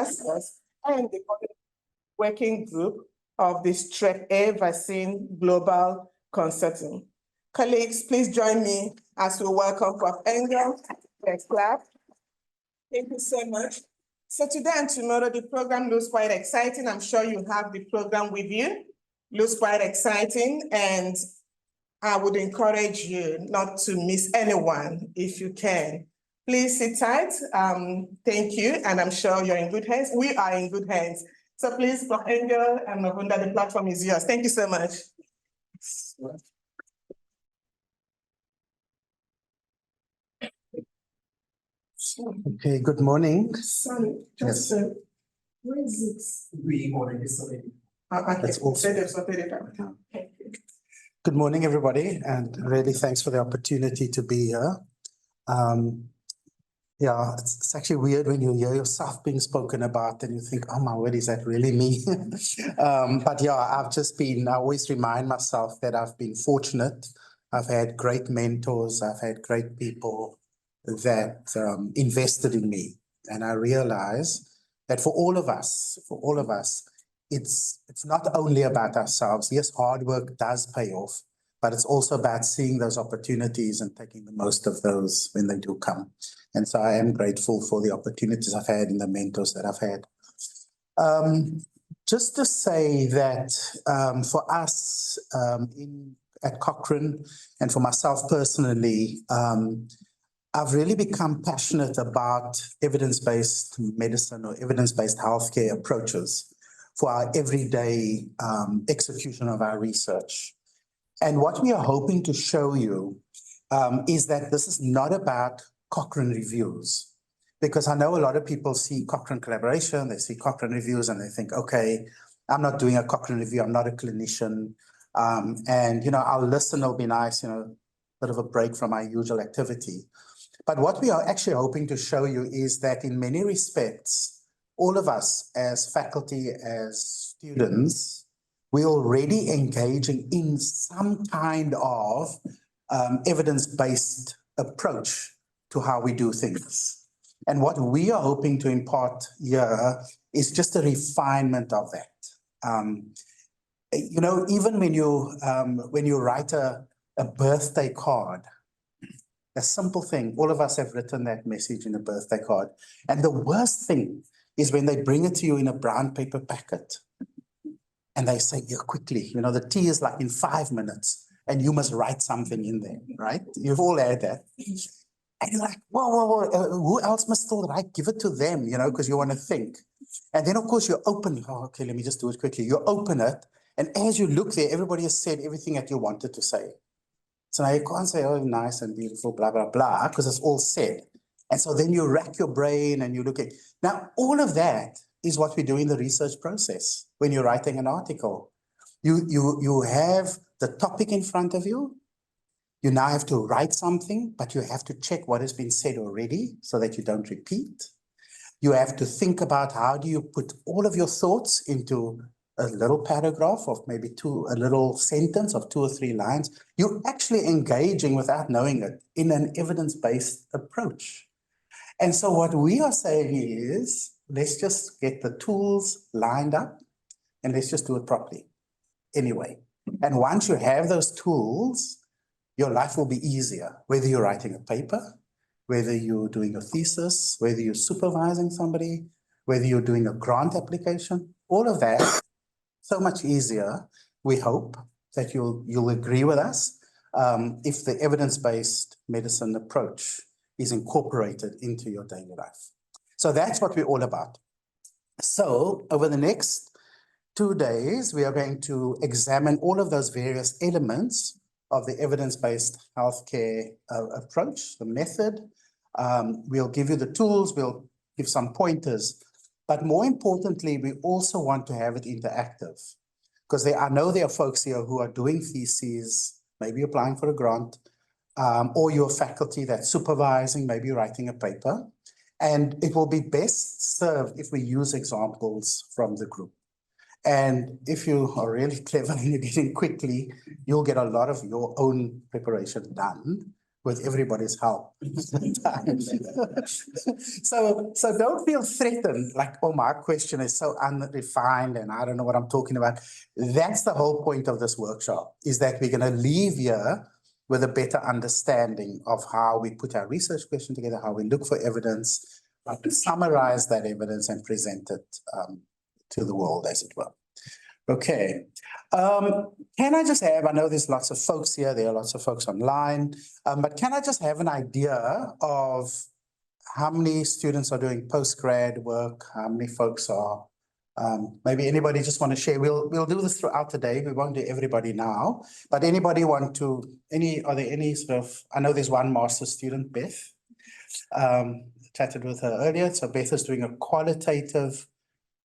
task force and the working group of the Strep A Vaccine Global Consortium. Colleagues, please join me as we welcome Prof. Engel. Next clap. Thank you so much. So today and tomorrow, the program looks quite exciting. I'm sure you have the program with you. Looks quite exciting, and I would encourage you not to miss anyone if you can. Please sit tight. Thank you, and I'm sure you're in good hands. We are in good hands. So please, Prof. Engel and Mavunda, the platform is yours. Thank you so much. Okay, good morning. Sorry, just where is it? We already sorted. That's awesome. Good morning, everybody, and really thanks for the opportunity to be here. Yeah, it's actually weird when you hear yourself being spoken about and you think, oh my word, is that really me? But yeah, I always remind myself that I've been fortunate. I've had great mentors. I've had great people that invested in me. And I realize that for all of us, it's not only about ourselves. Yes, hard work does pay off, but it's also about seeing those opportunities and taking the most of those when they do come. And so I am grateful for the opportunities I've had and the mentors that I've had. Just to say that for us at Cochrane and for myself personally, I've really become passionate about evidence-based medicine or evidence-based healthcare approaches for our everyday execution of our research. And what we are hoping to show you is that this is not about Cochrane reviews, because I know a lot of people see Cochrane collaboration, they see Cochrane reviews and they think, okay, I'm not doing a Cochrane review, I'm not a clinician. And, I'll listen, it'll be nice, a bit of a break from my usual activity. But what we are actually hoping to show you is that in many respects, all of us as faculty, as students, we're already engaging in some kind of evidence-based approach to how we do things. And what we are hoping to impart here is just a refinement of that. Even when you write a birthday card, a simple thing, all of us have written that message in a birthday card. And the worst thing is when they bring it to you in a brown paper packet and they say, yeah, quickly, the tea is like in 5 minutes and you must write something in there, right? You've all had that. And you're like, whoa, who else must still write? Give it to them, because you want to think. And then, of course, you open, okay, let me just do it quickly. You open it, and as you look there, everybody has said everything that you wanted to say. So now you can't say, oh, nice and beautiful, blah, blah, blah, because it's all said. And so then you rack your brain and you look at, now all of that is what we do in the research process when you're writing an article. You have the topic in front of you. You now have to write something, but you have to check what has been said already so that you don't repeat. You have to think about how do you put all of your thoughts into a little paragraph of maybe a little sentence of 2 or 3 lines. You're actually engaging without knowing it in an evidence-based approach. And so what we are saying is, let's just get the tools lined up and let's just do it properly anyway. And once you have those tools, your life will be easier, whether you're writing a paper, whether you're doing a thesis, whether you're supervising somebody, whether you're doing a grant application, all of that, so much easier. We hope that you'll agree with us if the evidence-based medicine approach is incorporated into your daily life. So that's what we're all about. So over the next 2 days, we are going to examine all of those various elements of the evidence-based healthcare approach, the method. We'll give you the tools, we'll give some pointers, but more importantly, we also want to have it interactive, because I know there are folks here who are doing theses, maybe applying for a grant, or you're faculty that's supervising, maybe writing a paper, and it will be best served if we use examples from the group. And if you are really clever and you're getting quickly, you'll get a lot of your own preparation done with everybody's help. So don't feel threatened, like, oh, my question is so unrefined and I don't know what I'm talking about. That's the whole point of this workshop, is that we're going to leave here with a better understanding of how we put our research question together, how we look for evidence, how to summarize that evidence and present it to the world, as it were. Okay. Can I just have, I know there's lots of folks here, there are lots of folks online, but can I just have an idea of how many students are doing postgrad work, how many folks are, maybe anybody just want to share? We'll do this throughout the day. We won't do everybody now, but anybody want to, are there any sort of, I know there's one master's student, Beth, chatted with her earlier. So Beth is doing a qualitative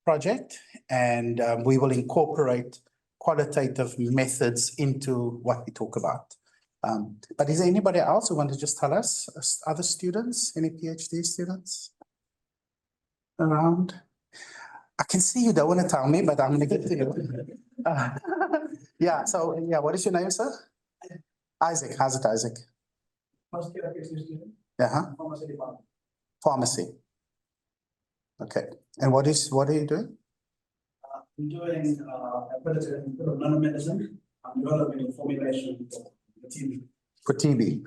project, and we will incorporate qualitative methods into what we talk about. But is there anybody else who want to just tell us, other students, any PhD students around? I can see you don't want to tell me, but I'm going to get to you. Yeah, so yeah, what is your name, sir? Isaac. How's it, Isaac? First year PhD student. Yeah. Pharmacy department. Pharmacy. Okay. And what are you doing? I'm doing apprenticeship in nanomedicine. I'm developing a formulation for TB. For TB.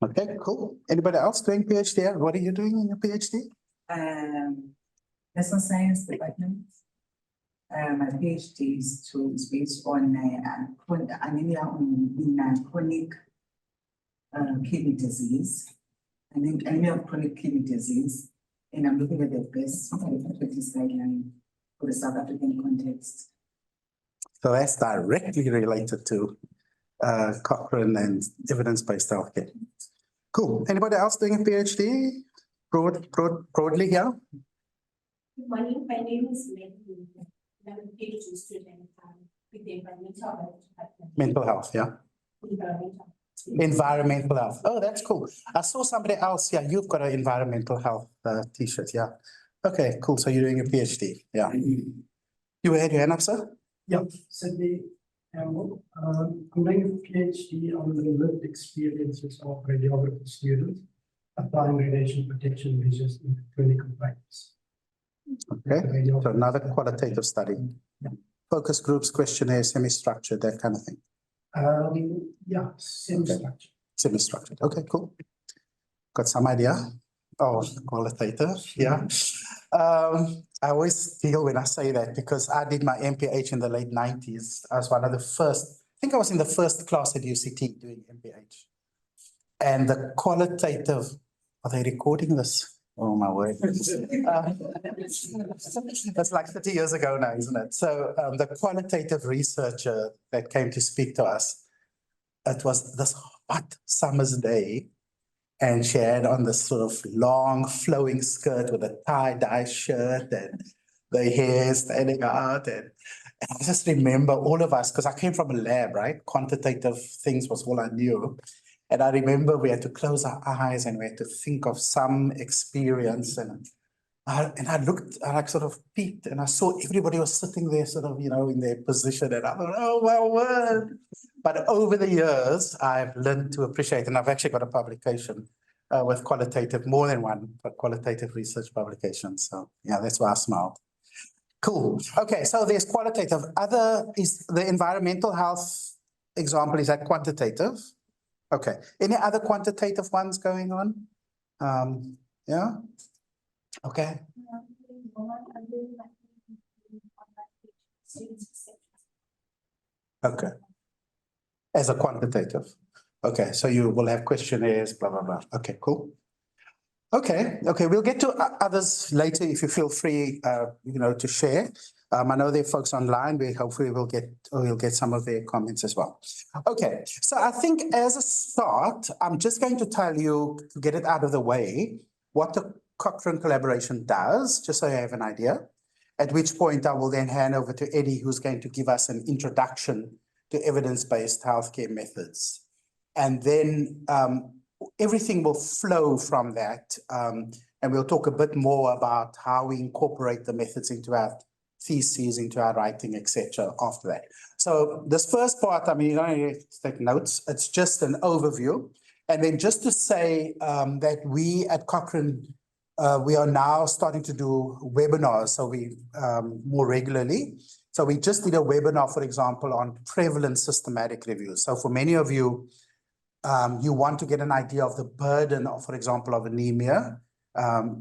Okay, cool. Anybody else doing PhD? What are you doing in your PhD? Personal science department. My PhD is based on anemia in chronic kidney disease. I think anemia of chronic kidney disease, and I'm looking at the best practice guideline for the South African context. So that's directly related to Cochrane and evidence-based healthcare. Cool. Anybody else doing a PhD? Broadly here? Good morning. My name is Maggie. I'm a PhD student with the environmental health department. Mental health, yeah. Environmental health. Oh, that's cool. I saw somebody else. Yeah, you've got an environmental health t-shirt. Yeah. Okay, cool. So you're doing a PhD. Yeah. You had your hand up, sir? Yeah, Sydney Campbell. I'm doing a PhD on the lived experiences of radiography students applying radiation protection measures in clinical practice. Okay, so another qualitative study. Yeah. Focus groups, questionnaires, semi-structured, that kind of thing. Yeah, semi-structured. Semi-structured. Okay, cool. Got some idea? Oh, qualitative, yeah. I always feel when I say that because I did my MPH in the late 90s. I was one of the first, I think I was in the first class at UCT doing MPH. And the qualitative, are they recording this? Oh my word. That's like 30 years ago now, isn't it? So the qualitative researcher that came to speak to us, it was this hot summer's day, and she had on this sort of long flowing skirt with a tie-dye shirt and the hair standing out. And I just remember all of us, because I came from a lab, right? Quantitative things was all I knew. And I remember we had to close our eyes and we had to think of some experience. And I looked, and I sort of peeked and I saw everybody was sitting there sort of, in their position. And I thought, oh, my word. But over the years, I've learned to appreciate, and I've actually got a publication with qualitative, more than one, but qualitative research publication. So yeah, that's why I smiled. Cool. Okay, so there's qualitative. Is the environmental health example, is that quantitative? Okay. Any other quantitative ones going on? Yeah. Okay. Okay. As a quantitative. Okay. So you will have questionnaires, blah, blah, blah. Okay, cool. Okay. Okay. We'll get to others later if you feel free, to share. I know there are folks online. Hopefully we'll get some of their comments as well. Okay, so I think as a start, I'm just going to tell you, to get it out of the way, what the Cochrane collaboration does, just so you have an idea. At which point I will then hand over to Eddie, who's going to give us an introduction to evidence-based healthcare methods. And then everything will flow from that. And we'll talk a bit more about how we incorporate the methods into our theses, into our writing, etc. after that. So this first part, you don't need to take notes. It's just an overview. And then just to say that we at Cochrane, we are now starting to do webinars, so we more regularly. So we just did a webinar, for example, on prevalent systematic reviews. So for many of you, you want to get an idea of the burden of, for example, of anemia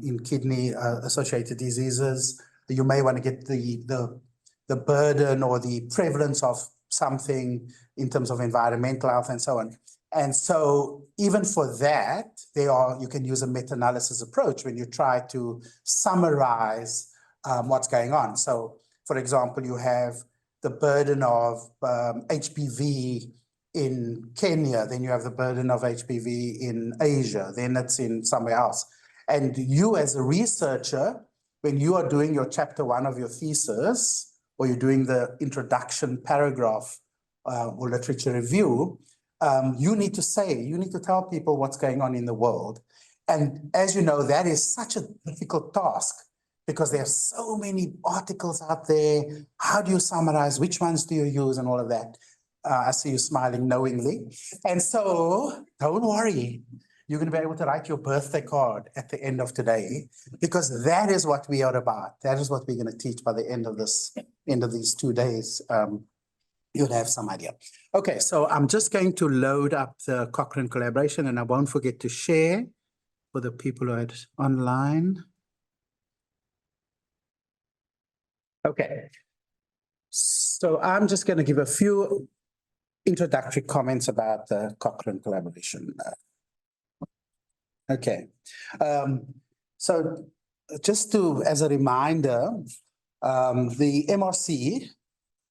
in kidney associated diseases. You may want to get the burden or the prevalence of something in terms of environmental health and so on. And so even for that, you can use a meta-analysis approach when you try to summarize what's going on. So for example, you have the burden of HPV in Kenya, then you have the burden of HPV in Asia, then it's in somewhere else. And you as a researcher, when you are doing your chapter 1 of your thesis, or you're doing the introduction paragraph or literature review, you need to tell people what's going on in the world. And as you know, that is such a difficult task because there are so many articles out there. How do you summarize? Which ones do you use and all of that? I see you smiling knowingly. And so don't worry, you're going to be able to write your birthday card at the end of today, because that is what we are about. That is what we're going to teach by the end of these 2 days. You'll have some idea. Okay, so I'm just going to load up the Cochrane collaboration, and I won't forget to share for the people who are online. Okay, so I'm just going to give a few introductory comments about the Cochrane collaboration. Okay, so just as a reminder, the MRC,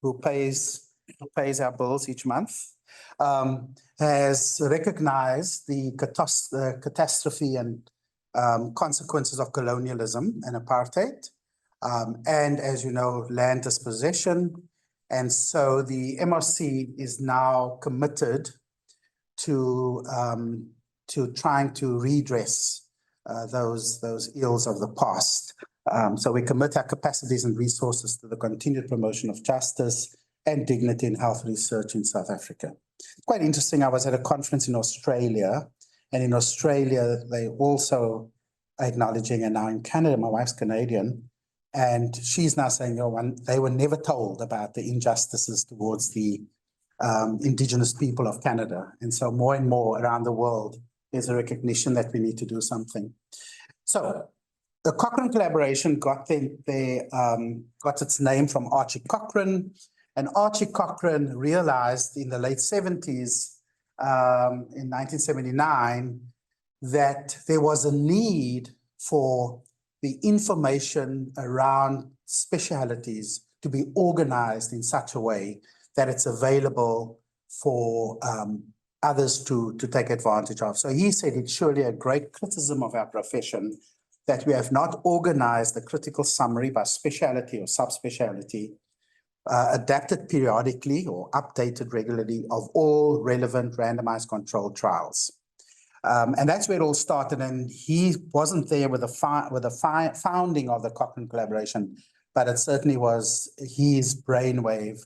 who pays our bills each month, has recognized the catastrophe and consequences of colonialism and apartheid, and as you know, land dispossession. And so the MRC is now committed to trying to redress those ills of the past. So we commit our capacities and resources to the continued promotion of justice and dignity in health research in South Africa. Quite interesting, I was at a conference in Australia, and in Australia, they also are acknowledging, and now in Canada, my wife's Canadian, and she's now saying, oh, they were never told about the injustices towards the Indigenous people of Canada. And so more and more around the world, there's a recognition that we need to do something. So the Cochrane collaboration got its name from Archie Cochrane, and Archie Cochrane realized in the late 70s, in 1979, that there was a need for the information around specialities to be organized in such a way that it's available for others to take advantage of. So he said it's surely a great criticism of our profession that we have not organized the critical summary by specialty or subspecialty, adapted periodically or updated regularly of all relevant randomized controlled trials. And that's where it all started. And he wasn't there with the founding of the Cochrane collaboration, but it certainly was his brainwave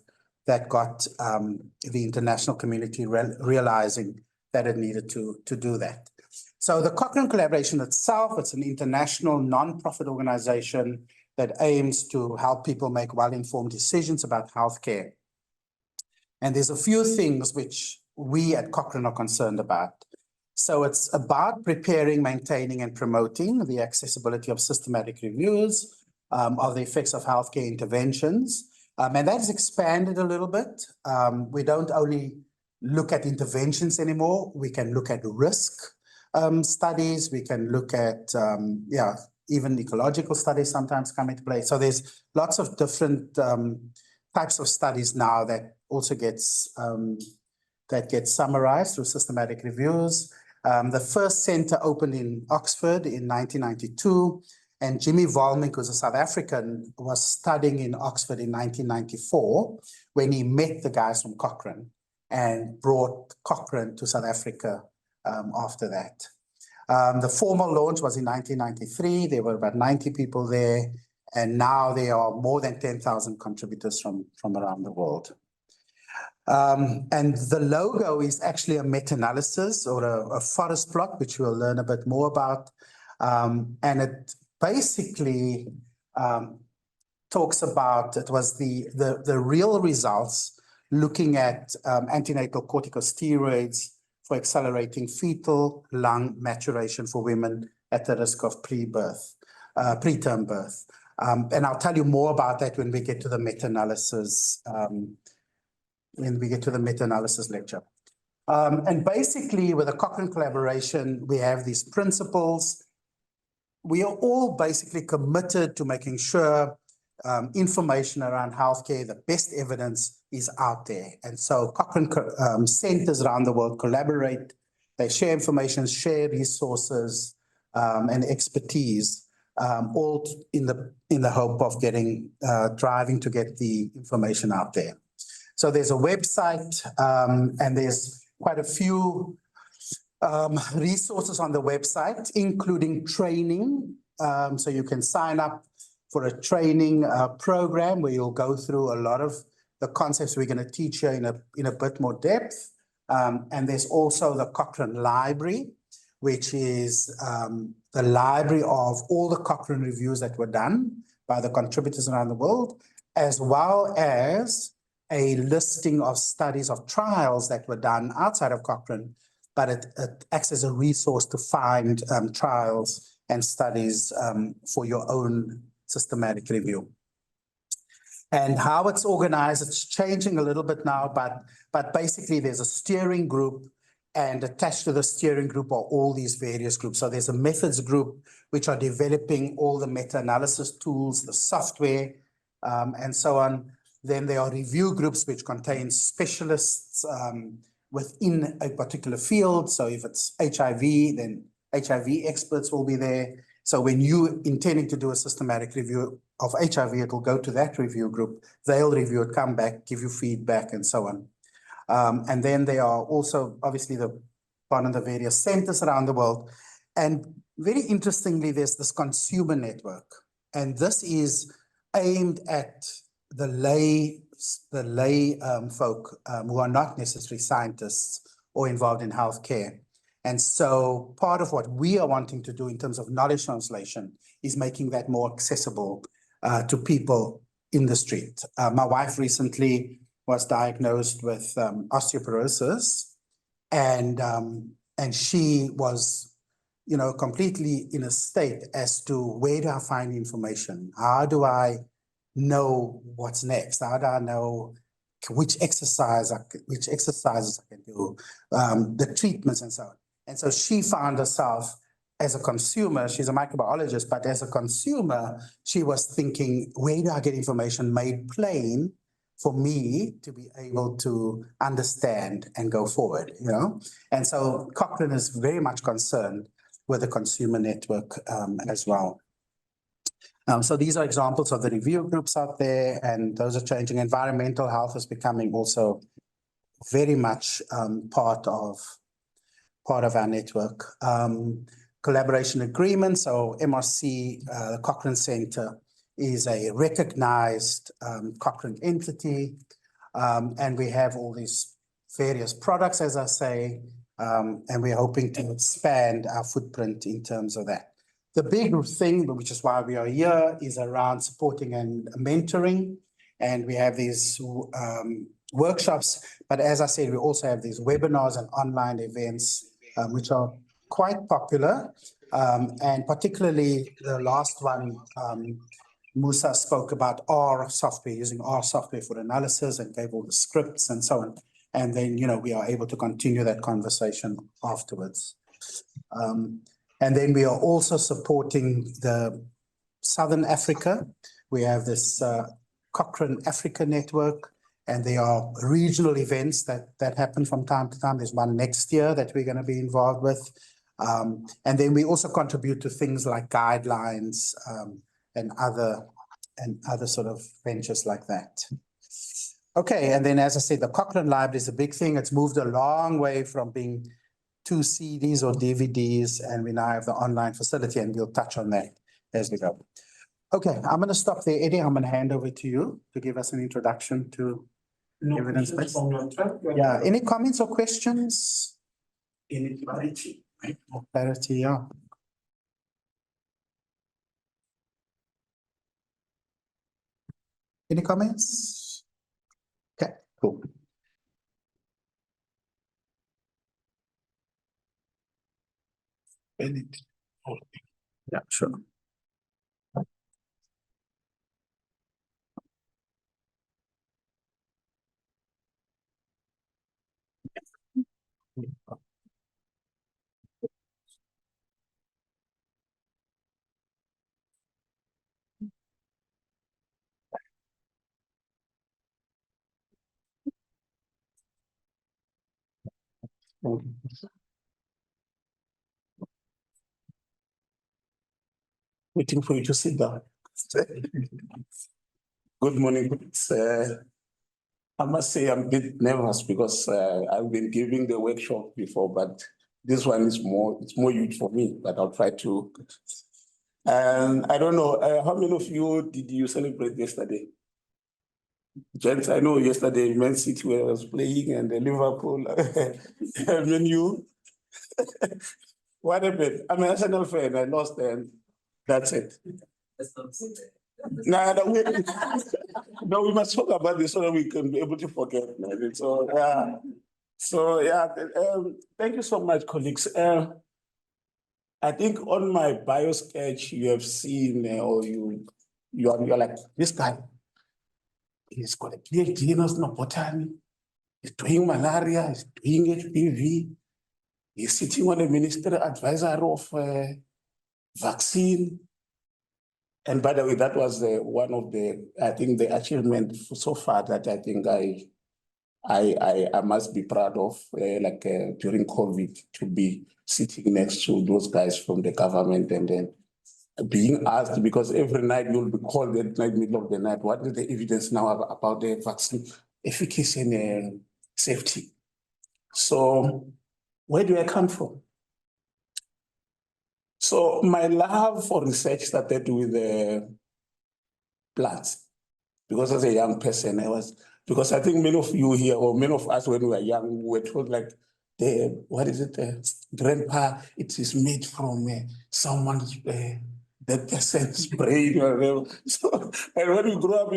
that got the international community realizing that it needed to do that. So the Cochrane collaboration itself, it's an international non-profit organization that aims to help people make well-informed decisions about healthcare. And there's a few things which we at Cochrane are concerned about. So it's about preparing, maintaining, and promoting the accessibility of systematic reviews of the effects of healthcare interventions. And that has expanded a little bit. We don't only look at interventions anymore. We can look at risk studies. We can look at, even ecological studies sometimes come into play. So there's lots of different types of studies now that also gets summarized through systematic reviews. The first center opened in Oxford in 1992, and Jimmy Volmink, who's a South African, was studying in Oxford in 1994 when he met the guys from Cochrane and brought Cochrane to South Africa after that. The formal launch was in 1993. There were about 90 people there, and now there are more than 10,000 contributors from around the world. And the logo is actually a meta-analysis or a forest plot, which we'll learn a bit more about. And it basically talks about, it was the real results looking at antenatal corticosteroids for accelerating fetal lung maturation for women at the risk of preterm birth. And I'll tell you more about that when we get to the meta-analysis, lecture. And basically with the Cochrane collaboration, we have these principles. We are all basically committed to making sure information around healthcare, the best evidence is out there. And so Cochrane centers around the world collaborate, they share information, share resources and expertise, all in the hope of driving to get the information out there. So there's a website and there's quite a few resources on the website, including training. So you can sign up for a training program where you'll go through a lot of the concepts we're going to teach you in a bit more depth. And there's also the Cochrane Library, which is the library of all the Cochrane reviews that were done by the contributors around the world, as well as a listing of studies of trials that were done outside of Cochrane, but it acts as a resource to find trials and studies for your own systematic review. And how it's organized, it's changing a little bit now, but basically there's a steering group, and attached to the steering group are all these various groups. So there's a methods group, which are developing all the meta-analysis tools, the software, and so on. Then there are review groups, which contain specialists within a particular field. So if it's HIV, then HIV experts will be there. So when you intending to do a systematic review of HIV, it will go to that review group. They'll review it, come back, give you feedback, and so on. And then there are also obviously one of the various centers around the world. And very interestingly, there's this consumer network. And this is aimed at the lay folk who are not necessarily scientists or involved in healthcare. And so part of what we are wanting to do in terms of knowledge translation is making that more accessible to people in the street. My wife recently was diagnosed with osteoporosis, and she was, completely in a state as to where do I find information? How do I know what's next? How do I know which exercises I can do, the treatments and so on? And so she found herself as a consumer, she's a microbiologist, but as a consumer, she was thinking, where do I get information made plain for me to be able to understand and go forward, And so Cochrane is very much concerned with the consumer network as well. So these are examples of the review groups out there, and those are changing. Environmental health is becoming also very much part of our network. Collaboration agreement. So MRC, the Cochrane Center, is a recognized Cochrane entity. And we have all these various products, as I say, and we're hoping to expand our footprint in terms of that. The big thing, which is why we are here, is around supporting and mentoring. And we have these workshops, but as I said, we also have these webinars and online events, which are quite popular. And particularly the last one, Musa spoke about R software, using R software for analysis, and gave all the scripts and so on. And then, we are able to continue that conversation afterwards. And then we are also supporting the Southern Africa. We have this Cochrane Africa Network, and there are regional events that happen from time to time. There's one next year that we're going to be involved with. And then we also contribute to things like guidelines and other sort of ventures like that. Okay, and then as I said, the Cochrane Library is a big thing. It's moved a long way from being 2 CDs or DVDs, and we now have the online facility, and we'll touch on that as we go. Okay, I'm going to stop there. Eddie, I'm going to hand over to you to give us an introduction to No Evidence questions based. from your track. Yeah, any comments or questions? Any clarity? More clarity, yeah. Any comments? Okay, cool. Yeah, sure. Waiting for you to sit down. Good morning. I must say I'm a bit nervous because I've been giving the workshop before, but this one is it's more huge for me, but I'll try to. I don't know, how many of you did you celebrate yesterday? Gents, I know yesterday Man City was playing and Liverpool, Man U. What happened? I'm an Arsenal fan, I lost and that's it. No, we must talk about this so that we can be able to forget. Thank you so much, colleagues. I think on my bio sketch you have seen, or you're like, this guy, he's got a PhD in botany, he's doing malaria, he's doing HPV, he's sitting on the ministerial advisor of vaccine. And by the way, that was one of the achievement so far that I think I must be proud of, during COVID, to be sitting next to those guys from the government and then being asked, because every night you'll be called at night, middle of the night, what is the evidence now about the vaccine efficacy and safety? So where do I come from? So my love for research started with plants, because as a young person, because I think many of you here, or many of us when we were young, we were told like, grandpa, it is made from someone's, that person's brain or whatever. So, and when you grow up,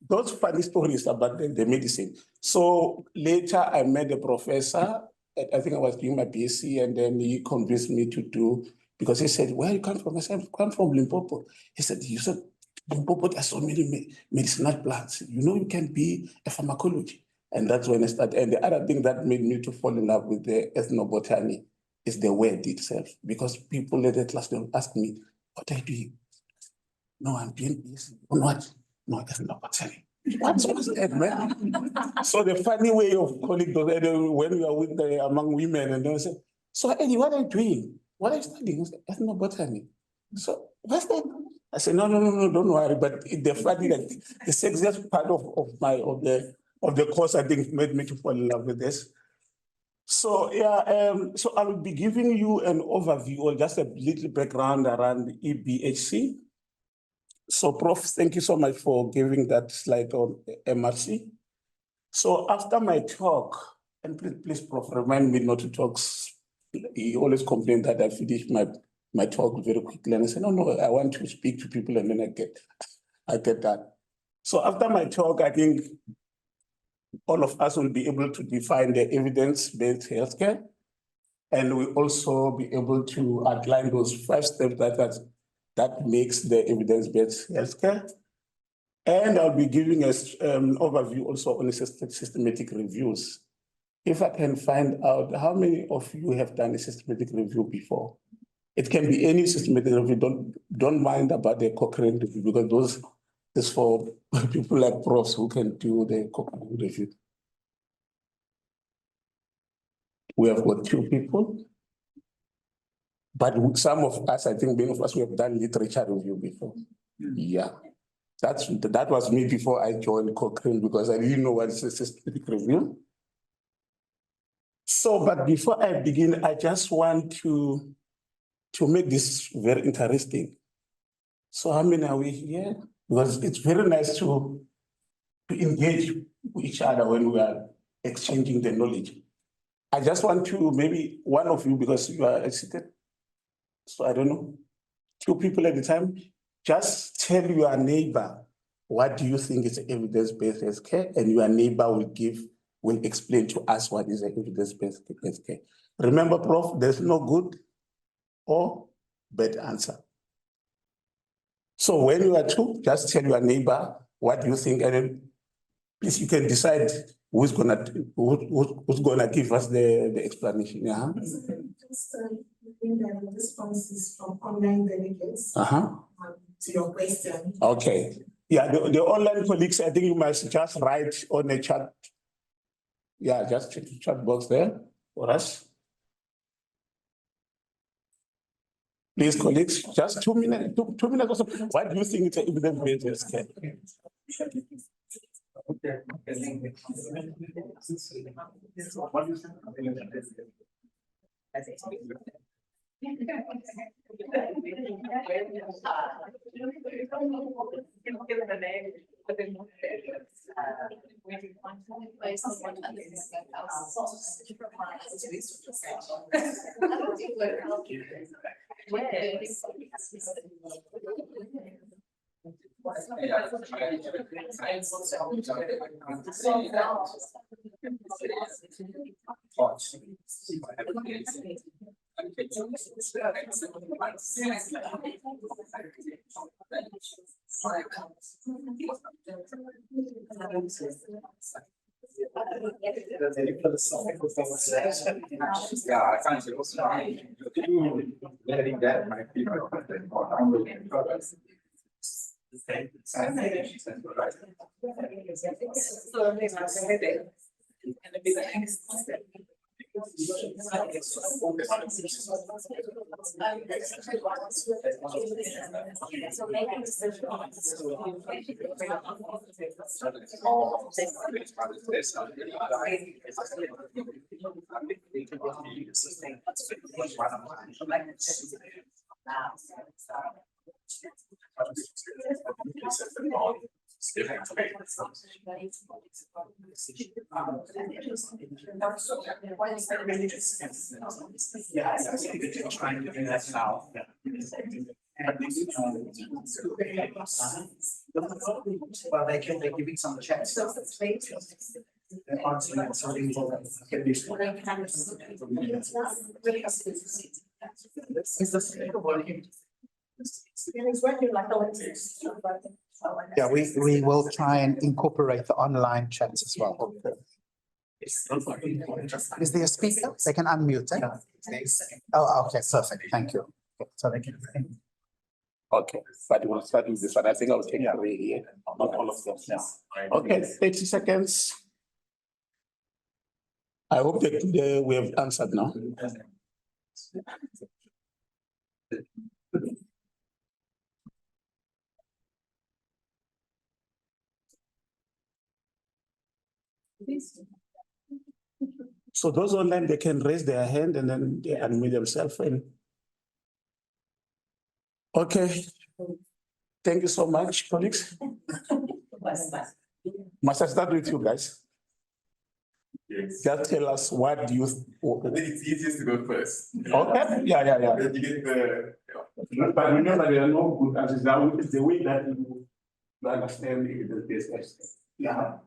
those funny stories about the medicine. So later I met a professor. I think I was doing my BSc, and then he convinced me to do, because he said, where you come from? I said, I come from Limpopo. He said, you said, Limpopo, there's so many medicinal plants. You know, you can be a pharmacology. And that's when I started. And the other thing that made me to fall in love with the ethnobotany is the word itself. Because people at the class, they'll ask me, what are you doing? No, I'm doing this. What? No, ethnobotany. What's that, man? So the funny way of calling those, when we are with among women, and they say, so Eddie, what are you doing? What are you studying? I said, ethnobotany. So what's that? I said, no, don't worry. But the funny, like the sexiest part of the course, I think, made me to fall in love with this. So so I will be giving you an overview or just a little background around EBHC. So Prof, thank you so much for giving that slide on MRC. So after my talk, and please Prof, remind me not to talk. He always complained that I finish my talk very quickly. And I said, no, I want to speak to people and then I get that. So after my talk, I think all of us will be able to define the evidence-based healthcare. And we also be able to outline those 5 steps that makes the evidence-based healthcare. And I'll be giving us an overview also on the systematic reviews. If I can find out how many of you have done a systematic review before. It can be any systematic review. Don't mind about the Cochrane review, because those is for people like profs who can do the Cochrane review. We have got 2 people. But some of us, I think many of us, we have done literature review before. Yeah. That was me before I joined Cochrane, because I didn't know what is a systematic review. So, but before I begin, I just want to make this very interesting. So how many are we here? Because it's very nice to to engage with each other when we are exchanging the knowledge. I just want to, maybe one of you, because you are seated, so I don't know, 2 people at a time, just tell your neighbor, what do you think is evidence-based healthcare? And your neighbor will explain to us what is evidence-based healthcare. Remember, Prof, there's no good or bad answer. So when you are 2, just tell your neighbor what you think, and then please you can decide who's gonna give us the explanation. Yeah. Just looking at the responses from online delegates to your question. Okay. Yeah, the online colleagues, I think you must just write on the chat. Yeah, just check the chat box there for us. Please, colleagues, just 2 minutes, two minutes or so. What do you think is evidence-based healthcare? Yeah, I can't letting that might be Yeah, I think they're trying to do that now. Well, they're giving some checks. They're answering something. Yeah, we will try and incorporate the online chats as well. Is there a speaker? They can unmute it. Oh, okay, perfect. Thank you. So they can. Okay, but we'll start with this one. I think I'll take 3 here, not all of them. Okay, 30 seconds. I hope that we have answered now. So those online, they can raise their hand and then they unmute themselves. Okay. Thank you so much, colleagues. Must I start with you guys? Yes. Just tell us what do you. I think it's easiest to go first. Okay, yeah. Then you get the. But remember, there are no good answers. Now it's the way that you understand the business. Yeah.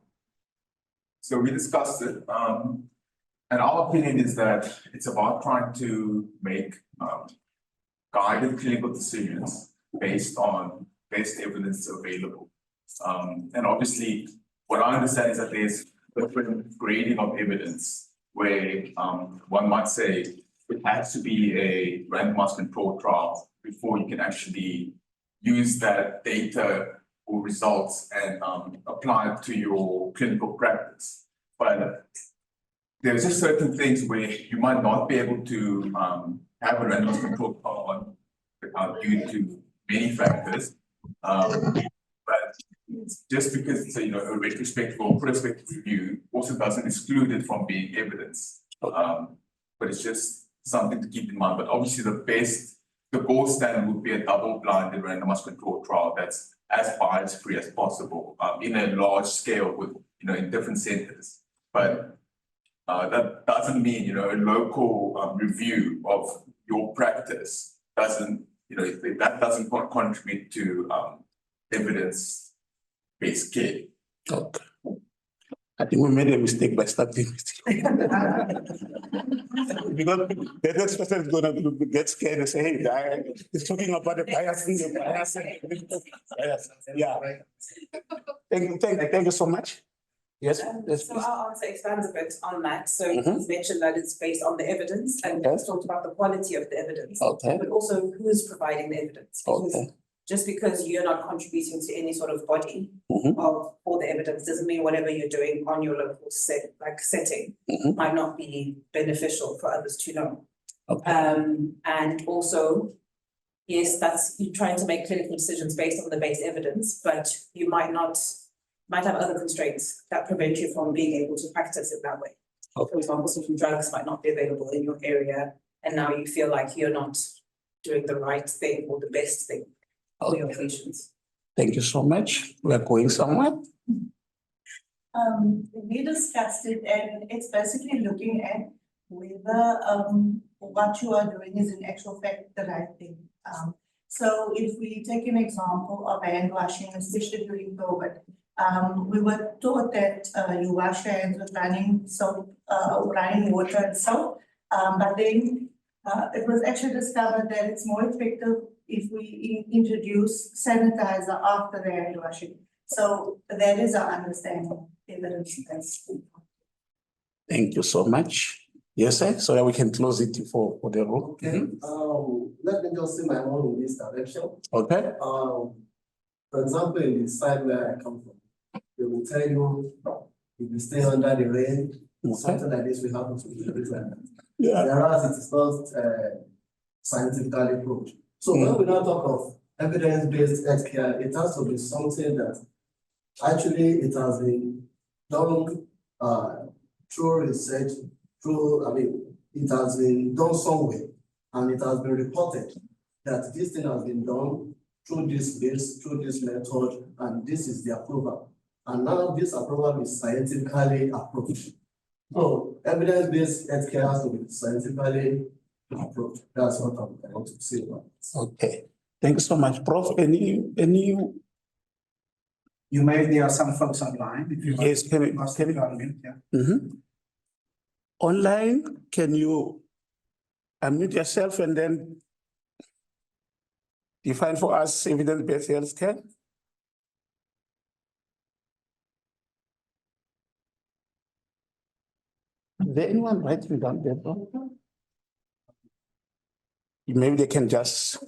So we discussed it, and our opinion is that it's about trying to make guided clinical decisions based on best evidence available. And obviously, what I understand is that there's different grading of evidence where one might say it has to be a randomized controlled trial before you can actually use that data or results and apply it to your clinical practice. But there's just certain things where you might not be able to have a randomized controlled trial on due to many factors. But just because it's a retrospective or prospective review also doesn't exclude it from being evidence. But it's just something to keep in mind. But obviously the the gold standard would be a double-blinded randomized controlled trial that's as bias-free as possible, in a large scale with, in different centers. But that doesn't mean, a local review of your practice doesn't, that doesn't contribute to evidence-based care. Okay. I think we made a mistake by starting with you. Because the next person is gonna get scared and say, hey, guy, he's talking about the bias. Bias. Yeah. Thank you so much. Yes, yes, So please. our answer expands a bit on that. So Mhm. he's mentioned that it's based on the evidence and Okay. he's talked about the quality of the evidence. Okay, But also who's providing the evidence. Because okay. just because you're not contributing to any sort of body Mhm. of all the evidence doesn't mean whatever you're doing on your local setting Mhm. might not be beneficial for others to know. Okay. And also, yes, that's you trying to make clinical decisions based on the base evidence, but you might have other constraints that prevent you from being able to practice it that way. Okay. For example, certain drugs might not be available in your area, and now you feel like you're not doing the right thing or the best thing for your patients. Thank you so much. We're going somewhere. We discussed it and it's basically looking at whether what you are doing is in actual fact the right thing. So if we take an example of hand washing, especially during COVID, we were taught that you wash your hands with running soap, running water and soap. But then it was actually discovered that it's more effective if we introduce sanitizer after the hand washing. So that is our understanding, evidence-based. Thank you so much. Yes, sir, so that we can close it for the room. Okay, let me just say my own in this direction. Okay, For example, in the side where I come from, they will tell you, if you stay under the rain, something like this will happen to you. yeah, Whereas it is not scientifically proved. So when we now talk of evidence-based healthcare, it has to be something that actually it has been done through research, it has been done somewhere, and it has been reported that this thing has been done through this base, through this method, and this is the approval. And now this approval is scientifically approved. So evidence-based healthcare has to be scientifically approved. That's what I want to say about it. okay. Thank you so much. Prof, any? You may, there are some folks online. If you want Yes, can to ask them you? to unmute, yeah. Mhm. Online, can you unmute yourself and then define for us evidence-based healthcare? Is there anyone writing down there? Bro? Maybe they can just,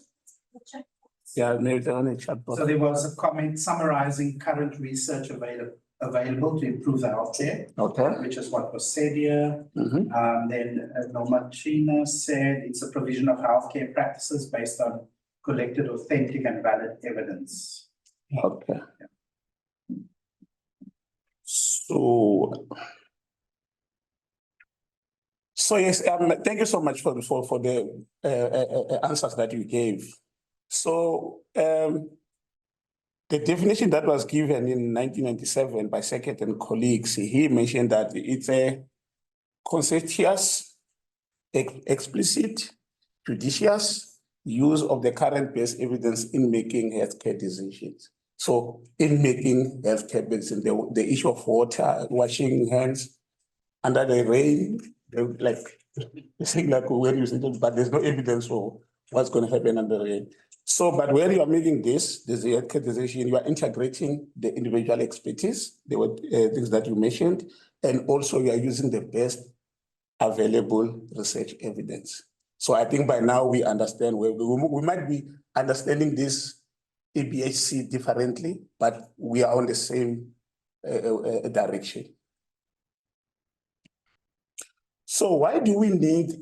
yeah, maybe they're on a chat box. So there was a comment summarizing current research available to improve the healthcare, Okay. which is what was said here. Mhm. Then Norma China said it's a provision of healthcare practices based on collected authentic and valid evidence. Okay. So yes, thank you so much for the answers that you gave. So the definition that was given in 1997 by Sackett and colleagues, he mentioned that it's a conscientious, explicit, judicious use of the current best evidence in making healthcare decisions. So in making healthcare decisions, the issue of water, washing hands under the rain, like saying like when you say, but there's no evidence for what's going to happen under the rain. So, but when you are making this healthcare decision, you are integrating the individual expertise, the things that you mentioned, and also you are using the best available research evidence. So I think by now we understand where we might be understanding this EBHC differently, but we are on the same direction. So why do we need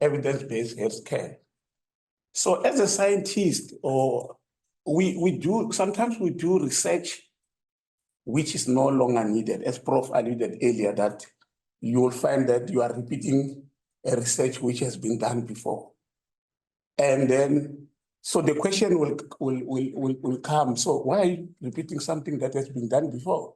evidence-based healthcare? So as a scientist, or sometimes we do research which is no longer needed. As Prof alluded earlier, that you will find that you are repeating a research which has been done before. And then, so the question will come, so why are you repeating something that has been done before?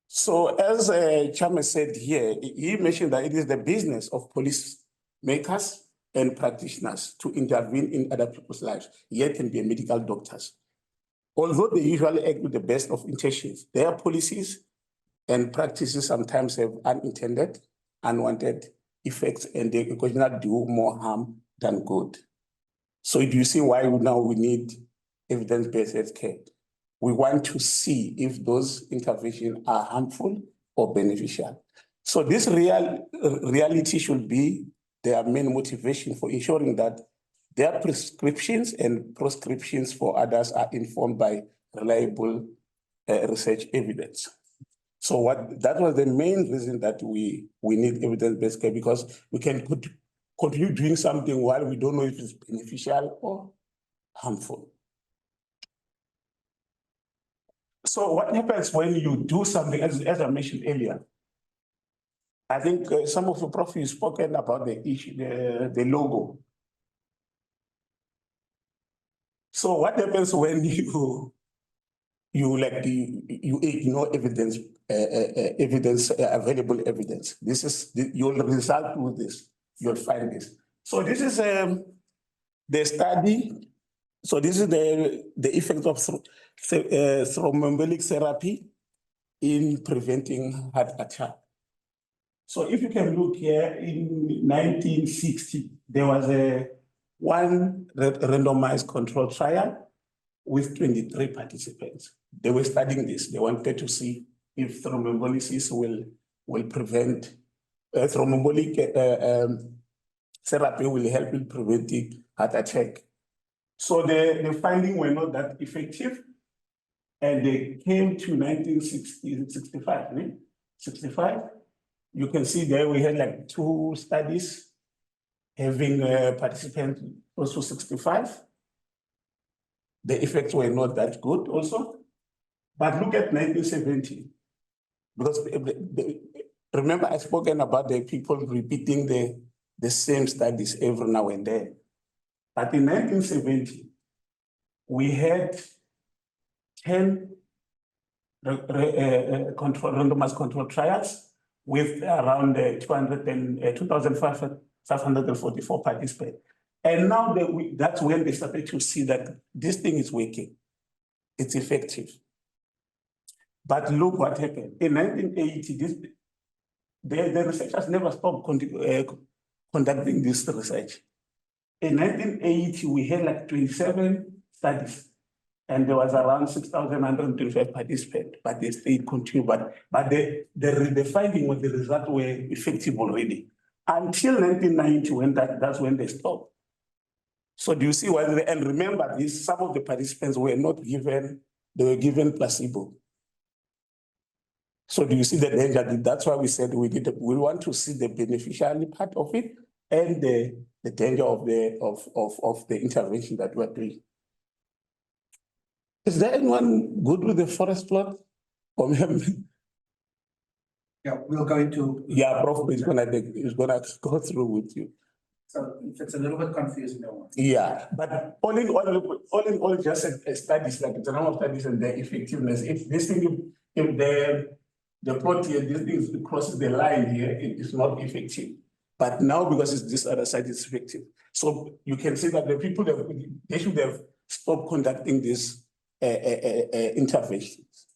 So as Chama said here, he mentioned that it is the business of police makers and practitioners to intervene in other people's lives, yet can be medical doctors. Although they usually act with the best of intentions, their policies and practices sometimes have unintended, unwanted effects, and they occasionally do more harm than good. So do you see why now we need evidence-based healthcare? We want to see if those interventions are harmful or beneficial. So this reality should be their main motivation for ensuring that their prescriptions and prescriptions for others are informed by reliable research evidence. So that was the main reason that we need evidence-based care, because we can continue doing something while we don't know if it's beneficial or harmful. So what happens when you do something, as I mentioned earlier? I think some of the prof you spoken about the issue, the logo. So what happens when you ignore evidence, available evidence? This is you'll result with this. You'll find this. So this is the study. So this is the effect of thromboembolic therapy in preventing heart attack. So if you can look here, in 1960, there was one randomized control trial with 23 participants. They were studying this. They wanted to see if thromboembolysis will prevent thromboembolic therapy will help in preventing heart attack. So the findings were not that effective, and they came to 1965. You can see there we had like 2 studies having participants also 65. The effects were not that good also. But look at 1970, because remember I spoken about the people repeating the same studies every now and then. But in 1970, we had 10 randomized control trials with around 2,544 participants. And now that's when they started to see that this thing is working. It's effective. But look what happened. In 1980, the researchers never stopped conducting this research. In 1980, we had like 27 studies, and there was around 6,125 participants, but they stayed continued. But the finding was the result were effective already. Until 1990, that's when they stopped. So do you see why? And remember, some of the participants were not given, they were given placebo. So do you see the danger? That's why we said we want to see the beneficial part of it and the danger of the intervention that we're doing. Is there anyone good with the forest plot? Yeah, we'll go into. Yeah, Prof is gonna go through with you. So if it's a little bit confusing, no one. Yeah, but all in all, just studies like the number of studies and their effectiveness. If this thing, if the plot here, this thing crosses the line here, it is not effective. But now, because it's this other side, it's effective. So you can see that the people they should have stopped conducting these interventions.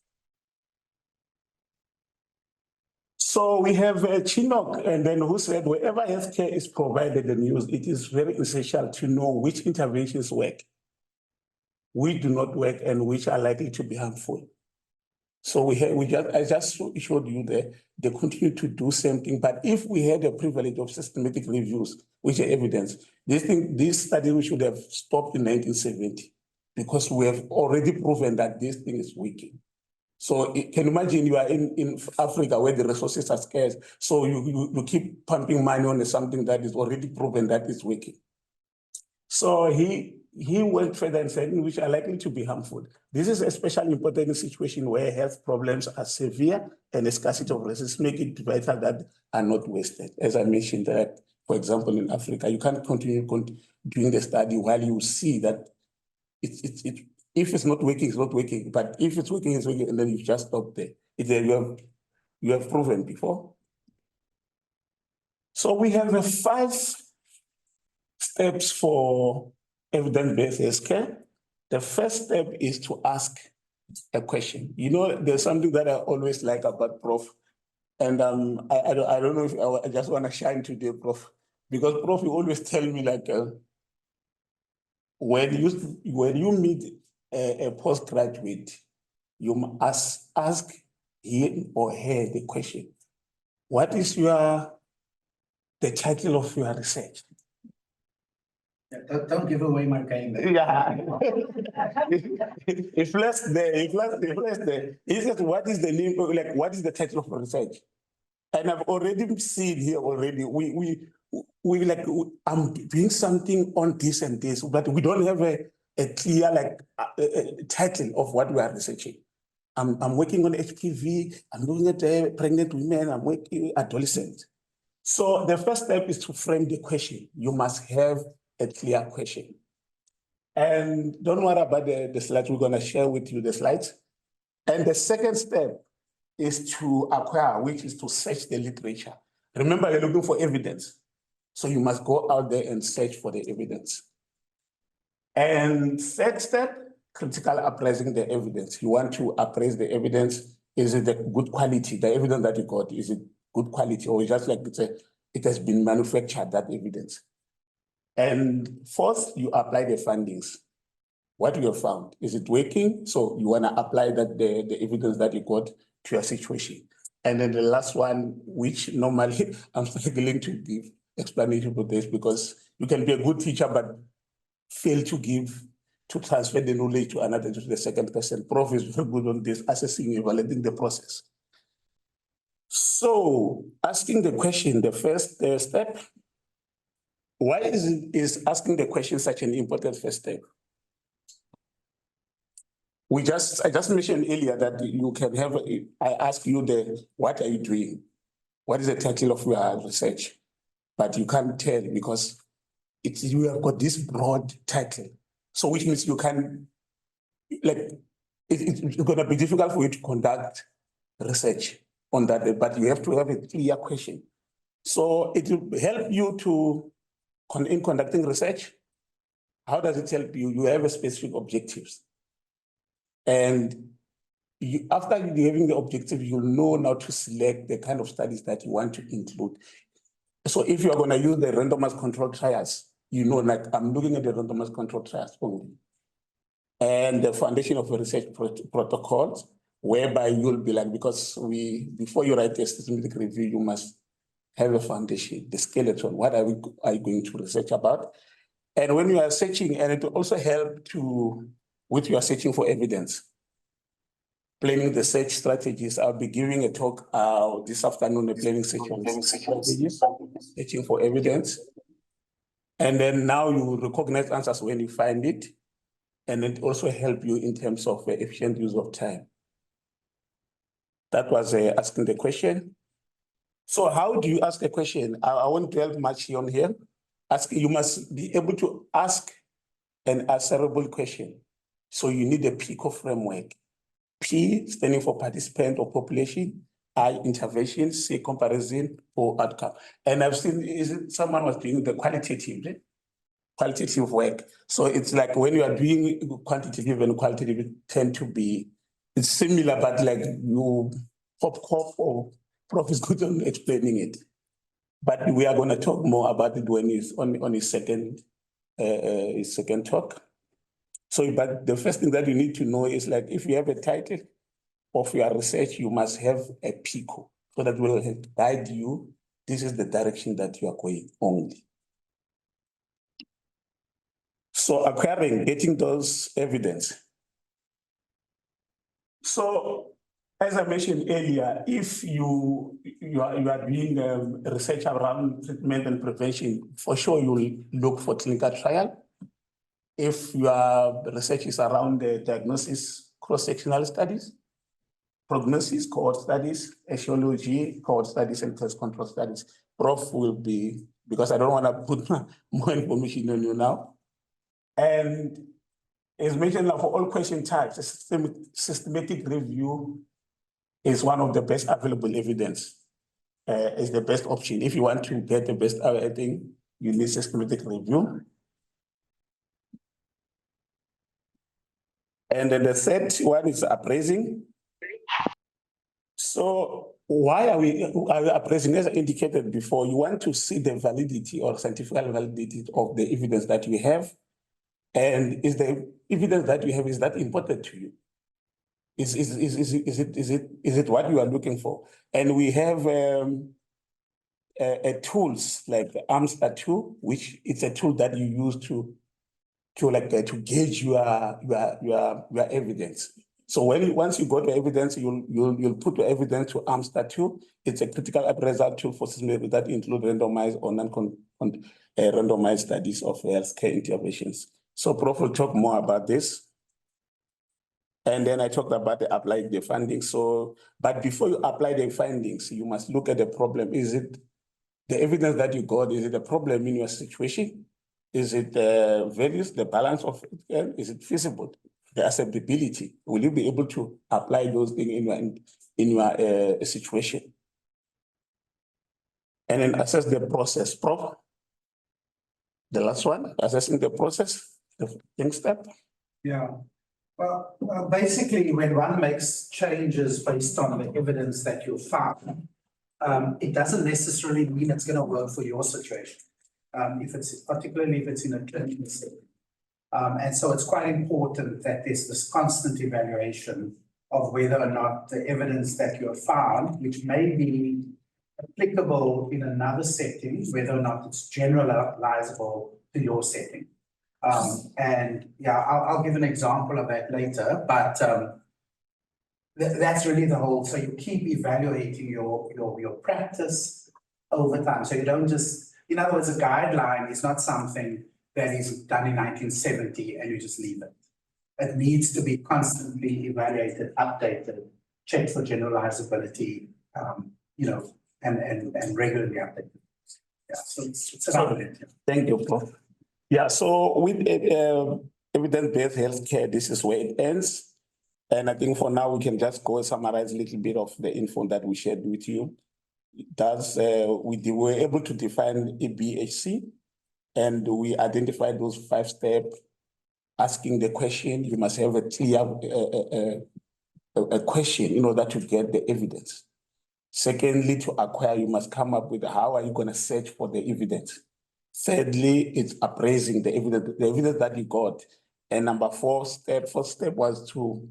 So we have Chinook, and then who said, wherever healthcare is provided and used, it is very essential to know which interventions work, which do not work, and which are likely to be harmful. So I just showed you that they continue to do same thing. But if we had a privilege of systematic reviews, which are evidence, this study we should have stopped in 1970, because we have already proven that this thing is working. So can you imagine you are in Africa where the resources are scarce, so you keep pumping money on something that is already proven that it's working. So he went further and said, which are likely to be harmful. This is especially important in a situation where health problems are severe and a scarcity of resources make it vital that are not wasted. As I mentioned, that For example, in Africa, you can't continue doing the study while you see that if it's not working, it's not working. But if it's working, it's working, and then you just stop there. You have proven before. So we have 5 steps for evidence-based healthcare. The first step is to ask a question. You know, there's something that I always like about Prof. And I don't know if I just want to shine today, Prof. Because Prof, you always tell me like, when you meet a postgraduate, you must ask him or her the question, what is the title of your research? Don't give away my game. Yeah. If less there. He says, what is the name, like, what is the title of your research? And I've already seen here already, I'm doing something on this and this, but we don't have a clear title of what we are researching. I'm working on HPV, I'm looking at pregnant women, I'm working adolescents. So the first step is to frame the question. You must have a clear question. And don't worry about the slides, we're gonna share with you the slides. And the second step is to acquire, which is to search the literature. Remember, you're looking for evidence. So you must go out there and search for the evidence. And third step, critical appraising the evidence. You want to appraise the evidence. Is it the good quality? The evidence that you got, is it good quality, or just like it has been manufactured, that evidence? And fourth, you apply the findings. What you have found, is it working? So you want to apply that the evidence that you got to your situation. And then the last one, which normally I'm struggling to give explanation for this, because you can be a good teacher, but fail to transfer the knowledge to another, to the second person. Prof is very good on this, assessing, evaluating the process. So asking the question, the first step, why is asking the question such an important first step? I just mentioned earlier that you can have, I ask you what are you doing? What is the title of your research? But you can't tell because you have got this broad title. So which means you can, it's gonna be difficult for you to conduct research on that, but you have to have a clear question. So it will help you in conducting research. How does it help you? You have a specific objectives. And after having the objective, you'll know now to select the kind of studies that you want to include. So if you're going to use the randomized control trials, you know, like I'm looking at the randomized control trials only. And the foundation of a research protocols, whereby you'll be like, because before you write a systematic review, you must have a foundation, the skeleton. What are you going to research about? And when you are searching, and it will also help with your searching for evidence, planning the search strategies. I'll be giving a talk this afternoon, a planning strategies, searching for evidence. And then now you recognize answers when you find it, and it also help you in terms of efficient use of time. That was asking the question. So how do you ask a question? I won't dwell much on here. You must be able to ask an answerable question. So you need a PICO framework. P standing for participant or population, I intervention, C comparison, or outcome. And I've seen someone was doing the qualitative work. So it's like when you are doing quantitative and qualitative, tend to be, it's similar, but like you pop or Prof is good on explaining it. But we are going to talk more about it when he's on his second talk. So, but the first thing that you need to know is like, if you have a title of your research, you must have a PICO, so that will guide you. This is the direction that you are going only. So acquiring, getting those evidence. So as I mentioned earlier, if you are doing research around treatment and prevention, for sure you will look for clinical trial. If your research is around the diagnosis, cross-sectional studies, prognosis, cohort studies, etiology, cohort studies, and test control studies, Prof will be because I don't want to put more information on you now. And as mentioned now, for all question types, a systematic review is one of the best available evidence. Is the best option. If you want to get the best out, I think you need systematic review. And then the third one is appraising. So why are we appraising? As I indicated before, you want to see the validity or scientific validity of the evidence that you have. And is the evidence that you have, is that important to you? Is it what you are looking for? And we have tools like the AMSTA tool, which it's a tool that you use to gauge your evidence. So once you got the evidence, you'll put the evidence to AMSTA tool. It's a critical appraisal tool for systems that include randomized or randomized studies of healthcare interventions. So Prof will talk more about this. And then I talked about applying the findings. So, but before you apply the findings, you must look at the problem. Is it the evidence that you got? Is it a problem in your situation? Is it values, the balance of it? Is it feasible? The acceptability? Will you be able to apply those things in your situation? And then assess the process, Prof. The last one, assessing the process, the next step. Yeah. Well, basically, when one makes changes based on the evidence that you found, it doesn't necessarily mean it's going to work for your situation. Particularly if it's in a clinical setting. And so it's quite important that there's this constant evaluation of whether or not the evidence that you have found, which may be applicable in another setting, whether or not it's generalizable to your setting. And yeah, I'll give an example of that later, but that's really the whole. So you keep evaluating your practice over time. So you don't just, in other words, a guideline is not something that is done in 1970 and you just leave it. It needs to be constantly evaluated, updated, checked for generalizability, and regularly updated. Yeah, so it's about it. Thank you, Prof. Yeah, so with evidence-based healthcare, this is where it ends. And I think for now, we can just go summarize a little bit of the info that we shared with you. We were able to define a BHC, and we identified those 5 steps. Asking the question, you must have a clear a question in order to get the evidence. Secondly, to acquire, you must come up with how are you going to search for the evidence. Thirdly, it's appraising the evidence that you got. And number 4 step was to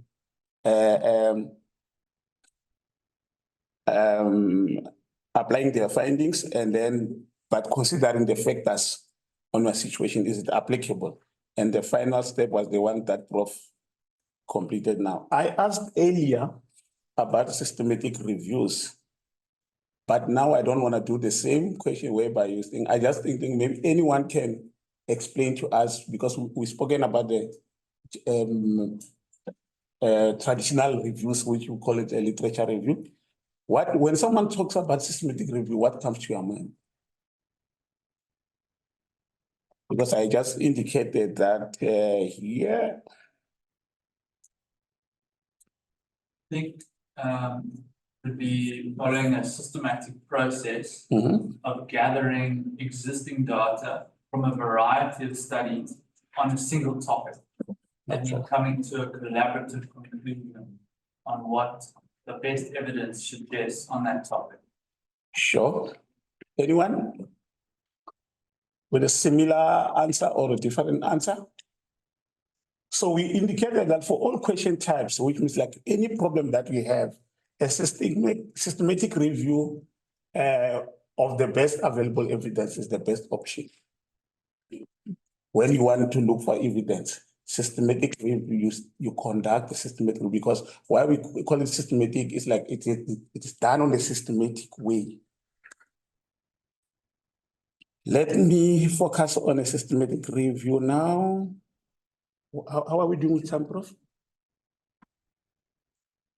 applying their findings, and then but considering the factors on your situation, is it applicable? And the final step was the one that Prof completed now. I asked earlier about systematic reviews, but now I don't want to do the same question whereby you think, I just think maybe anyone can explain to us, because we've spoken about the traditional reviews, which we call it a literature review. When someone talks about systematic review, what comes to your mind? Because I just indicated that here. I think would be following a systematic process of gathering existing data from a variety of studies on a single topic, and then coming to a collaborative conclusion on what the best evidence suggests on that topic. Sure. Anyone with a similar answer or a different answer? So we indicated that for all question types, which means like any problem that we have, a systematic review of the best available evidence is the best option. When you want to look for evidence, systematic review, you conduct a systematic review, because why we call it systematic is like it is done on a systematic way. Let me focus on a systematic review now. How are we doing with time, Prof?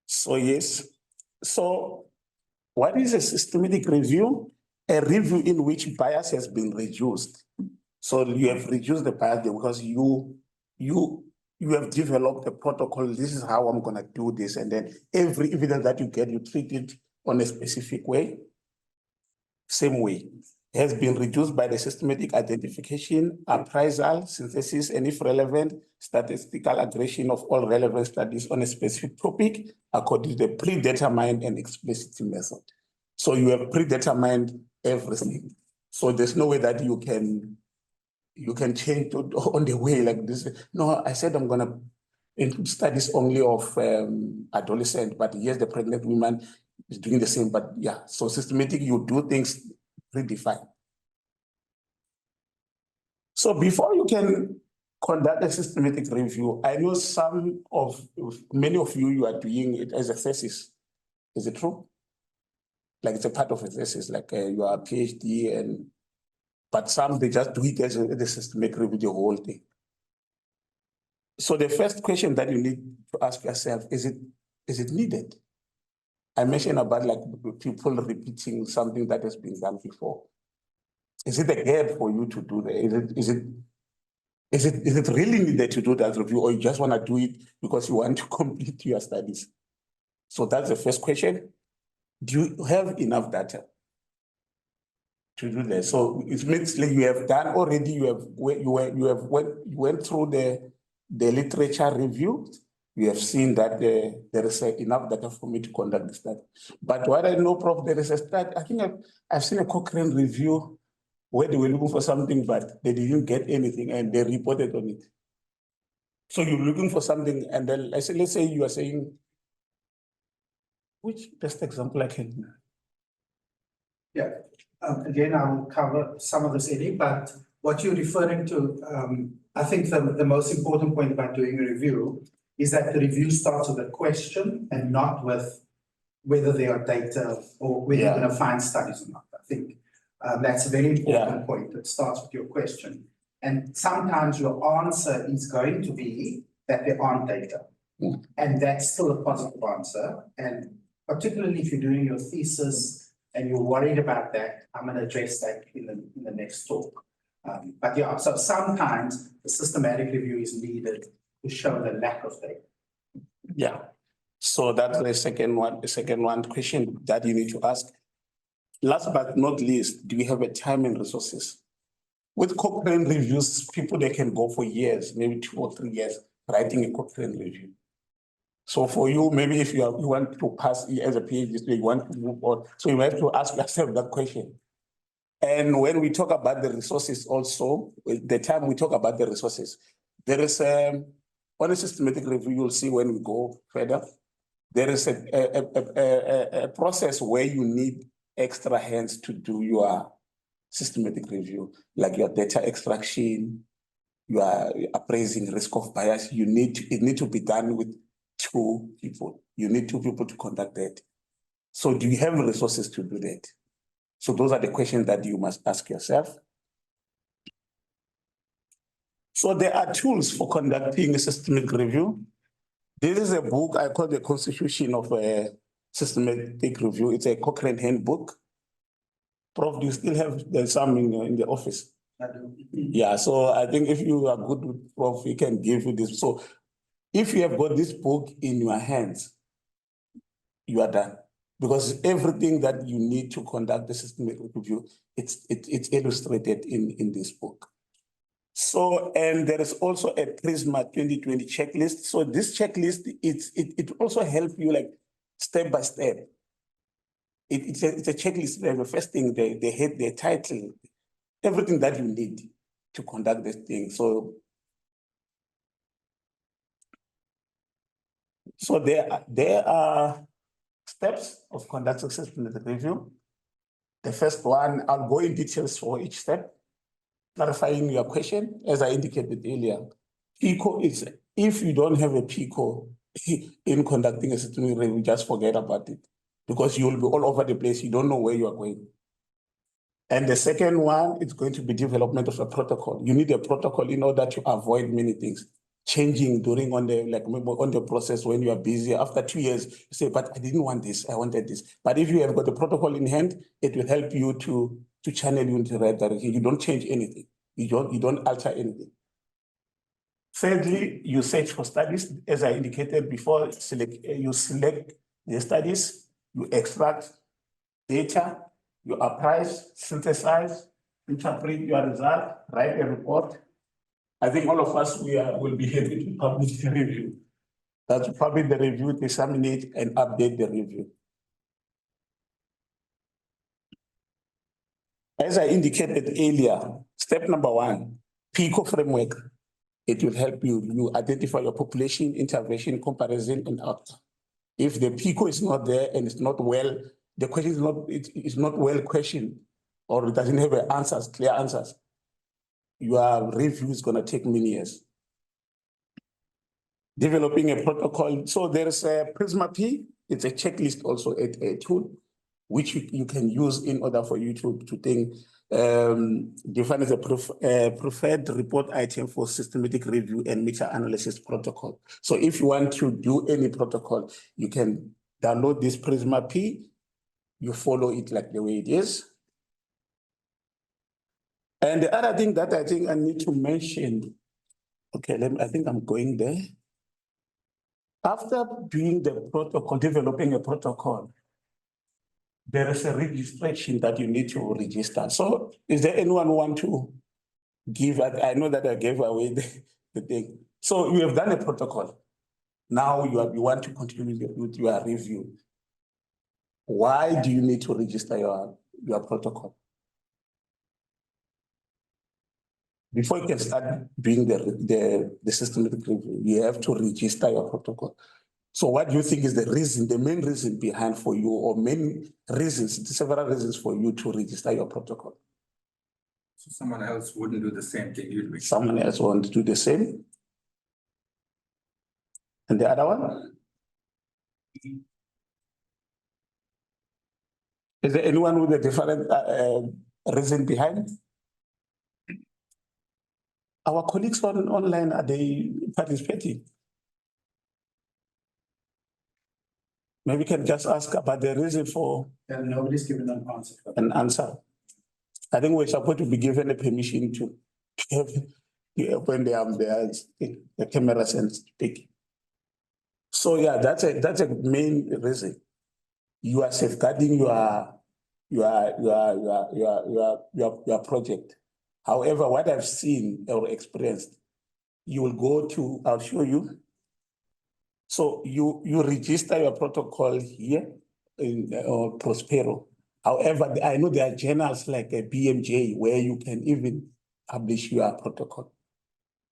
So yes. So what is a systematic review? a review in which bias has been reduced. So you have reduced the bias because you have developed a protocol. This is how I'm gonna do this. And then every evidence that you get, you treat it on a specific way. Same way. Has been reduced by the systematic identification, appraisal, synthesis, and if relevant, statistical aggregation of all relevant studies on a specific topic according to the predetermined and explicit method. So you have predetermined everything. So there's no way that you can change it on the way like this. No, I said I'm gonna include studies only of adolescent, but yes, the pregnant woman is doing the same, but yeah, so systematic, you do things predefined. So before you can conduct a systematic review, I know many of you are doing it as a thesis. Is it true? Like it's a part of a thesis, like you are a PhD, but some they just do it as a systematic review, the whole thing. So the first question that you need to ask yourself, is it needed? I mentioned about like people repeating something that has been done before. Is it a gap for you to do that? Is it really needed to do that review, or you just want to do it because you want to complete your studies? So that's the first question. Do you have enough data to do that? So it means like you have done already. You went through the literature review. You have seen that there is enough data for me to conduct the study. But what I know, Prof, there is a study. I think I've seen a Cochrane review where they were looking for something, but they didn't get anything, and they reported on it. So you're looking for something, and then let's say you are saying, which best example I can? Yeah, again, I will cover some of this, Eddie, but what you're referring to, I think the most important point about doing a review is that the review starts with a question and not with whether there are data or whether you're going to find studies or not. I think that's a very important point. It starts with your question. And sometimes your answer is going to be that there aren't data. And that's still a positive answer. And particularly if you're doing your thesis and you're worried about that, I'm going to address that in the next talk. But yeah, so sometimes the systematic review is needed to show the lack of data. Yeah. So that's the second one question that you need to ask. Last but not least, do we have a time and resources? With Cochrane reviews, people, they can go for years, maybe 2 or 3 years, writing a Cochrane review. So for you, maybe if you want to pass as a PhD, you want to move on, so you have to ask yourself that question. And when we talk about the resources also, the time we talk about the resources, there is on a systematic review, you'll see when we go further, there is a process where you need extra hands to do your systematic review, like your data extraction, you are appraising risk of bias. It need to be done with 2 people. You need 2 people to conduct that. So do you have resources to do that? So those are the questions that you must ask yourself. So there are tools for conducting a systematic review. This is a book I call the Constitution of a Systematic Review. It's a Cochrane handbook. Prof, do you still have some in the office? I do. Yeah, so I think if you are good with Prof, he can give you this. So if you have got this book in your hands, you are done. Because everything that you need to conduct the systematic review, it's illustrated in this book. So, and there is also a Prisma 2020 checklist. So this checklist, it also helps you like step by step. It's a checklist. The first thing, the head, the title, everything that you need to conduct this thing. So there are steps of conducting systematic review. The first one, I'll go in details for each step. Clarifying your question, as I indicated earlier, PICO is, if you don't have a PICO in conducting a systematic review, just forget about it, because you will be all over the place. You don't know where you are going. And the second one is going to be development of a protocol. You need a protocol in order to avoid many things. changing during on the process when you are busy. After 2 years, you say, but I didn't want this, I wanted this. But if you have got the protocol in hand, it will help you to channel you into the right direction. You don't change anything. You don't alter anything. Thirdly, you search for studies. As I indicated before, you select the studies, you extract data, you apprise, synthesize, interpret your result, write a report. I think all of us will be happy to publish the review. That's publish the review, disseminate, and update the review. As I indicated earlier, step number 1, PICO framework. It will help you identify your population, intervention, comparison, and outcome. If the PICO is not there and it's not well, the question is not well questioned, or it doesn't have answers, clear answers, your review is going to take many years. Developing a protocol. So there's a Prisma P. It's a checklist also, a tool which you can use in order for you to think, define as a preferred report item for systematic review and meta-analysis protocol. So if you want to do any protocol, you can download this Prisma P, you follow it like the way it is. And the other thing that I think I need to mention, okay, I think I'm going there. After doing the protocol, developing a protocol, there is a registration that you need to register. So is there anyone who want to give, I know that I gave away the thing. So you have done a protocol. Now you want to continue with your review. Why do you need to register your protocol? Before you can start doing the systematic review, you have to register your protocol. So what do you think is the main reason behind for you, or main reasons, several reasons for you to register your protocol? So someone else wouldn't do the same thing you'd do. Someone else wants to do the same. And the other one? Is there anyone with a different reason behind? Our colleagues online, are they participating? Maybe we can just ask about the reason for. Yeah, nobody's given an answer. An answer. I think we're supposed to be given a permission to have, when they are there, the cameras and speak. So yeah, that's a main reason. You are safeguarding your project. However, what I've seen or experienced, you will go to, I'll show you. So you register your protocol here in Prospero. However, I know there are journals like a BMJ where you can even publish your protocol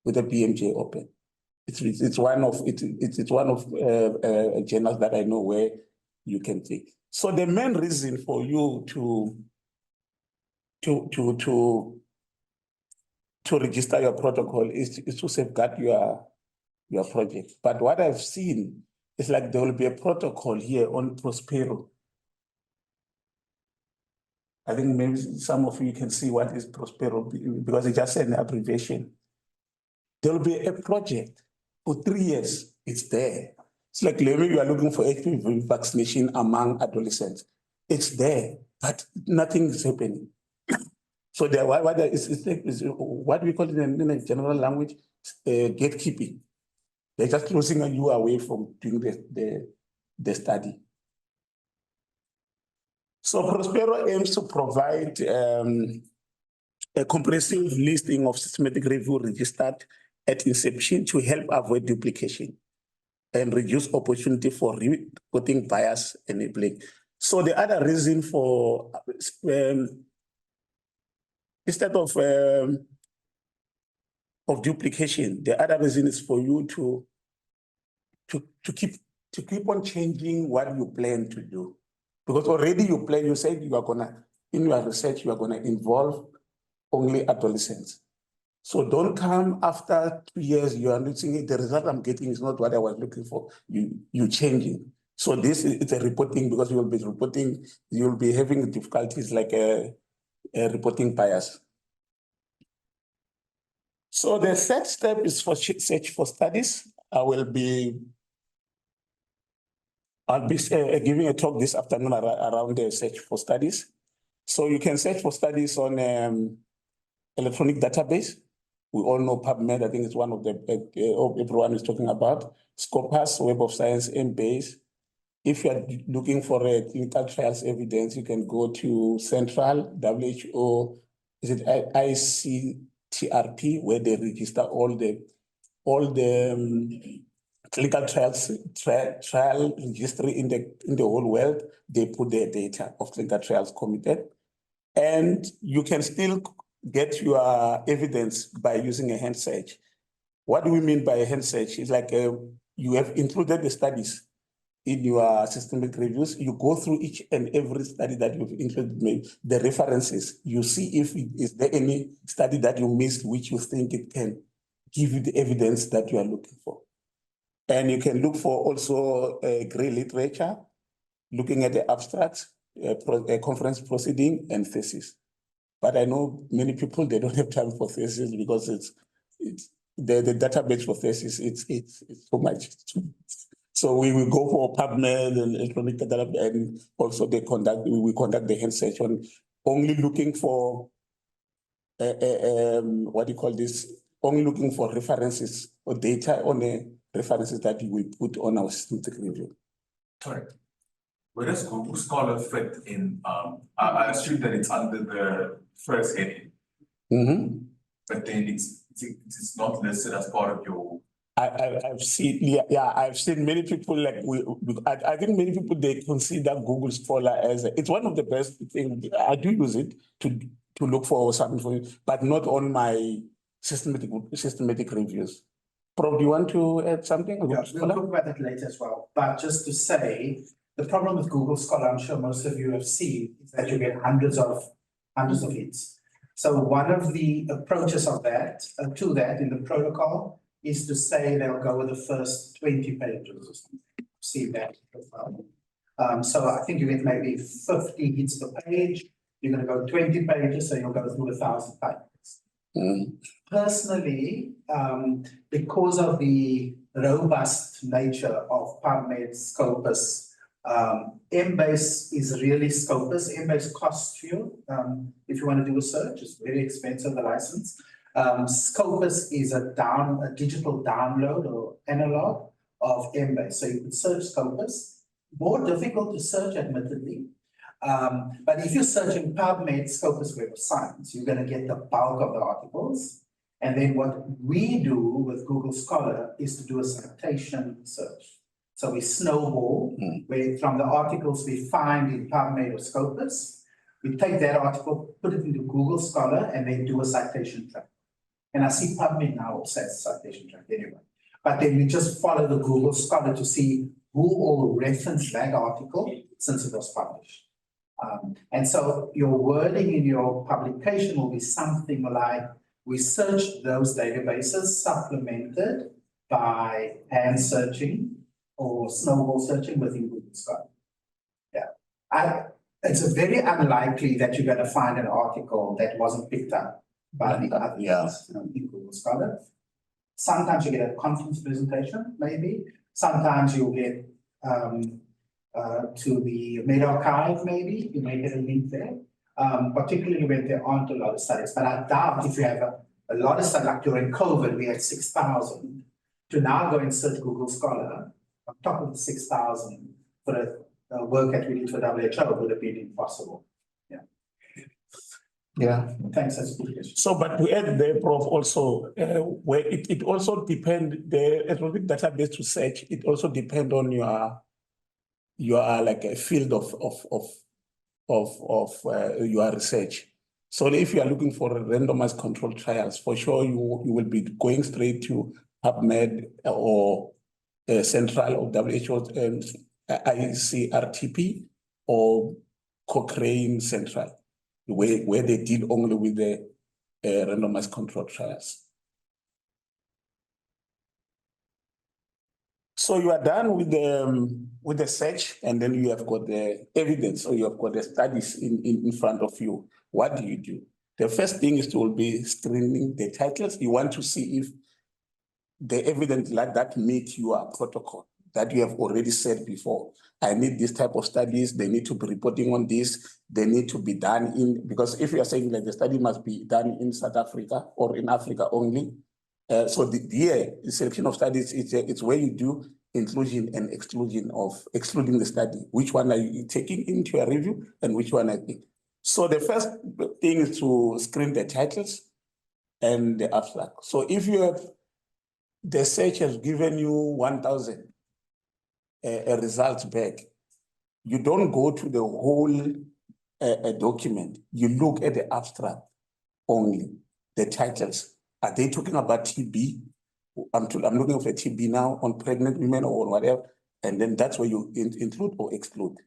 with a BMJ open. It's one of journals that I know where you can take. So the main reason for you to register your protocol is to safeguard your project. But what I've seen is like there will be a protocol here on Prospero. I think maybe some of you can see what is Prospero because it's just an abbreviation. There will be a project for 3 years. It's there. It's like maybe you are looking for HPV vaccination among adolescents. It's there, but nothing is happening. So what we call it in a general language, gatekeeping. They're just closing you away from doing the study. So Prospero aims to provide a comprehensive listing of systematic review registered at inception to help avoid duplication and reduce opportunity for reporting bias enabling. So the other reason for instead of duplication, the other reason is for you to keep on changing what you plan to do. Because already you said you are gonna, in your research, you are gonna involve only adolescents. So don't come after 2 years, you are looking, the result I'm getting is not what I was looking for. You changing. So this is a reporting, because you will be reporting, you will be having difficulties like a reporting bias. So the third step is for search for studies. I'll be giving a talk this afternoon around the search for studies. So you can search for studies on electronic database. We all know PubMed. I think it's one of the everyone is talking about. Scopus, Web of Science, Embase. If you are looking for a clinical trials evidence, you can go to Central, WHO, is it ICTRP, where they register all the clinical trial registry in the whole world. They put their data of clinical trials committed. And you can still get your evidence by using a hand search. What do we mean by a hand search? It's like you have included the studies in your systematic reviews. You go through each and every study that you've included, the references. You see if is there any study that you missed which you think it can give you the evidence that you are looking for. And you can look for also gray literature, looking at the abstracts, conference proceeding, and thesis. But I know many people, they don't have time for thesis because it's the database for thesis, it's so much. So we will go for PubMed and electronic database, and also we conduct the hand search on only looking for what do you call this? Only looking for references or data on the references that we put on our systematic review. Correct. Where does Google Scholar fit in? I assume that it's under the first heading. But then it's not listed as part of your. I've seen, I've seen many people like I think many people, they consider Google Scholar as it's one of the best things. I do use it to look for something, but not on my systematic reviews. Prof, do you want to add something? Yeah, we'll talk about that later as well. But just to say, the problem with Google Scholar, I'm sure most of you have seen, is that you get hundreds of hits. So one of the approaches of that to that in the protocol is to say they'll go with the first 20 pages or something. See that profile. So I think you get maybe 50 hits per page. You're going to go 20 pages, so you'll go through 1,000 pages. Personally, because of the robust nature of PubMed, Scopus, Embase is really Scopus. Embase costs you, if you want to do a search, it's very expensive, the license. Scopus is a digital download or analog of Embase. So you can search Scopus, more difficult to search admittedly. But if you're searching PubMed, Scopus, Web of Science, you're going to get the bulk of the articles. And then what we do with Google Scholar is to do a citation search. So we snowball, where from the articles we find in PubMed or Scopus, we take that article, put it into Google Scholar, and then do a citation track. And I see PubMed now also has a citation track anyway. But then we just follow the Google Scholar to see who all referenced that article since it was published. And so your wording in your publication will be something like, we searched those databases supplemented by hand searching or snowball searching within Google Scholar. Yeah, it's very unlikely that you're going to find an article that wasn't picked up by the others in Google Scholar. Sometimes you get a conference presentation, maybe. Sometimes you'll get to the meta-archive, maybe. You may get a link there. Particularly when there aren't a lot of studies. But I doubt if you have a lot of studies, like during COVID, we had 6,000. To now go and search Google Scholar, on top of the 6,000 for the work that we did for WHO would have been impossible. Yeah. Thanks, that's a good question. So, but to add there, Prof, also, where it also depends, the electronic database to search, it also depends on your like a field of your research. So if you are looking for randomized controlled trials, for sure you will be going straight to PubMed or Central or WHO ICRTP or Cochrane Central, where they deal only with the randomized controlled trials. So you are done with the search, and then you have got the evidence, or you have got the studies in front of you. What do you do? The first thing is to be screening the titles. You want to see if the evidence like that meet your protocol that you have already said before. I need this type of studies. They need to be reporting on this. They need to be done in, because if you are saying like the study must be done in South Africa or in Africa only. So the selection of studies, it's where you do inclusion and exclusion of excluding the study. Which one are you taking into a review and which one are you? So the first thing is to screen the titles and the abstract. So if you have, the search has given you 1,000 a result back, you don't go to the whole document. You look at the abstract only, the titles. Are they talking about TB? I'm looking for TB now on pregnant women or whatever, and then that's where you include or exclude.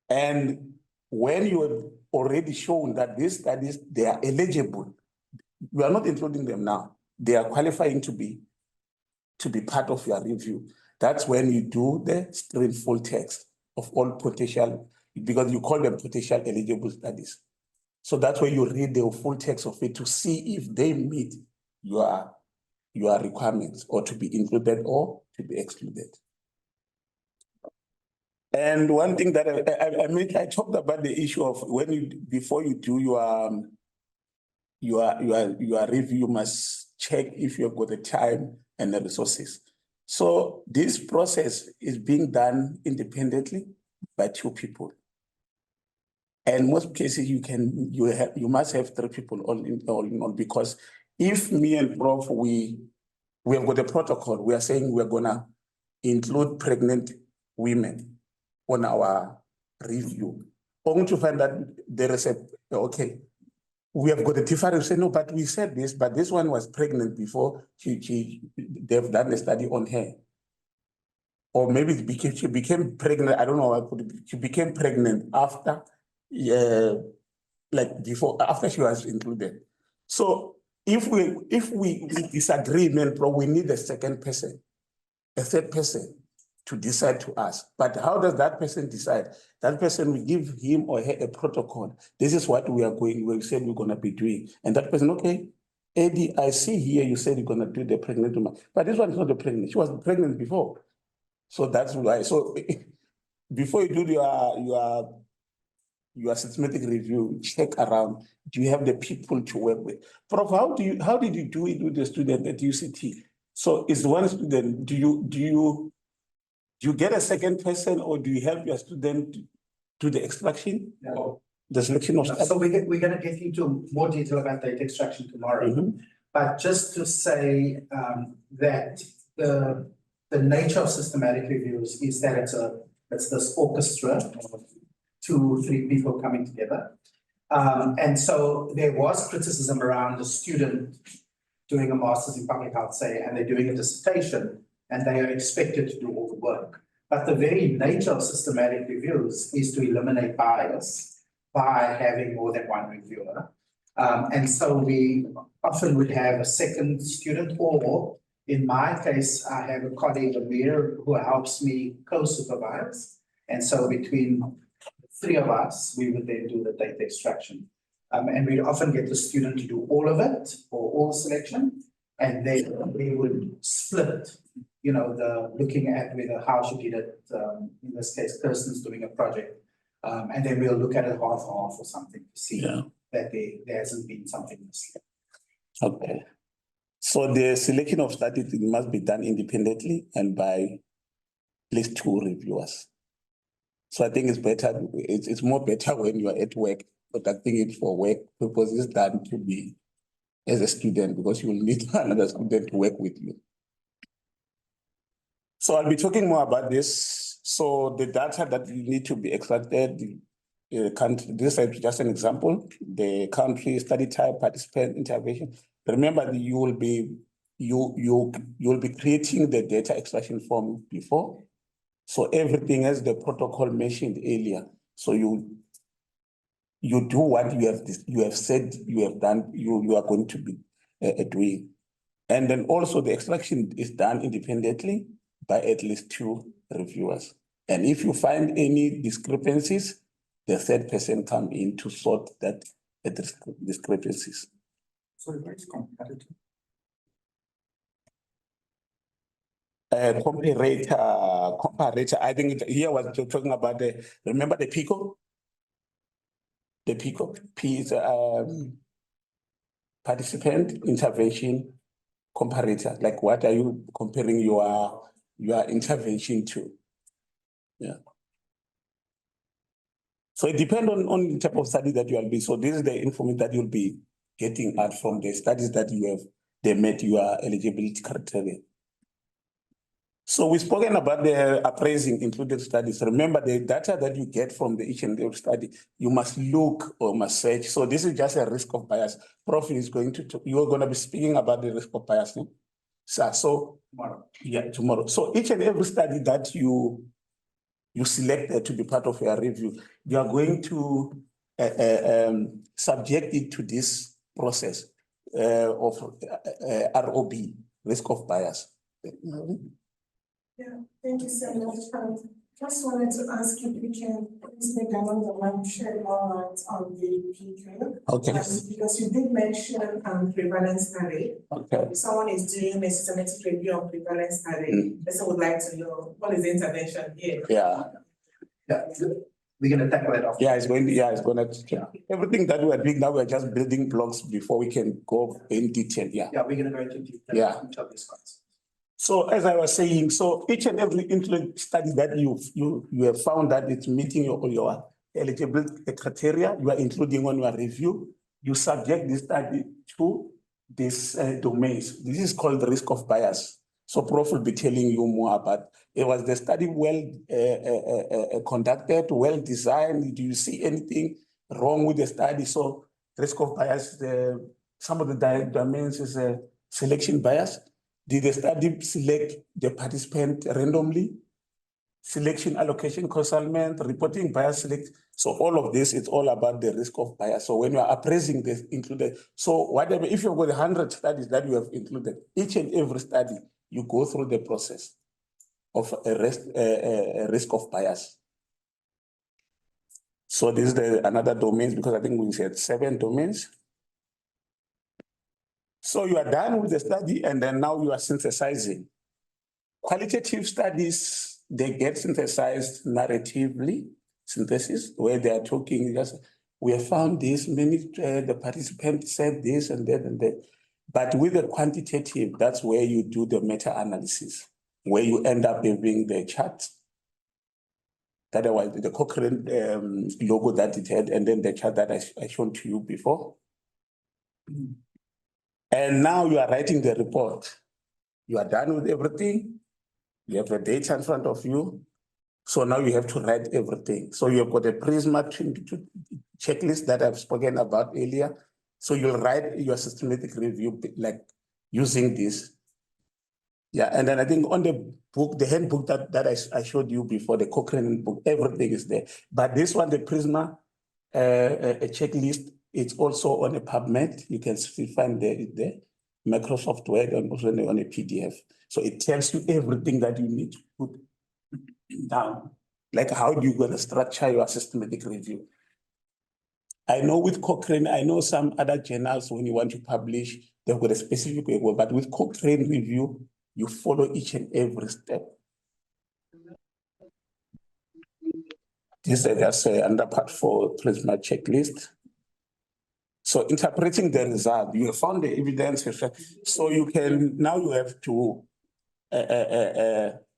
And when you have already shown that these studies, they are eligible, we are not including them now. They are qualifying to be part of your review. That's when you do the screen full text of all potential, because you call them potential eligible studies. So that's where you read the full text of it to see if they meet your requirements, or to be included or to be excluded. And one thing that I talked about the issue of when you, before you do your review, you must check if you've got the time and the resources. So this process is being done independently by 2 people. And most cases you must have 3 people all in all, because if me and Prof, we have got a protocol, we are saying we're gonna include pregnant women on our review, only to find that there is okay, we have got a difference. Say no, but we said this, but this one was pregnant before they've done a study on her. Or maybe she became pregnant, I don't know how I put it, she became pregnant after, like before, after she was included. So if we disagree, man, we need a second person, a third person to decide to us. But how does that person decide? That person will give him or her a protocol. This is what we said we're gonna be doing. And that person, okay, Eddie, I see here you said you're gonna do the pregnant woman, but this one is not the pregnant. She was pregnant before. So that's why. So before you do your systematic review, check around. Do you have the people to work with? Prof, how did you do it with the student at UCT? So is one student, do you get a second person, or do you help your student do the extraction? No. The selection of No, so we're gonna get into more detail about data extraction tomorrow. But just to say that the nature of systematic reviews is that it's this orchestra of 2 or 3 people coming together. And so there was criticism around the student doing a master's in public health, say, and they're doing a dissertation, and they are expected to do all the work. But the very nature of systematic reviews is to eliminate bias by having more than one reviewer. And so we often would have a second student, or in my case, I have a colleague, Amir, who helps me co-supervise. And so between 3 of us, we would then do the data extraction. And we'd often get the student to do all of it, or all the selection, and then we would split, the looking at how she did it. In this case, Kirsten's doing a project, and then we'll look at it half or something to see that there hasn't been something missing. Okay. So the selection of studies must be done independently and by at least 2 reviewers. So I think it's better, it's more better when you are at work, but I think it's for work purposes than to be as a student, because you will need another student to work with you. So I'll be talking more about this. So the data that you need to be extracted, the country, this is just an example, the country, study type, participant, intervention. Remember that you will be creating the data extraction form before. So everything as the protocol mentioned earlier. So you do what you have said you have done, you are going to be doing. And then also the extraction is done independently by at least 2 reviewers. And if you find any discrepancies, the third person come in to sort that discrepancies. So it's comparative. Comparator, I think here was talking about remember the PICO? The PICO, P is participant intervention comparator. Like what are you comparing your intervention to? Yeah. So it depends on the type of study that you will be. So this is the information that you'll be getting out from the studies that you have, they met your eligibility criteria. So we've spoken about the appraising included studies. Remember the data that you get from the each and every study, you must look or must search. So this is just a risk of bias. Prof is going to, you're going to be speaking about the risk of bias. No? So tomorrow. Yeah, tomorrow. So each and every study that you selected to be part of your review, you are going to subject it to this process of ROB, risk of bias. Yeah, thank you so much. Just wanted to ask if you can please make another one, shed more light on the PQ. Okay. Because you did mention prevalence study. Okay. If someone is doing a systematic review on prevalence study, person would like to know what is the intervention here. Yeah. Yeah, we're gonna tackle it off. Yeah, it's going to, everything that we're doing now, we're just building blocks before we can go in detail. Yeah. Yeah, we're gonna go into detail. Yeah. Each of these ones. So as I was saying, so each and every included study that you have found that it's meeting your eligibility criteria, you are including on your review, you subject this study to these domains. This is called the risk of bias. So Prof will be telling you more about it. Was the study well conducted, well designed? Do you see anything wrong with the study? So risk of bias, some of the domains is selection bias. Did the study select the participant randomly? Selection, allocation, consignment, reporting bias select. So all of this, it's all about the risk of bias. So when you are appraising this included, so whatever, if you've got 100 studies that you have included, each and every study, you go through the process of a risk of bias. So this is another domains, because I think we said 7 domains. So you are done with the study, and then now you are synthesizing. Qualitative studies, they get synthesized narratively, synthesis, where they are talking just, we have found this, many, the participants said this and that and that. But with the quantitative, that's where you do the meta-analysis, where you end up having the chart. Otherwise, the Cochrane logo that it had, and then the chart that I showed to you before. And now you are writing the report. You are done with everything. You have the data in front of you. So now you have to write everything. So you have got a Prisma checklist that I've spoken about earlier. So you'll write your systematic review like using this. Yeah, and then I think on the book, the handbook that I showed you before, the Cochrane book, everything is there. But this one, the Prisma a checklist, it's also on a PubMed. You can still find it there. Microsoft Word and also on a PDF. So it tells you everything that you need to put down. Like how do you going to structure your systematic review? I know with Cochrane, I know some other journals, when you want to publish, they've got a specific way, but with Cochrane review, you follow each and every step. This is just another part for Prisma checklist. So interpreting the result, you have found the evidence, so you can, now you have to,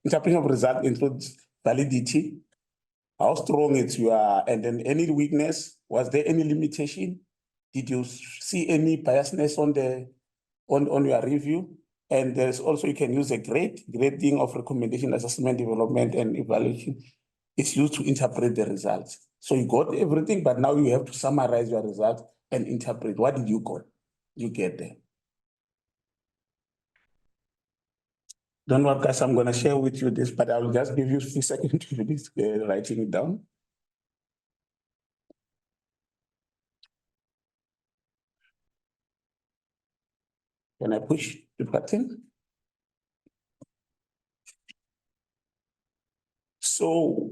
interpretation of result includes validity, how strong it's you are, and then any weakness, was there any limitation? Did you see any biasness on your review? And there's also, you can use a grading of recommendation, assessment, development, and evaluation. It's used to interpret the results. So you got everything, but now you have to summarize your results and interpret. What did you get there? Don't worry, guys, I'm gonna share with you this, but I will just give you a few seconds to do this, writing it down. Can I push the button? So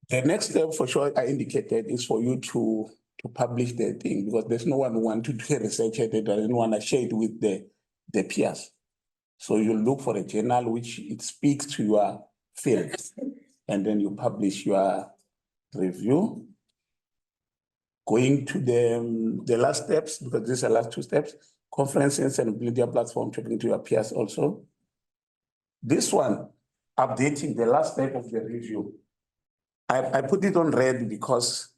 the next step for sure I indicated is for you to to publish the thing because there's no one who wants to do a research that doesn't want to share it with the peers. So you look for a journal which it speaks to your field, and then you publish your review. Going to the last steps, because these are the last two steps, conferences and media platform, talking to your peers also. This one, updating the last step of the review. I put it on red because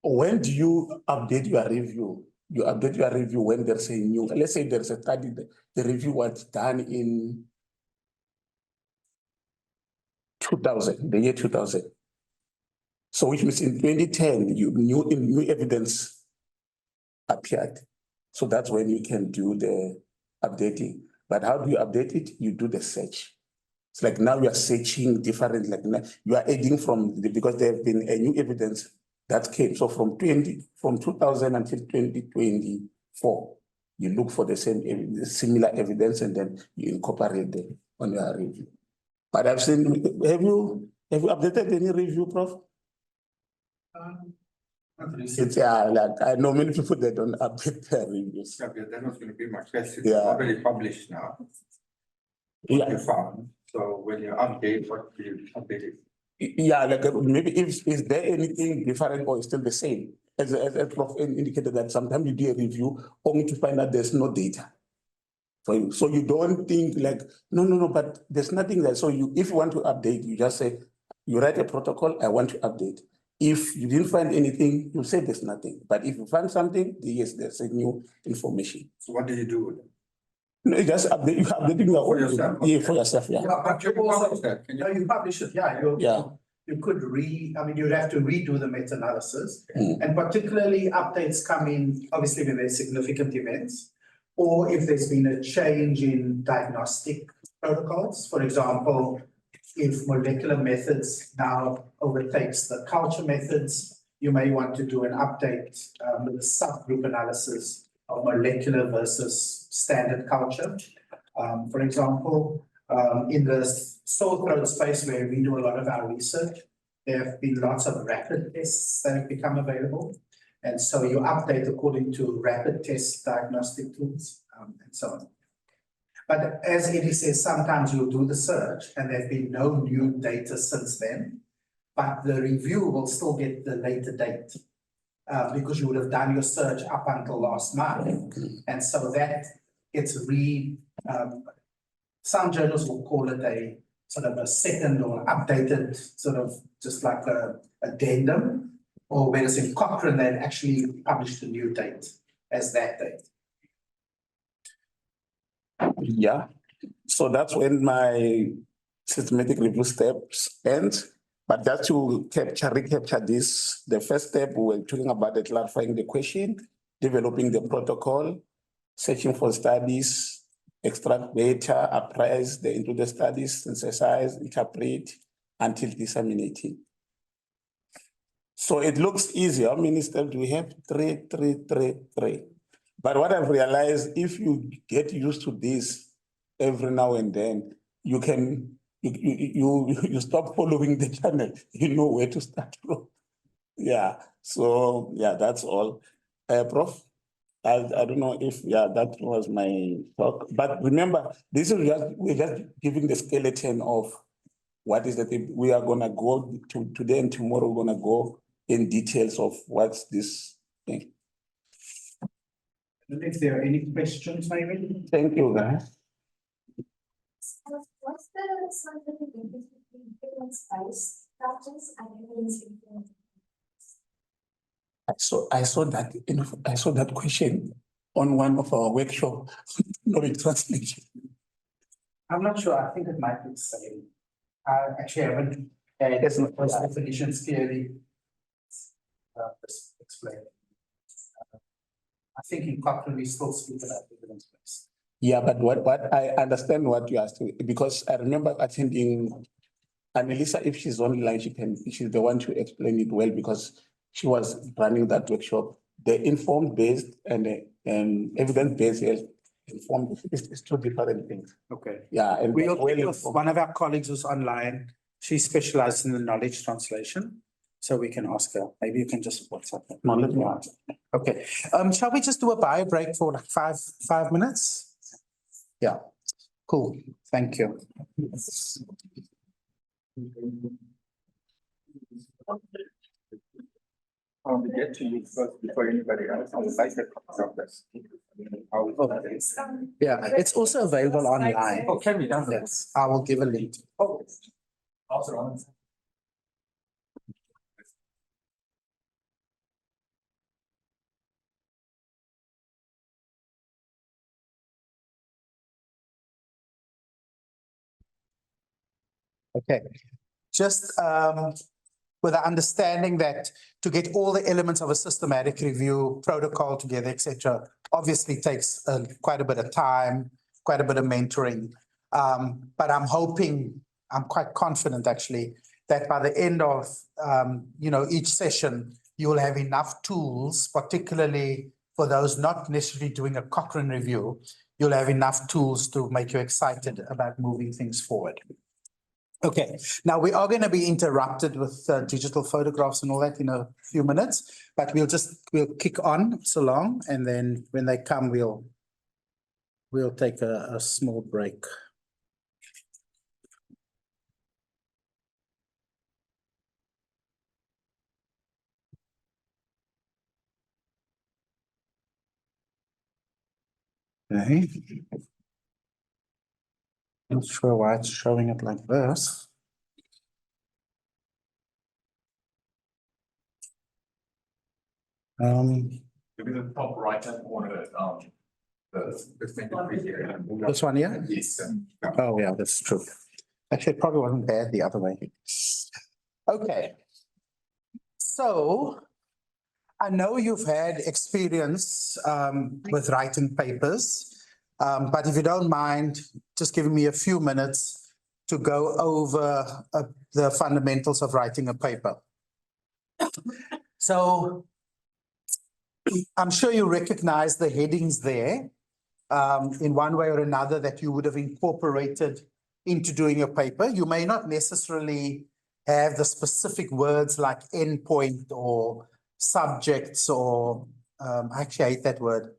when do you update your review? You update your review when there's a new, let's say there's a study, the review was done in 2000, the year 2000. So which means in 2010, new evidence appeared. So that's when you can do the updating. But how do you update it? You do the search. It's like now you are searching different, like now you are adding because there have been a new evidence that came. So from 2000 until 2024, you look for the similar evidence and then you incorporate it on your review. But I've seen, have you updated any review, Prof? It's like I know many people that don't update their reviews. Yeah, that was going to be my question. Yeah. Already published now. Yeah. You found. So when you update, what do you update it? Yeah, like maybe is there anything different or still the same? As Prof indicated that sometimes you do a review only to find out there's no data for you. So you don't think like, no, but there's nothing there. So if you want to update, you just say, you write a protocol, I want to update. If you didn't find anything, you say there's nothing. But if you find something, yes, there's a new information. So what did you do with it? No, you just update, you updating your For own. yourself? Yeah, for yourself, yeah. But you also, you publish it, yeah, Yeah. you could you'd have to redo the meta-analysis. Mm. And particularly updates come in, obviously when there's significant events, or if there's been a change in diagnostic protocols. For example, if molecular methods now overtakes the culture methods, you may want to do an update with a subgroup analysis of molecular versus standard culture. For example, in the sore throat space where we do a lot of our research, there have been lots of rapid tests that have become available. And so you update according to rapid test diagnostic tools and so on. But as Eddie says, sometimes you'll do the search and there've been no new data since then, but the review will still get the later date because you would have done your search up until last month. And so that gets some journals will call it a sort of a second or updated sort of just like a addendum, or whereas in Cochrane, they'd actually published a new date as that date. Yeah, so that's when my systematic review steps end. But just to recapture this, the first step, we were talking about the clarifying the question, developing the protocol, searching for studies, extract data, apprise into the studies, synthesize, interpret, until disseminating. So it looks easy. How many steps do we have? Three. But what I've realized, if you get used to this every now and then, you can you stop following the channel. You know where to start from. Yeah. So yeah, that's all. Prof, I don't know if that was my talk. But remember, this is we're just giving the skeleton of what is the thing. We are gonna go today and tomorrow. We're gonna go in details of what's this thing. I don't know if there are any questions, maybe. Thank you, guys. What's the scientific difference between evidence-based practice and evidence-informed? I saw that question on one of our workshop, knowledge translation. I'm not sure. I think it might be the same. I actually haven't had those definitions clearly explained. I think in Cochrane we still speak about evidence-based. Yeah, but what I understand what you asked, because I remember attending Annalisa, if she's online, she's the one to explain it well because she was running that workshop. The informed based and evidence-based health informed is two different things. Okay. Yeah, and one of our colleagues was online. She specialized in the knowledge translation. So we can ask her. Maybe you can just WhatsApp her. No, let me ask. Okay, shall we just do a bio break for like five minutes? Yeah, cool, thank you. We get to you first before anybody else. I would like to of this. Yeah, it's also available online. Oh, can be done. Yes, I will give a link. Oh. Also on. Okay, just with the understanding that to get all the elements of a systematic review protocol together, etc., obviously takes quite a bit of time, quite a bit of mentoring. But I'm hoping, I'm quite confident actually, that by the end of each session, you will have enough tools, particularly for those not necessarily doing a Cochrane review, you'll have enough tools to make you excited about moving things forward. Okay, now we are going to be interrupted with digital photographs and all that in a few minutes, but we'll kick on so long, and then when they come, we'll take a small break. Okay. Not sure why it's showing it like this. Maybe the top right hand corner, This one here? Yes. Oh, yeah, that's true. Actually, it probably wasn't bad the other way. Okay. So I know you've had experience with writing papers, but if you don't mind just giving me a few minutes to go over the fundamentals of writing a paper. So I'm sure you recognize the headings there in one way or another that you would have incorporated into doing a paper. You may not necessarily have the specific words like endpoint or subjects or I actually hate that word.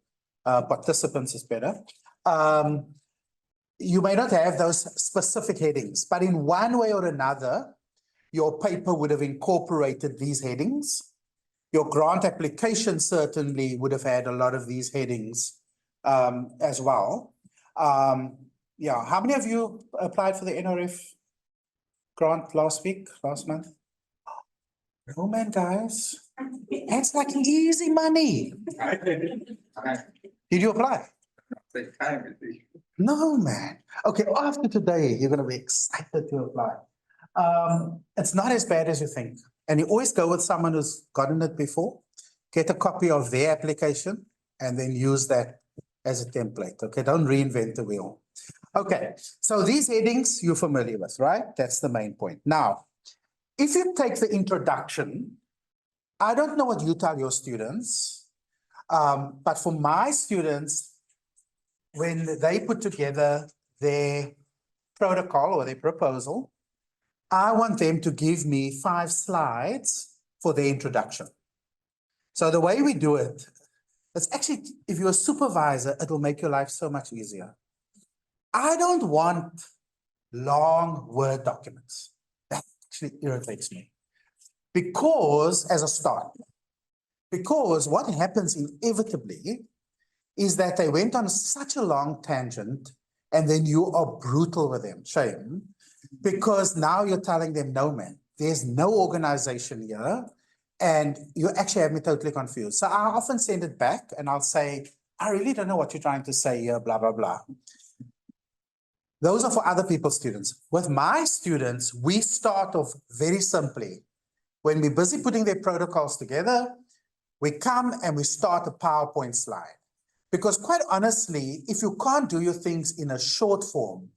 Participants is better. You may not have those specific headings, but in one way or another, your paper would have incorporated these headings. Your grant application certainly would have had a lot of these headings as well. Yeah, how many of you applied for the NRF grant last month? Oh man, guys, that's like easy money. Did you apply? No, man. Okay, after today, you're going to be excited to apply. It's not as bad as you think. And you always go with someone who's gotten it before, get a copy of their application, and then use that as a template. Okay, don't reinvent the wheel. Okay, so these headings you're familiar with, right? That's the main point. Now, if you take the introduction, I don't know what you tell your students, but for my students, when they put together their protocol or their proposal, I want them to give me 5 slides for the introduction. So the way we do it, it's actually, if you're a supervisor, it will make your life so much easier. I don't want long Word documents. That actually irritates me. Because, as a start, because what happens inevitably is that they went on such a long tangent and then you are brutal with them, shame, because now you're telling them, no, man, there's no organization here and you actually have me totally confused. So I often send it back and I'll say, I really don't know what you're trying to say here, blah, blah, blah. Those are for other people's students. With my students, we start off very simply. When we're busy putting their protocols together, we come and we start a PowerPoint slide. Because quite honestly, if you can't do your things in a short form,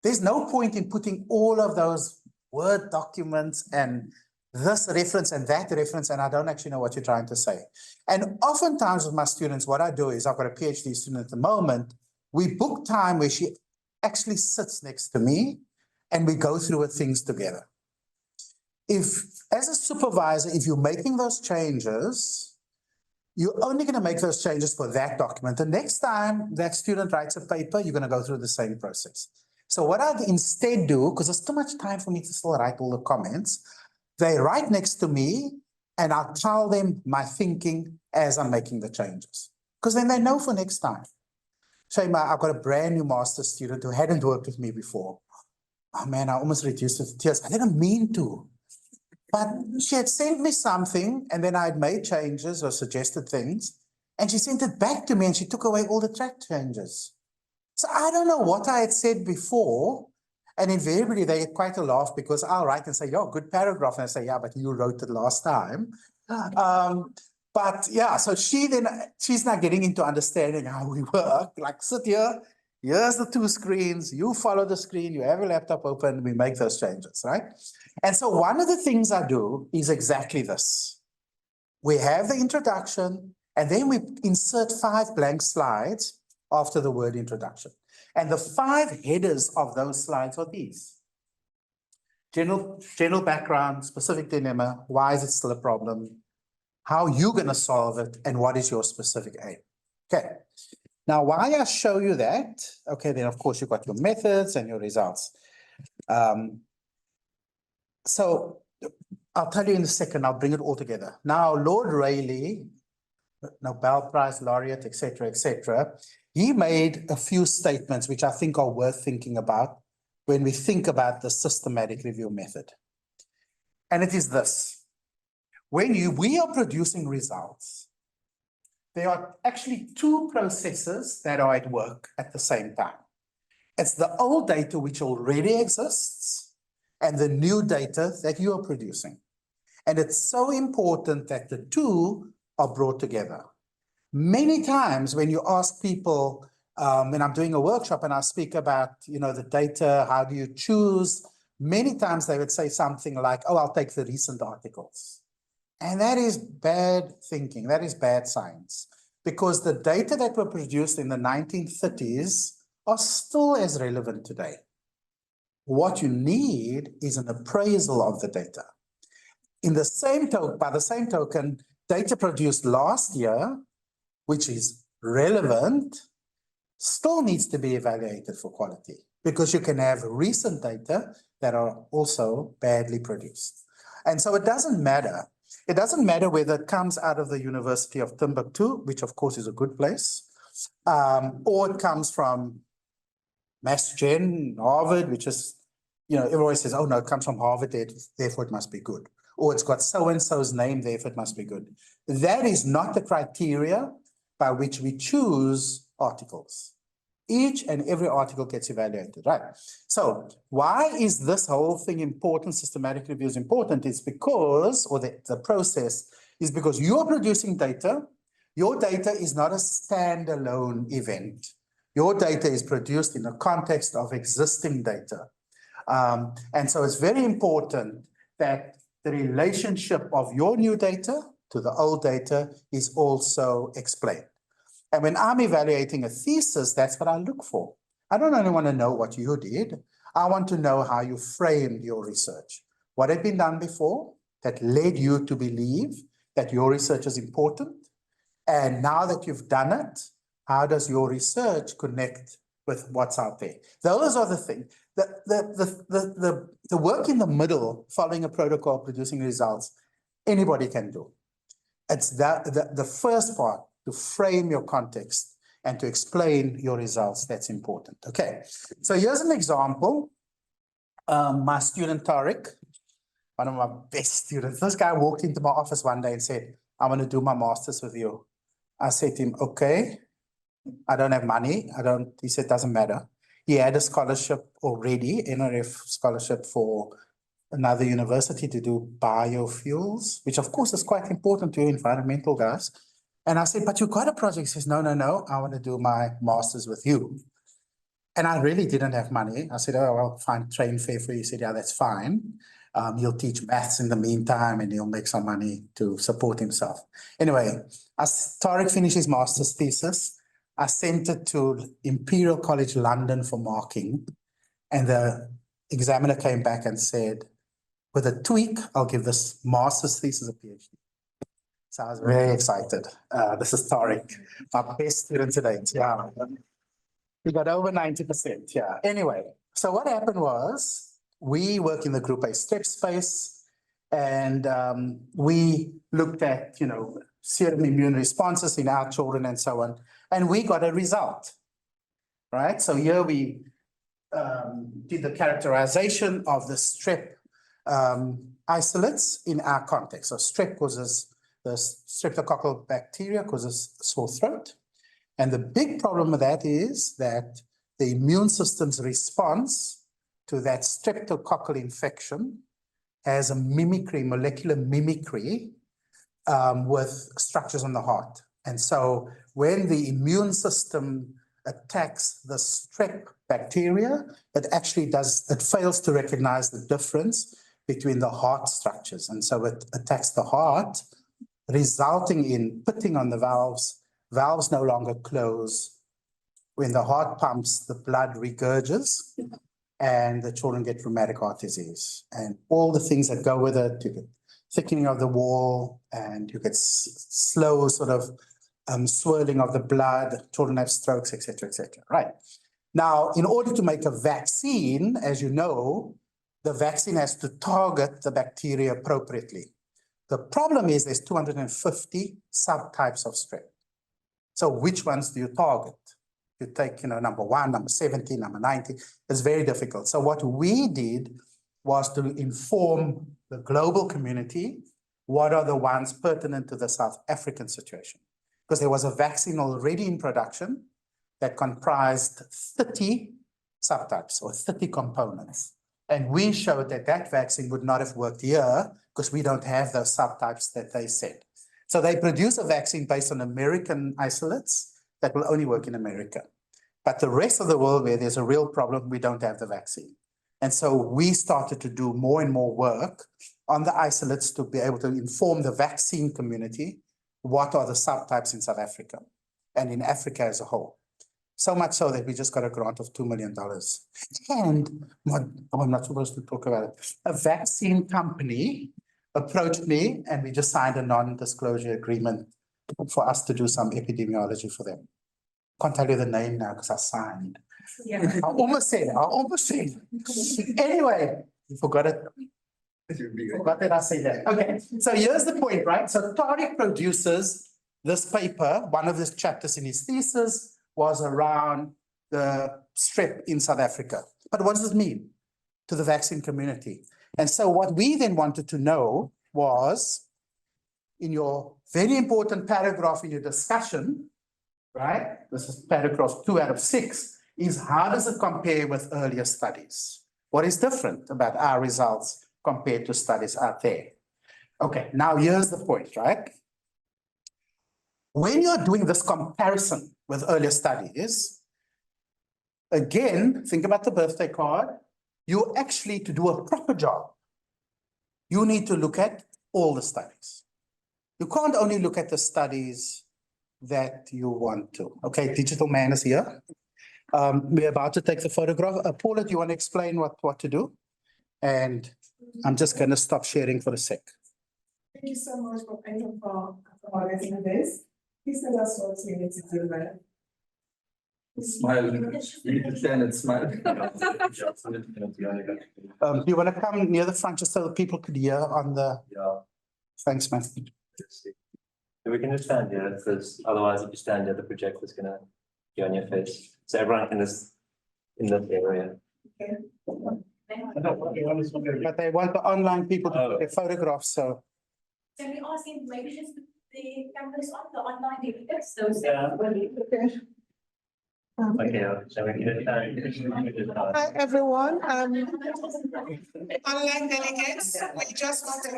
there's no point in putting all of those Word documents and this reference and that reference, and I don't actually know what you're trying to say. And oftentimes with my students, what I do is I've got a PhD student at the moment, we book time where she actually sits next to me and we go through things together. if, as a supervisor, if you're making those changes, you're only going to make those changes for that document. The next time that student writes a paper, you're going to go through the same process. So what I'd instead do, because there's too much time for me to still write all the comments, they write next to me and I'll tell them my thinking as I'm making the changes. Because then they know for next time. Shema, I've got a brand new master's student who hadn't worked with me before. Oh man, I almost reduced it to tears. I didn't mean to. But she had sent me something and then I had made changes or suggested things. And she sent it back to me and she took away all the track changes. So I don't know what I had said before. And invariably they get quite a laugh because I'll write and say, "Yo, good paragraph." And I say, "Yeah, but you wrote it last time." But yeah, so she's now getting into understanding how we work. Like, sit here, here's the two screens, you follow the screen, you have a laptop open, we make those changes, right? And so one of the things I do is exactly this. We have the introduction, and then we insert 5 blank slides after the word introduction. And the 5 headers of those slides are these. General background, specific dilemma, why is it still a problem? How you're going to solve it, and what is your specific aim? Okay. Now, why I show you that, okay, then of course you've got your methods and your results. So I'll tell you in a second, I'll bring it all together. Now, Lord Rayleigh, Nobel Prize laureate, etc., he made a few statements which I think are worth thinking about when we think about the systematic review method. And it is this. When we are producing results, there are actually 2 processes that are at work at the same time. It's the old data which already exists and the new data that you are producing. And it's so important that the 2 are brought together. Many times when you ask people, when I'm doing a workshop and I speak about, the data, how do you choose? Many times they would say something like, "Oh, I'll take the recent articles." And that is bad thinking. That is bad science. Because the data that were produced in the 1930s are still as relevant today. What you need is an appraisal of the data. By the same token, data produced last year, which is relevant, still needs to be evaluated for quality, because you can have recent data that are also badly produced. And so it doesn't matter. It doesn't matter whether it comes out of the University of Timbuktu, which of course is a good place, or it comes from Mass Gen, Harvard, which is, everyone says, "Oh no, it comes from Harvard, therefore it must be good." Or it's got so-and-so's name, therefore it must be good. That is not the criteria by which we choose articles. Each and every article gets evaluated, right? So why is this whole thing important, systematic review is important? It's because, or the process is because you're producing data. Your data is not a standalone event. Your data is produced in the context of existing data. And so it's very important that the relationship of your new data to the old data is also explained. And when I'm evaluating a thesis, that's what I look for. I don't only want to know what you did. I want to know how you framed your research. What had been done before that led you to believe that your research is important? And now that you've done it, how does your research connect with what's out there? Those are the things. The work in the middle, following a protocol, producing results, anybody can do. It's the first part, to frame your context and to explain your results, that's important. Okay, so here's an example. My student Tariq, one of my best students, this guy walked into my office one day and said, "I want to do my master's with you." I said to him, "Okay, I don't have money." He said, "Doesn't matter." He had a scholarship already, NRF scholarship for another university to do biofuels, which of course is quite important to environmental guys. And I said, "But you got a project." He says, no, I want to do my master's with you. And I really didn't have money. I said, "Oh, well, fine, train fare for you." He said, "Yeah, that's fine. He'll teach maths in the meantime and he'll make some money to support himself." Anyway, as Tariq finished his master's thesis, I sent it to Imperial College London for marking. And the examiner came back and said, with a tweak, I'll give this master's thesis a PhD. So I was very excited. This is Tariq, my best student to date. Yeah. We got over 90%. Yeah. Anyway, so what happened was we work in the group A strep space, and we looked at, serum immune responses in our children and so on, and we got a result, right? So here we did the characterization of the strep isolates in our context. So strep causes the streptococcal bacteria causes sore throat. And the big problem with that is that the immune system's response to that streptococcal infection has a mimicry, molecular mimicry with structures on the heart. And so when the immune system attacks the strep bacteria, it fails to recognize the difference between the heart structures. And so it attacks the heart, resulting in pitting on the valves. Valves no longer close. When the heart pumps, the blood regurges, and the children get rheumatic heart disease. And all the things that go with it, you get thickening of the wall, and you get slow sort of swirling of the blood, children have strokes, et cetera, right? Now, in order to make a vaccine, as you know, the vaccine has to target the bacteria appropriately. The problem is there's 250 subtypes of strep. So which ones do you target? You take, number 1, number 70, number 90. It's very difficult. So what we did was to inform the global community what are the ones pertinent to the South African situation. Because there was a vaccine already in production that comprised 30 subtypes or 30 components. And we showed that that vaccine would not have worked here because we don't have those subtypes that they said. So they produce a vaccine based on American isolates that will only work in America. But the rest of the world where there's a real problem, we don't have the vaccine. And so we started to do more and more work on the isolates to be able to inform the vaccine community what are the subtypes in South Africa and in Africa as a whole. So much so that we just got a grant of $2 million. And I'm not supposed to talk about it. A vaccine company approached me and we just signed a non-disclosure agreement for us to do some epidemiology for them. Can't tell you the name now because I signed. Yeah. I almost said. Anyway, you forgot it. Forgot that I say that. Okay, so here's the point, right? So Tariq produces this paper. One of the chapters in his thesis was around the strep in South Africa. But what does this mean to the vaccine community? And so what we then wanted to know was, in your very important paragraph in your discussion, right? This is paragraph 2 out of 6, is how does it compare with earlier studies? What is different about our results compared to studies out there? Okay, now here's the point, right? When you're doing this comparison with earlier studies, again, think about the birthday card. You actually, to do a proper job, you need to look at all the studies. You can't only look at the studies that you want to. Okay, Digital Man is here. We're about to take the photograph. Paula, do you want to explain what to do? And I'm just going to stop sharing for a sec. Thank you so much for organizing this. Please tell us what you need to do there. Smile. We need to stand and smile. Do you want to come near the front just so that people could hear on the... Yeah. Thanks, man. We can just stand here because otherwise if you stand here, the projector's gonna be on your face. So everyone can just in this area. Okay. But they want the online people to put their photographs, so... Can we ask him maybe just put the cameras on the online delegates? So Okay, so we can Hi, everyone. Online delegates, we just want to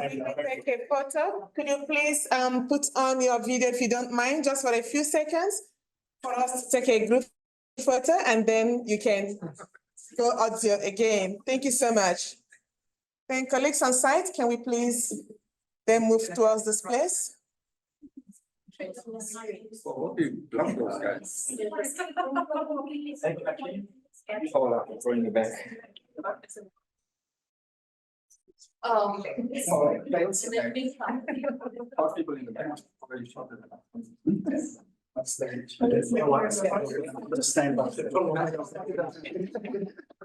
take a photo. Could you please put on your video if you don't mind, just for a few seconds, for us to take a group photo, and then you can go audio again. Thank you so much. Then colleagues on site, can we please then move towards this place? What do you block those guys? Oh, throwing the back. Sorry, How people in the back already shot it. Stand up.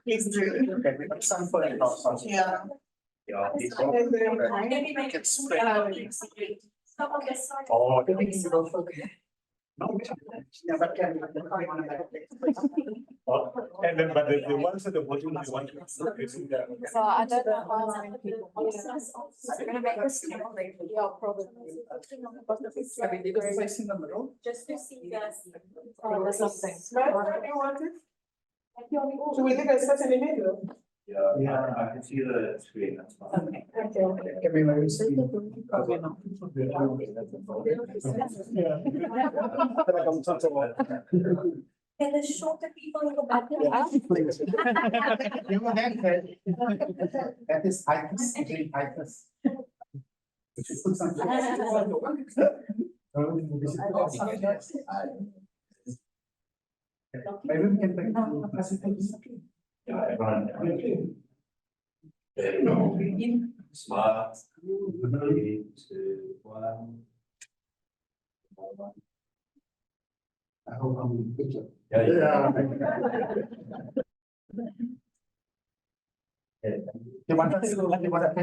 Please do. Okay, we got some for it also. Yeah. Yeah. Maybe make it some of the side. Oh, And then, but the ones at the bottom, they want to. So I don't know how many people. We're gonna make this. Yeah, probably. Place in the middle. Just to see that. Oh, there's something. Right, you want it? Should we leave a space in the middle? Yeah, I can see the screen, that's fine. Okay. Everybody. And the shorter people in the back. That is itis, green itis. If you put some. Maybe we can take. Yeah, everyone. There you go. Smart. 3, 2, 1. I hope I'm in the picture. Yeah. You want to take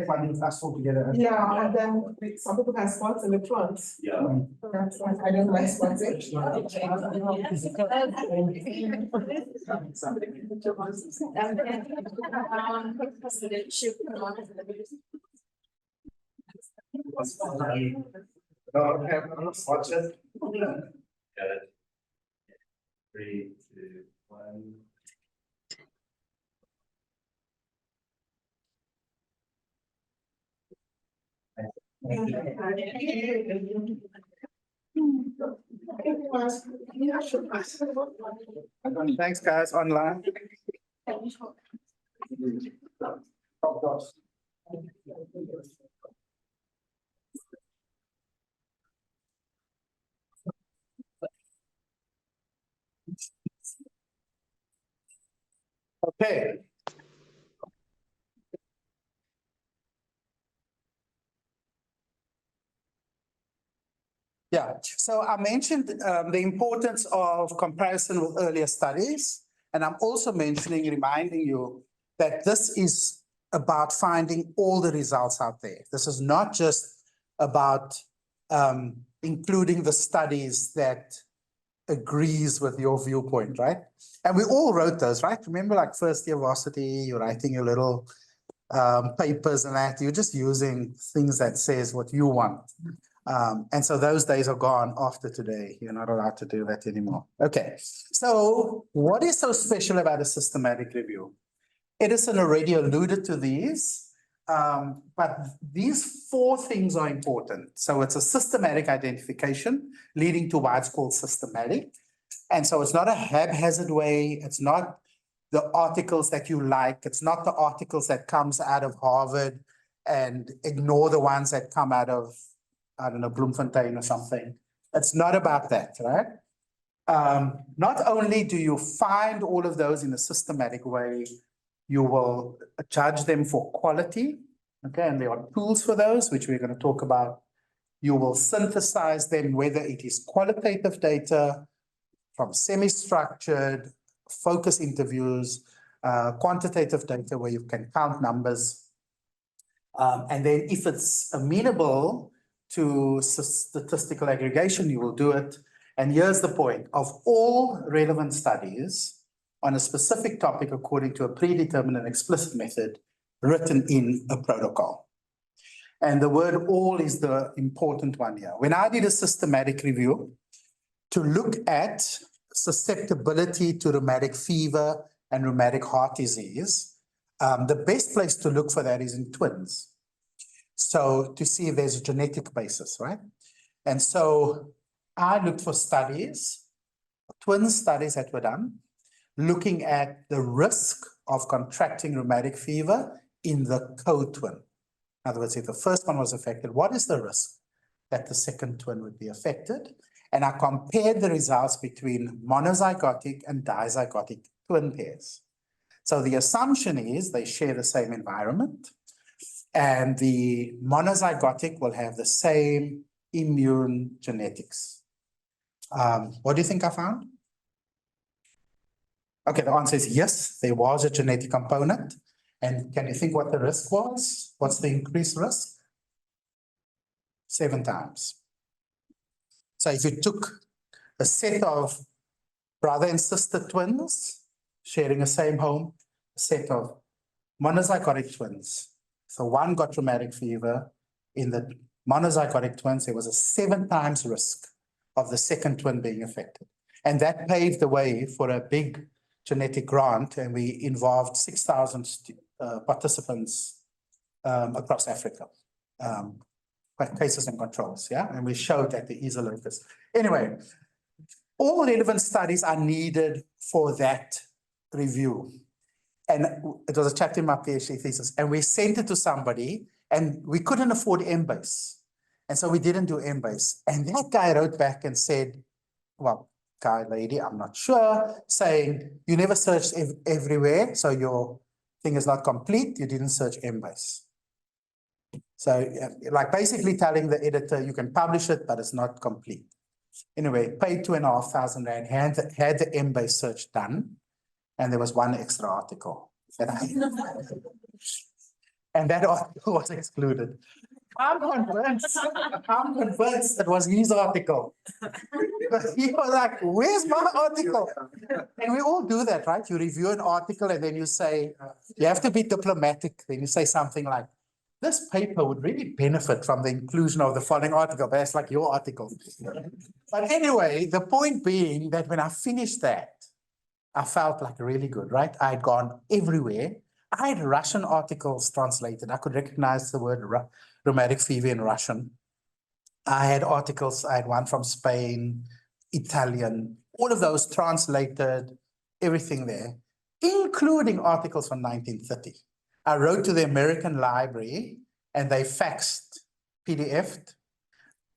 one in us all together? Yeah, and then some people can spot in the front. Yeah. That's why I don't like spotting. Watch it. Got it. 3, 2, 1. Thanks, guys, online. Okay. Yeah, so I mentioned the importance of comparison with earlier studies. And I'm also reminding you that this is about finding all the results out there. This is not just about including the studies that agrees with your viewpoint, right? And we all wrote those, right? Remember, like first year varsity, you're writing your little papers and that, you're just using things that says what you want. And so those days are gone after today. You're not allowed to do that anymore. Okay, so what is so special about a systematic review? Edison already alluded to these, but these 4 things are important. So it's a systematic identification leading to why it's called systematic. And so it's not a haphazard way. It's not the articles that you like. It's not the articles that comes out of Harvard and ignore the ones that come out of, I don't know, Bloemfontein or something. It's not about that, right? Not only do you find all of those in a systematic way, you will judge them for quality, okay? And there are tools for those, which we're going to talk about. You will synthesize them, whether it is qualitative data from semi-structured, focus interviews, quantitative data where you can count numbers. And then if it's amenable to statistical aggregation, you will do it. And here's the point: of all relevant studies on a specific topic according to a predetermined and explicit method written in a protocol. And the word all is the important one here. When I did a systematic review to look at susceptibility to rheumatic fever and rheumatic heart disease, the best place to look for that is in twins. So to see if there's a genetic basis, right? And so I looked for studies, twin studies that were done, looking at the risk of contracting rheumatic fever in the co-twin. In other words, if the first one was affected, what is the risk that the second twin would be affected? And I compared the results between monozygotic and dizygotic twin pairs. So the assumption is they share the same environment. And the monozygotic will have the same immune genetics. What do you think I found? Okay, the answer is yes, there was a genetic component. And can you think what the risk was? What's the increased risk? 7 times. So if you took a set of brother and sister twins sharing the same home, a set of monozygotic twins. So one got rheumatic fever. In the monozygotic twins, there was a 7 times risk of the second twin being affected. And that paved the way for a big genetic grant, and we involved 6,000 participants across Africa. Cases and controls, yeah? And we showed that there is a locus. Anyway, all relevant studies are needed for that review. And it was a chapter in my PhD thesis, and we sent it to somebody, and we couldn't afford Embase. And so we didn't do Embase. And that guy wrote back and said, well, guy, lady, I'm not sure, saying, you never searched everywhere, so your thing is not complete, you didn't search Embase. So like basically telling the editor, you can publish it, but it's not complete. Anyway, paid 2,500 Rand, had the Embase search done, and there was one extra article. And that article was excluded. I'm convinced it was his article. But he was like, where's my article? And we all do that, right? You review an article and then you say, you have to be diplomatic. Then you say something like, this paper would really benefit from the inclusion of the following article. That's like your article. But anyway, the point being that when I finished that, I felt like really good, right? I had gone everywhere. I had Russian articles translated. I could recognize the word rheumatic fever in Russian. I had articles, I had one from Spain, Italian, all of those translated, everything there, including articles from 1930. I wrote to the American Library and they faxed, PDF'd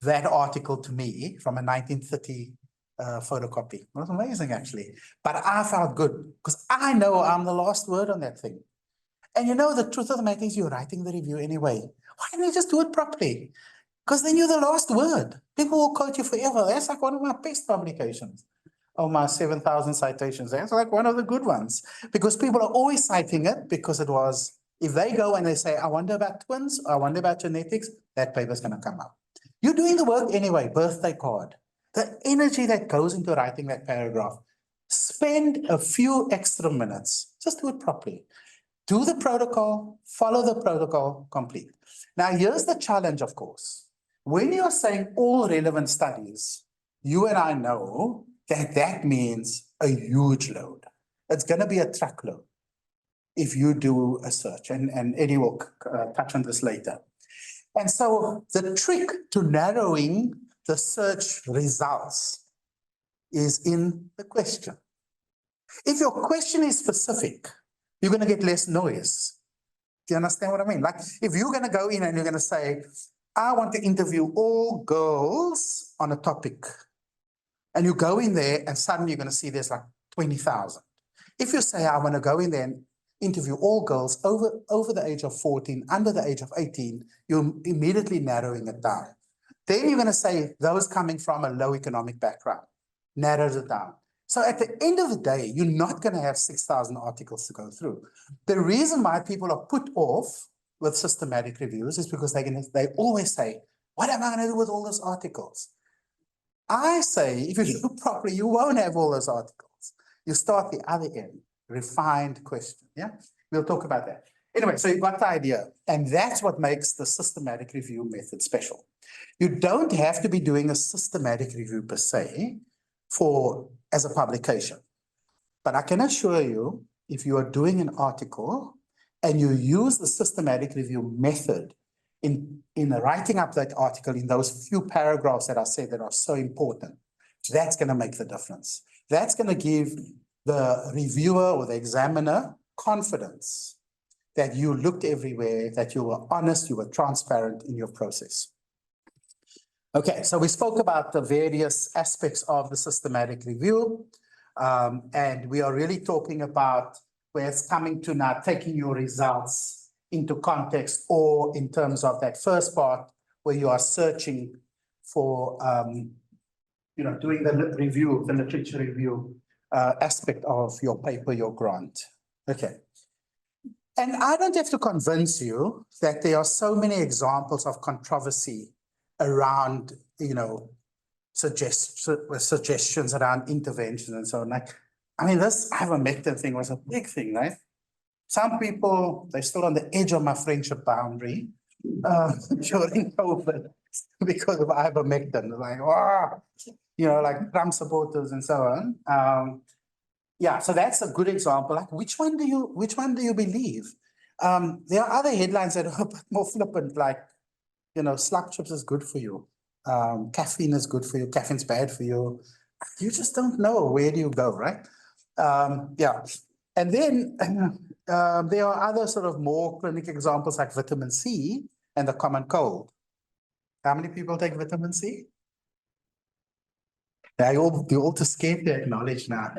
that article to me from a 1930 photocopy. It was amazing, actually. But I felt good because I know I'm the last word on that thing. And you know, the truth of the matter is you're writing the review anyway. Why don't you just do it properly? Because then you're the last word. People will quote you forever. That's like one of my best publications. Oh, my 7,000 citations. That's like one of the good ones. Because people are always citing it because it was, if they go and they say, I wonder about twins, I wonder about genetics, that paper's going to come up. You're doing the work anyway, birthday card. The energy that goes into writing that paragraph, spend a few extra minutes. Just do it properly. Do the protocol, follow the protocol, complete. Now, here's the challenge, of course. When you're saying all relevant studies, you and I know that that means a huge load. It's going to be a truckload if you do a search, and Eddie will touch on this later. And so the trick to narrowing the search results is in the question. If your question is specific, you're going to get less noise. Do you understand what I mean? Like if you're going to go in and you're going to say, I want to interview all girls on a topic. And you go in there and suddenly you're going to see there's like 20,000. If you say, I want to go in there and interview all girls over the age of 14, under the age of 18, you're immediately narrowing it down. Then you're going to say those coming from a low economic background, narrows it down. So at the end of the day, you're not going to have 6,000 articles to go through. The reason why people are put off with systematic reviews is because they always say, what am I going to do with all those articles? I say, if you do properly, you won't have all those articles. You start the other end, refined question, yeah? We'll talk about that. Anyway, so you've got the idea, and that's what makes the systematic review method special. You don't have to be doing a systematic review per se as a publication. But I can assure you, if you are doing an article and you use the systematic review method in writing up that article in those few paragraphs that I said that are so important, that's going to make the difference. That's going to give the reviewer or the examiner confidence that you looked everywhere, that you were honest, you were transparent in your process. Okay, so we spoke about the various aspects of the systematic review, and we are really talking about where it's coming to now taking your results into context or in terms of that first part where you are searching for, doing the review, the literature review aspect of your paper, your grant. Okay. And I don't have to convince you that there are so many examples of controversy around, suggestions around interventions and so on. Like, I mean, this ivermectin thing was a big thing, right? Some people, they're still on the edge of my friendship boundary during COVID because of ivermectin. Like, like Trump supporters and so on. Yeah, so that's a good example. Like, which one do you believe? There are other headlines that are a bit more flippant, like, slug chips is good for you. Caffeine is good for you. Caffeine's bad for you. You just don't know. Where do you go, right? Yeah. And then there are other sort of more clinical examples like vitamin C and the common cold. How many people take vitamin C? Yeah, you're all too scared to acknowledge now.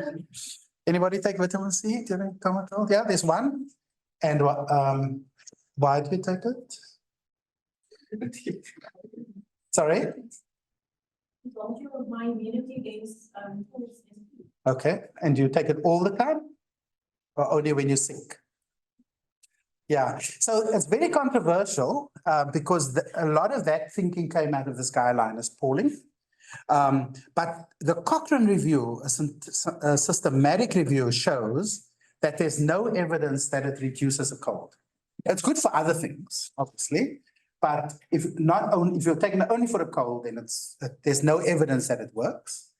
Anybody take vitamin C during common cold? Yeah, there's one. And why do you take it? Sorry? My immunity against Okay, and do you take it all the time? Or only when you're sick? Yeah, so it's very controversial because a lot of that thinking came out of this guy, Linus Pauling. But the Cochrane review, a systematic review, shows that there's no evidence that it reduces a cold. It's good for other things, obviously, but if you're taking it only for a cold, then there's no evidence that it works.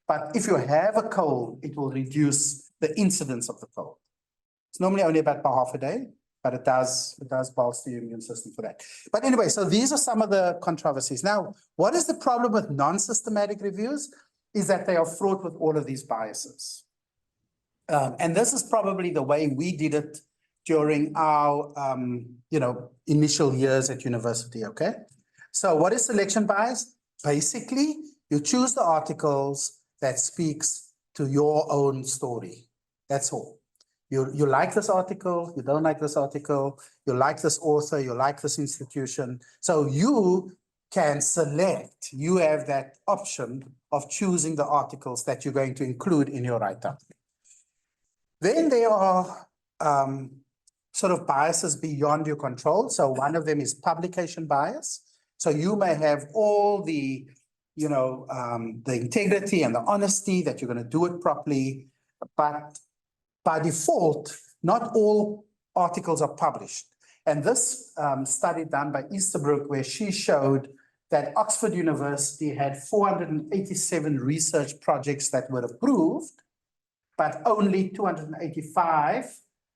But if you have a cold, it will reduce the incidence of the cold. It's normally only about half a day, but it does bolster your immune system for that. But anyway, so these are some of the controversies. Now, what is the problem with non-systematic reviews? Is that they are fraught with all of these biases. And this is probably the way we did it during our, initial years at university, okay? So what is selection bias? Basically, you choose the articles that speaks to your own story. That's all. You like this article, you don't like this article, you like this author, you like this institution. So you can select, you have that option of choosing the articles that you're going to include in your write-up. Then there are sort of biases beyond your control. So one of them is publication bias. So you may have all the, the integrity and the honesty that you're going to do it properly, but by default, not all articles are published. And this study done by Easterbrook, where she showed that Oxford University had 487 research projects that were approved, but only 285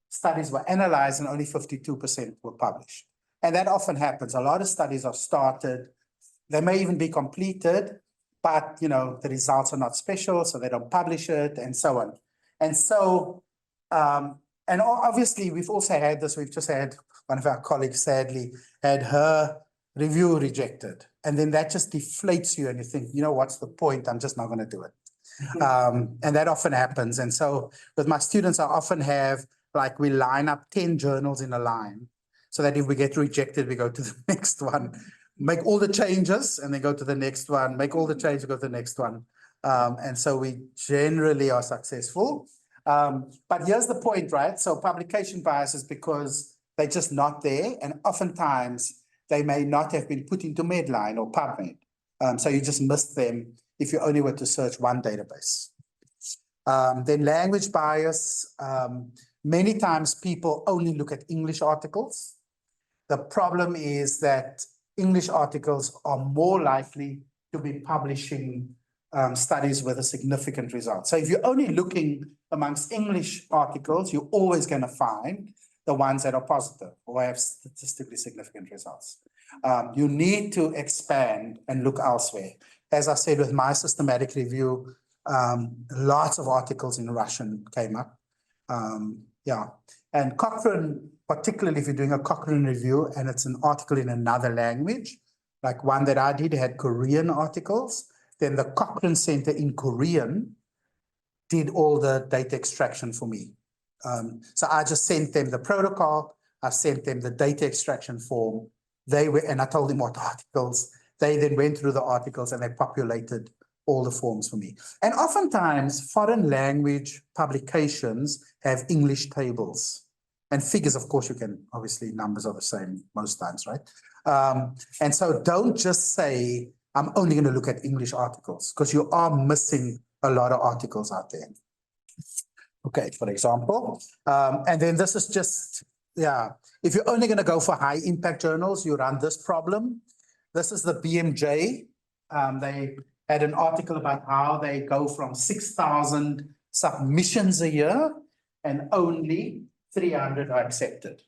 studies were analyzed and only 52% were published. And that often happens. A lot of studies are started, they may even be completed, but the results are not special, so they don't publish it, and so on. And so, and obviously we've also had this, we've just had one of our colleagues sadly had her review rejected. And then that just deflates you and you think, what's the point? I'm just not going to do it. And that often happens. And so with my students, I often have, like, we line up 10 journals in a line so that if we get rejected, we go to the next one, make all the changes and then go to the next one, make all the changes, go to the next one. And so we generally are successful. But here's the point, right? So publication bias is because they're just not there. And oftentimes they may not have been put into Medline or PubMed. So you just missed them if you only were to search one database. Then language bias. Many times people only look at English articles. The problem is that English articles are more likely to be publishing studies with a significant result. So if you're only looking amongst English articles, you're always going to find the ones that are positive or have statistically significant results. You need to expand and look elsewhere. As I said, with my systematic review, lots of articles in Russian came up. Yeah, and Cochrane, particularly if you're doing a Cochrane review and it's an article in another language, like one that I did had Korean articles, then the Cochrane Center in Korean did all the data extraction for me. So I just sent them the protocol, I sent them the data extraction form. And I told them what articles. They then went through the articles and they populated all the forms for me. And oftentimes foreign language publications have English tables and figures. Of course, you can, obviously numbers are the same most times, right? And so don't just say, I'm only going to look at English articles, because you are missing a lot of articles out there. Okay, for example, and then this is just, yeah, if you're only going to go for high impact journals, you run this problem. This is the BMJ. They had an article about how they go from 6,000 submissions a year and only 300 are accepted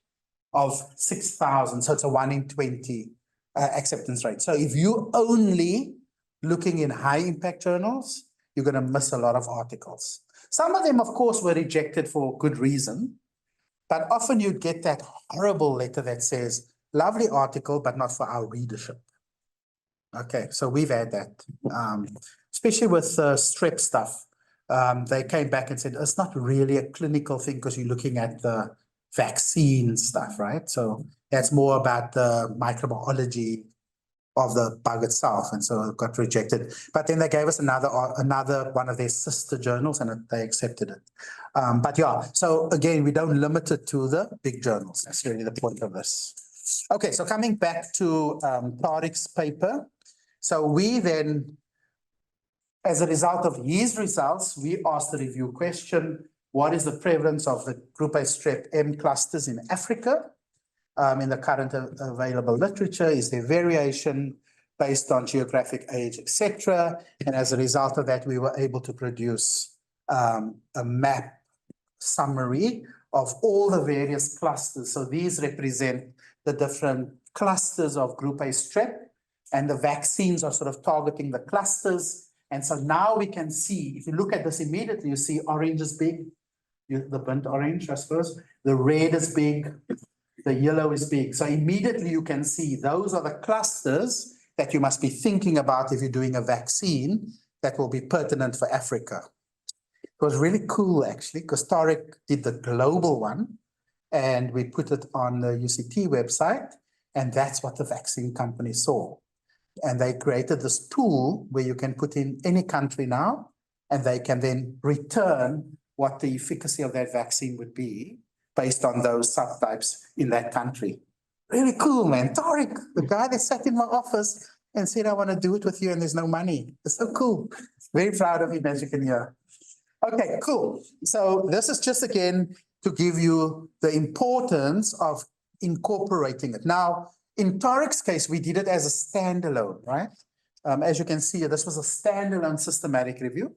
of 6,000. So it's a 1 in 20 acceptance rate. So if you only looking in high impact journals, you're going to miss a lot of articles. Some of them, of course, were rejected for good reason, but often you get that horrible letter that says, lovely article, but not for our readership. Okay, so we've had that, especially with strep stuff. They came back and said, it's not really a clinical thing because you're looking at the vaccine stuff, right? So that's more about the microbiology of the bug itself, and so it got rejected. But then they gave us another one of their sister journals, and they accepted it. But yeah, so again, we don't limit it to the big journals. That's really the point of this. Okay, so coming back to Tariq's paper. So we then, as a result of his results, we asked the review question, what is the prevalence of the group A strep M clusters in Africa? In the current available literature, is there variation based on geographic age, etc.? And as a result of that, we were able to produce a map summary of all the various clusters. So these represent the different clusters of group A strep, and the vaccines are sort of targeting the clusters. And so now we can see, if you look at this immediately, you see orange is big, the burnt orange, I suppose. The red is big. The yellow is big. So immediately you can see those are the clusters that you must be thinking about if you're doing a vaccine that will be pertinent for Africa. It was really cool, actually, because Tariq did the global one and we put it on the UCT website, and that's what the vaccine company saw. And they created this tool where you can put in any country now, and they can then return what the efficacy of that vaccine would be based on those subtypes in that country. Really cool, man. Tariq, the guy that sat in my office and said, I want to do it with you and there's no money. It's so cool. Very proud of him, as you can hear. Okay, cool. So this is just, again, to give you the importance of incorporating it. Now, in Tariq's case, we did it as a standalone, right? As you can see, this was a standalone systematic review.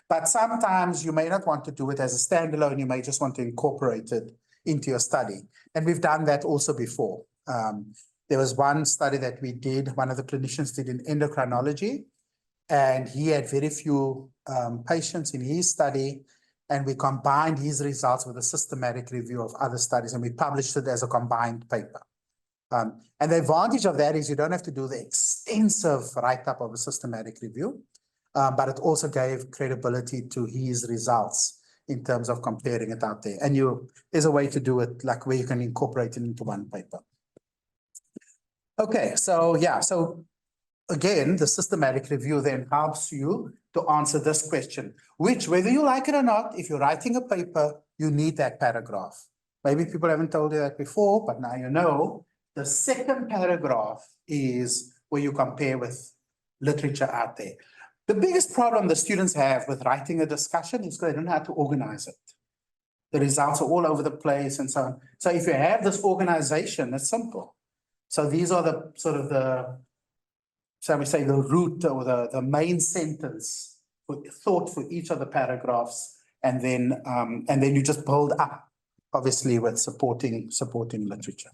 But sometimes you may not want to do it as a standalone. You may just want to incorporate it into your study. And we've done that also before. There was one study that we did, one of the clinicians did in endocrinology, and he had very few patients in his study, and we combined his results with a systematic review of other studies, and we published it as a combined paper. And the advantage of that is you don't have to do the extensive write-up of a systematic review. But it also gave credibility to his results in terms of comparing it out there. And there's a way to do it, like where you can incorporate it into one paper. Okay, so yeah, so again, the systematic review then helps you to answer this question, which, whether you like it or not, if you're writing a paper, you need that paragraph. Maybe people haven't told you that before, but now you know. The second paragraph is where you compare with literature out there. The biggest problem the students have with writing a discussion is they don't know how to organize it. The results are all over the place and so on. So if you have this organization, it's simple. So these are the sort of shall we say, the root or the main sentence thought for each of the paragraphs, and then you just build up, obviously, with supporting literature.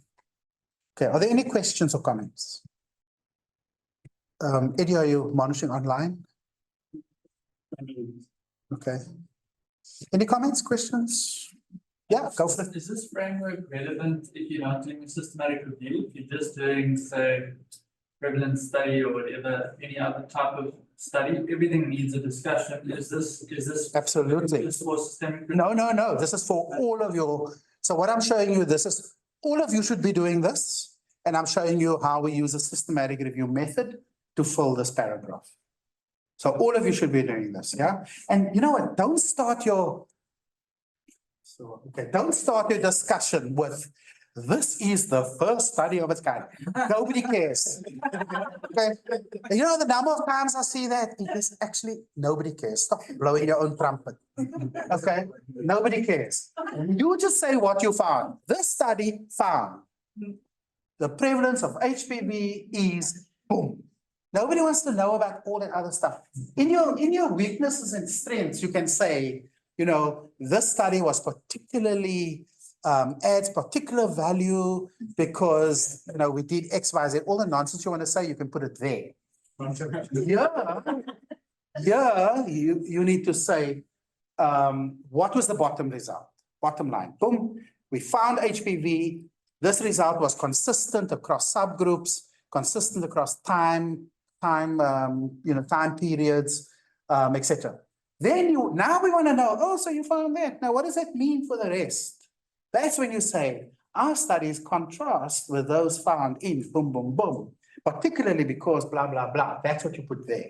Okay, are there any questions or comments? Eddie, are you monitoring online? Okay. Any comments, questions? Yeah, go for it. Is this framework relevant if you're not doing a systematic review? If you're just doing, say, prevalence study or whatever, any other type of study, everything needs a discussion. Is this absolutely just for systemic review? No. This is for all of your. So what I'm showing you, this is all of you should be doing this, and I'm showing you how we use a systematic review method to fill this paragraph. So all of you should be doing this, yeah? And you know what? Don't start your discussion with, this is the first study of its kind. Nobody cares. Okay? You know the number of times I see that? It is actually, nobody cares. Stop blowing your own trumpet. Okay? Nobody cares. You just say what you found. This study found the prevalence of HPV is boom. Nobody wants to know about all that other stuff. In your weaknesses and strengths, you can say, you know, this study was particularly adds particular value because, you know, we did X, Y, Z. All the nonsense you want to say, you can put it there. Yeah, you need to say, what was the bottom result? Bottom line, boom, we found HPV. This result was consistent across subgroups, consistent across time periods, etc. Then now we want to know, oh, so you found that. Now, what does that mean for the rest? That's when you say, our studies contrast with those found in boom, boom, boom, particularly because blah, blah, blah. That's what you put there.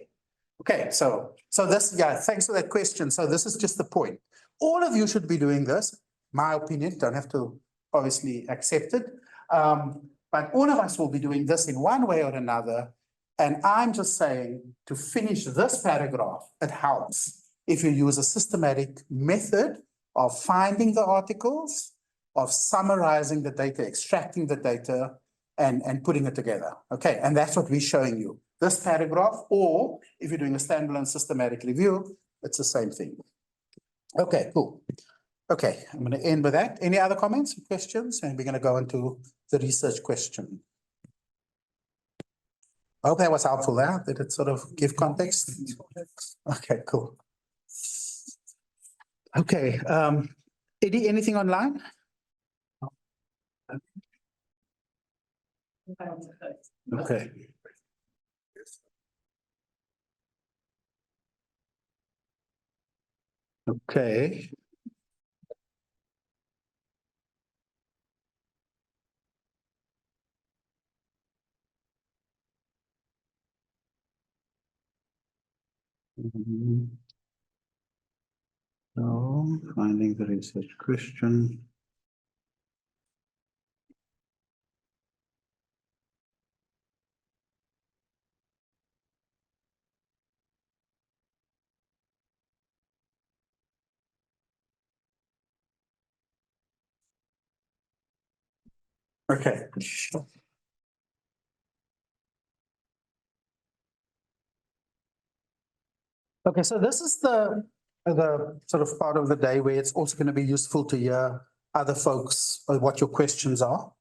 Okay, so this, yeah, thanks for that question. So this is just the point. All of you should be doing this. My opinion, don't have to obviously accept it. But all of us will be doing this in one way or another. And I'm just saying, to finish this paragraph, it helps if you use a systematic method of finding the articles, of summarizing the data, extracting the data, and putting it together. Okay, and that's what we're showing you. This paragraph, or if you're doing a standalone systematic review, it's the same thing. Okay, cool. Okay, I'm going to end with that. Any other comments, questions? And we're going to go into the research question. I hope that was helpful there. Did it sort of give context? Okay, cool. Okay, Eddie, anything online? Okay. Okay. So, finding the research question. Okay. Okay, so this is the sort of part of the day where it's also going to be useful to hear other folks what your questions are.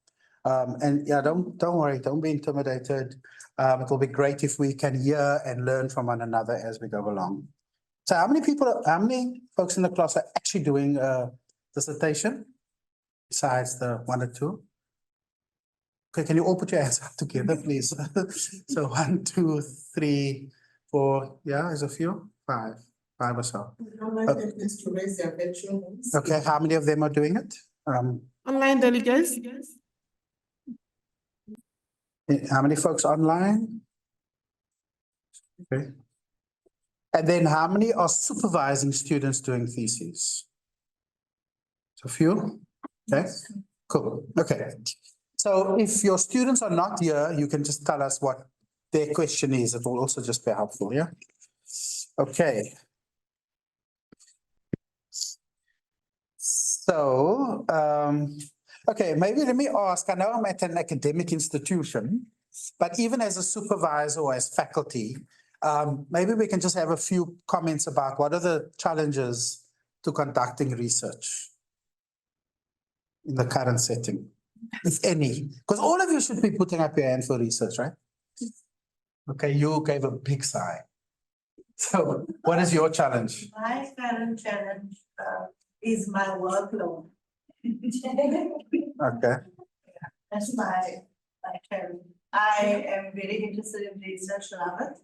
And yeah, don't worry, don't be intimidated. It will be great if we can hear and learn from one another as we go along. So how many folks in the class are actually doing a dissertation besides the one or two? Okay, can you all put your hands up together, please? So 1, 2, 3, 4, yeah, there's a few, 5 or so. Okay, how many of them are doing it? Online delegates. How many folks online? Okay. And then how many are supervising students doing theses? A few? Okay, cool, okay. So if your students are not here, you can just tell us what their question is. It will also just be helpful, yeah? Okay. So, okay, maybe let me ask, I know I'm at an academic institution, but even as a supervisor or as faculty, maybe we can just have a few comments about what are the challenges to conducting research in the current setting, if any, because all of you should be putting up your hand for research, right? Okay, you gave a big sigh. So what is your challenge? My current challenge is my workload. Okay. That's my challenge. I am very interested in research, love it.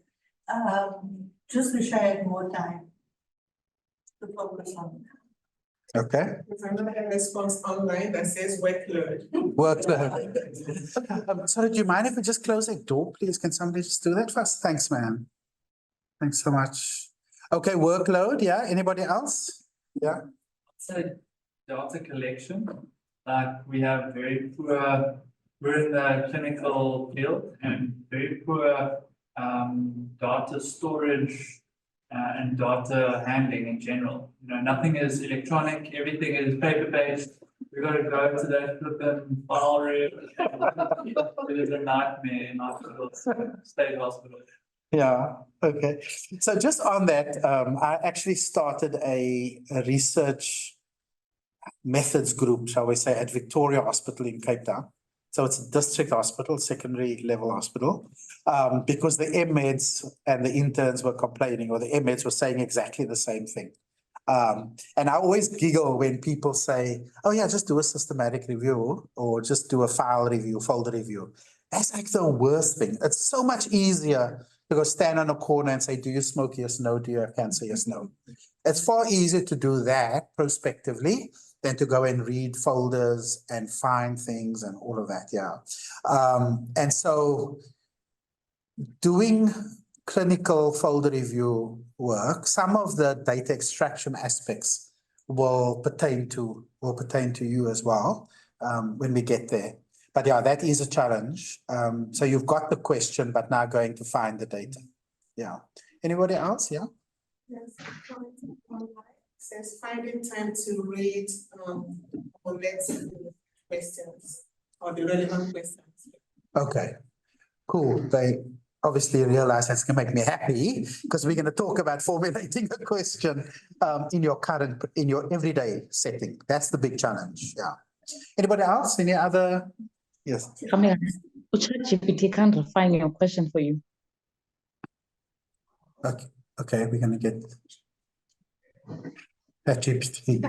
Just wish I had more time to focus on Okay, There's another response online that says workload. workload. Sorry, do you mind if we just close that door, please? Can somebody just do that for us? Thanks, man. Thanks so much. Okay, workload, yeah, anybody else? Yeah, So data collection, like we have very poor, we're in the clinical field and very poor data storage and data handling in general. You know, nothing is electronic, everything is paper-based. We gotta go to that flipping file room. It is a nightmare in hospitals, state hospitals. yeah, okay. So just on that, I actually started a research methods group, shall we say, at Victoria Hospital in Cape Town. So it's a district hospital, secondary level hospital, because the MMeds and the interns were complaining, or the MMeds were saying exactly the same thing. And I always giggle when people say, oh yeah, just do a systematic review or just do a file review, folder review. That's like the worst thing. It's so much easier to go stand on a corner and say, do you smoke? Yes, no. Do you have cancer? Yes, no. It's far easier to do that prospectively than to go and read folders and find things and all of that, yeah. And so doing clinical folder review work, some of the data extraction aspects will pertain to you as well, when we get there. But yeah, that is a challenge. So you've got the question, but now going to find the data. Yeah. Anybody else? Yeah. Yes, says finding time to read or let's questions or the relevant questions. Okay, cool. They obviously realize that's gonna make me happy because we're gonna talk about formulating a question in your everyday setting. That's the big challenge. Yeah. Anybody else? Any other? Yes. ChatGPT can't refine your question for you. Okay. Okay, we're gonna get ChatGPT.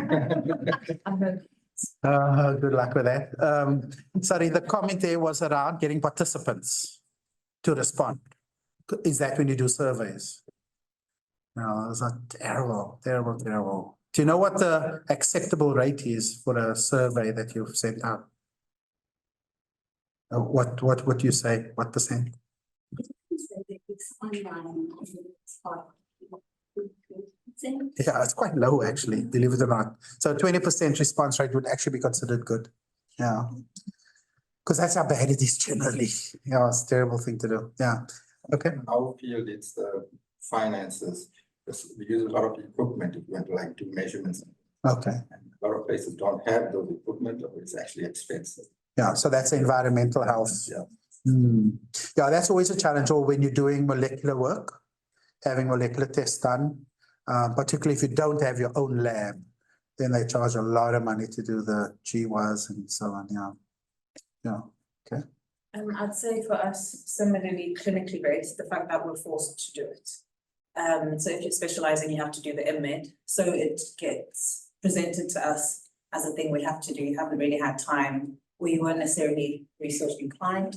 Good luck with that. Sorry, the comment there was around getting participants to respond. Is that when you do surveys? No, those are terrible, terrible, terrible. Do you know what the acceptable rate is for a survey that you've sent out? What would you say? What percent? It's online. Yeah, it's quite low actually, believe it or not. So 20% response rate would actually be considered good. Yeah. Because that's how bad it is generally. Yeah, it's a terrible thing to do. Yeah. Okay. Our field, it's the finances. Because we use a lot of equipment if you want to like do measurements. Okay. And a lot of places don't have those equipment, or it's actually expensive. Yeah, so that's environmental health. Yeah. Yeah, that's always a challenge, or when you're doing molecular work, having molecular tests done, particularly if you don't have your own lab, then they charge a lot of money to do the GWAS and so on. Yeah. Yeah. Okay. I'd say for us, similarly clinically based, the fact that we're forced to do it. So if you're specializing, you have to do the MMed. So it gets presented to us as a thing we have to do. You haven't really had time, or you weren't necessarily research inclined.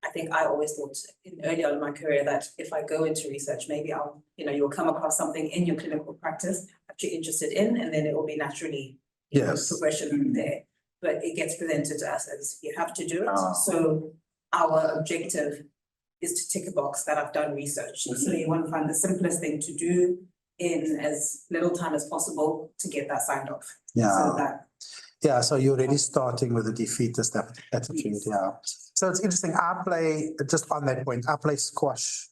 I think I always thought early on in my career that if I go into research, maybe you'll come across something in your clinical practice that you're interested in, and then it will be naturally progression from there. But it gets presented to us as you have to do it. So our objective is to tick a box that I've done research. So you want to find the simplest thing to do in as little time as possible to get that signed off. Yeah. Yeah, so you're already starting with a defeatist attitude, yeah. So it's interesting, just on that point, I play squash.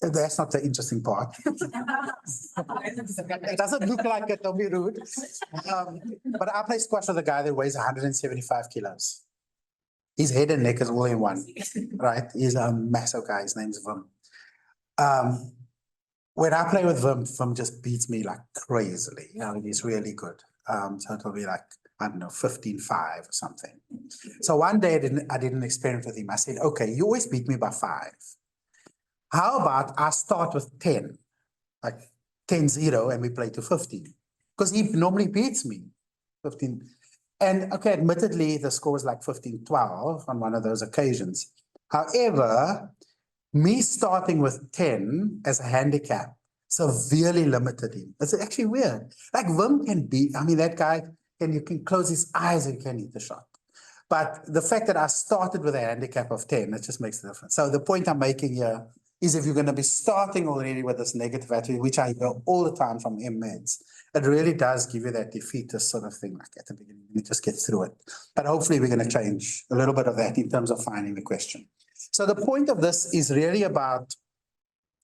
That's not the interesting part. It doesn't look like it, don't be rude. But I play squash with a guy that weighs 175 kilos. His head and neck is all in one, right? He's a massive guy, his name's Vim. When I play with Vim just beats me like crazily. He's really good. So it'll be like, I don't know, 15-5 or something. So one day I did an experiment with him. I said, okay, you always beat me by 5. How about I start with 10, like 10-0, and we play to 15? Because he normally beats me, 15. And okay, admittedly, the score was like 15-12 on one of those occasions. However, me starting with 10 as a handicap severely limited him. It's actually weird. Like Wim can be, I mean, that guy, you can close his eyes and he can hit the shot. But the fact that I started with a handicap of 10, it just makes a difference. So the point I'm making here is if you're going to be starting already with this negative attitude, which I hear all the time from meds, it really does give you that defeatist sort of thing, like at the beginning, you just get through it. But hopefully we're going to change a little bit of that in terms of finding the question. So the point of this is really about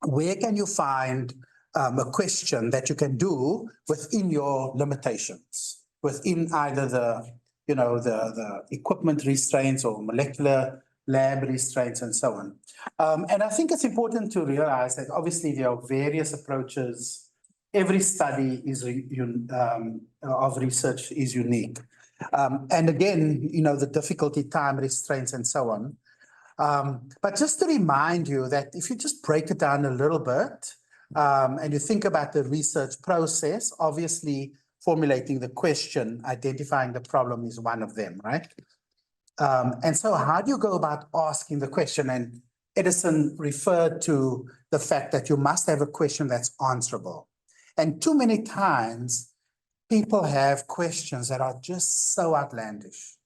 where can you find a question that you can do within your limitations, within either the, you know, the equipment restraints or molecular lab restraints and so on. And I think it's important to realize that obviously there are various approaches. Every study is of research is unique. And again, you know, the difficulty, time restraints and so on. But just to remind you that if you just break it down a little bit, and you think about the research process, obviously formulating the question, identifying the problem is one of them, right? And so how do you go about asking the question? And Edison referred to the fact that you must have a question that's answerable. And too many times people have questions that are just so outlandish.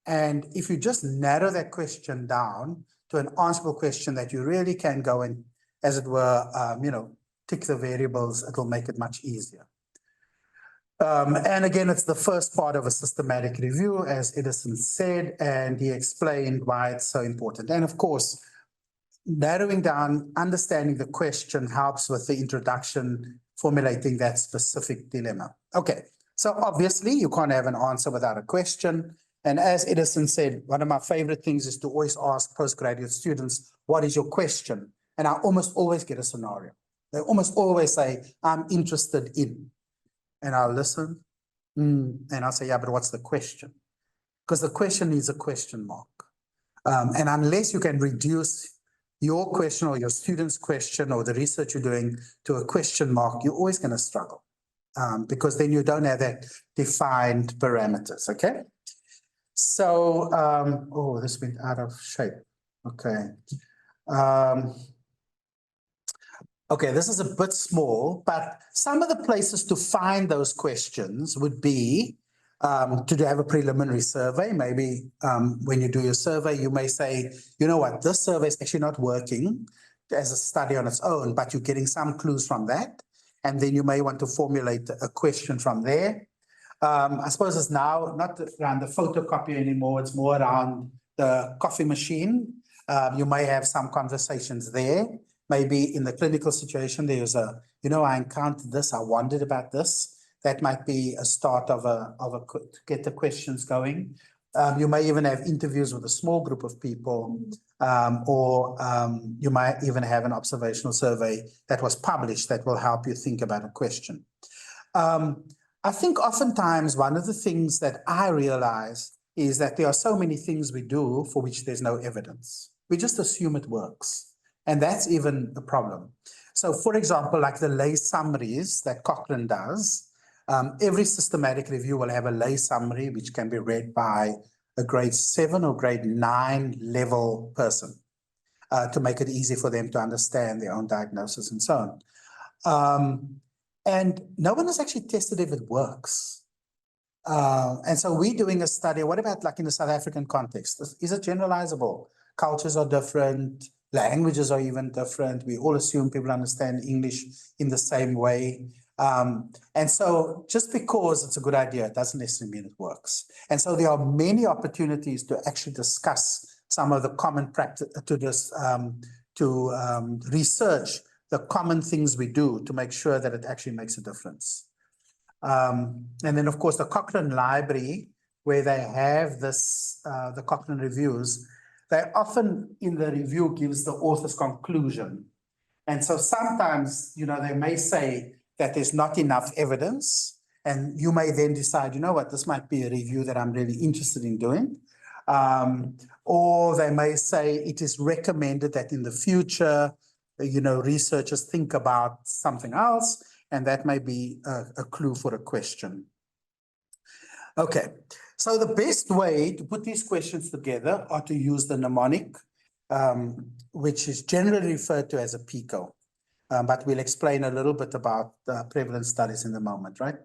And if you just narrow that question down to an answerable question that you really can go and, as it were, you know, tick the variables, it will make it much easier. And again, it's the first part of a systematic review, as Edison said, and he explained why it's so important. And of course, narrowing down, understanding the question helps with the introduction, formulating that specific dilemma. Okay, so obviously you can't have an answer without a question. And as Edison said, one of my favorite things is to always ask postgraduate students, what is your question? And I almost always get a scenario. They almost always say, I'm interested in. And I'll listen. And I'll say, yeah, but what's the question? Because the question is a question mark. And unless you can reduce your question or your student's question or the research you're doing to a question mark, you're always going to struggle. Because then you don't have that defined parameters, okay? So, oh, this went out of shape. Okay. Okay, this is a bit small, but some of the places to find those questions would be to have a preliminary survey. Maybe when you do your survey, you may say, you know what, this survey is actually not working as a study on its own, but you're getting some clues from that. And then you may want to formulate a question from there. I suppose it's now not around the photocopier anymore, it's more around the coffee machine. You may have some conversations there. Maybe in the clinical situation, there's a, you know, I encountered this, I wondered about this. That might be a start of a to get the questions going. You may even have interviews with a small group of people, or you might even have an observational survey that was published that will help you think about a question. I think oftentimes one of the things that I realize is that there are so many things we do for which there's no evidence. We just assume it works. And that's even a problem. So for example, like the lay summaries that Cochrane does, every systematic review will have a lay summary which can be read by a grade 7 or grade 9 level person to make it easy for them to understand their own diagnosis and so on. And no one has actually tested if it works. And so we're doing a study. What about like in the South African context? Is it generalizable? Cultures are different. Languages are even different. We all assume people understand English in the same way. And so just because it's a good idea, it doesn't necessarily mean it works. And so there are many opportunities to actually discuss some of the common practice, to research the common things we do to make sure that it actually makes a difference. And then of course the Cochrane Library, where they have this, the Cochrane reviews, they often in the review gives the author's conclusion. And so sometimes, you know, they may say that there's not enough evidence, and you may then decide, you know what, this might be a review that I'm really interested in doing. Or they may say it is recommended that in the future, you know, researchers think about something else, and that may be a clue for a question. Okay, so the best way to put these questions together are to use the mnemonic, which is generally referred to as a PICO. but we'll explain a little bit about prevalence studies in a moment, right?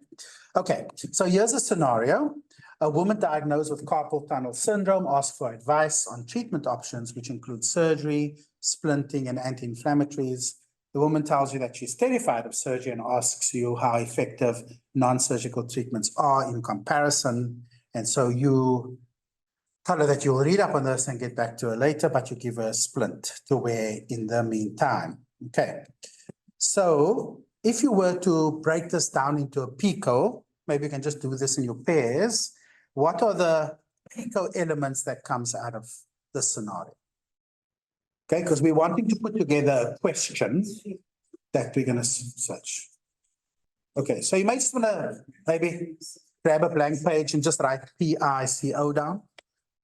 Okay, so here's a scenario. A woman diagnosed with carpal tunnel syndrome asks for advice on treatment options, which include surgery, splinting, and anti-inflammatories. The woman tells you that she's terrified of surgery and asks you how effective non-surgical treatments are in comparison. And so you tell her that you'll read up on this and get back to her later, but you give her a splint to wear in the meantime. Okay. So if you were to break this down into a pico, maybe you can just do this in your pairs. What are the pico elements that comes out of this scenario? Okay, because we're wanting to put together a question that we're going to search. Okay, so you might just want to maybe grab a blank page and just write PICO down,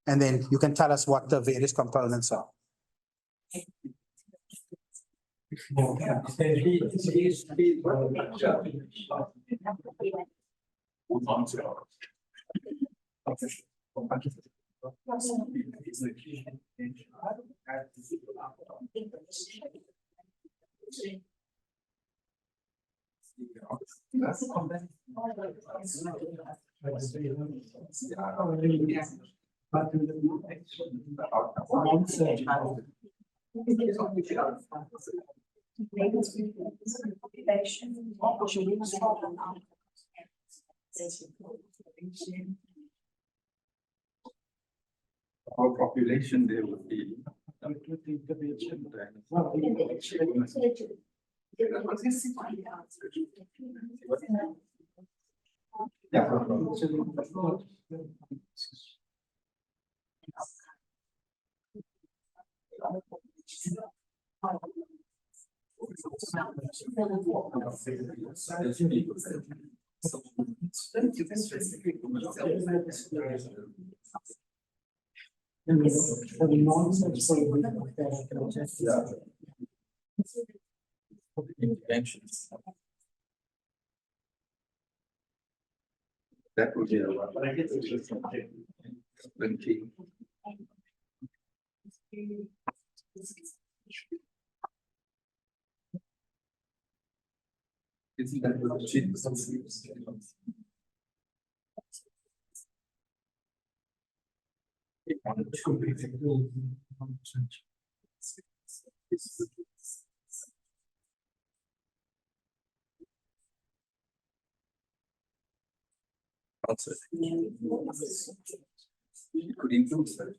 and then you can tell us what the various components are. Our population there would be. Interventions. That would be a lot. Isn't that what the sheet is? Also, it could include that.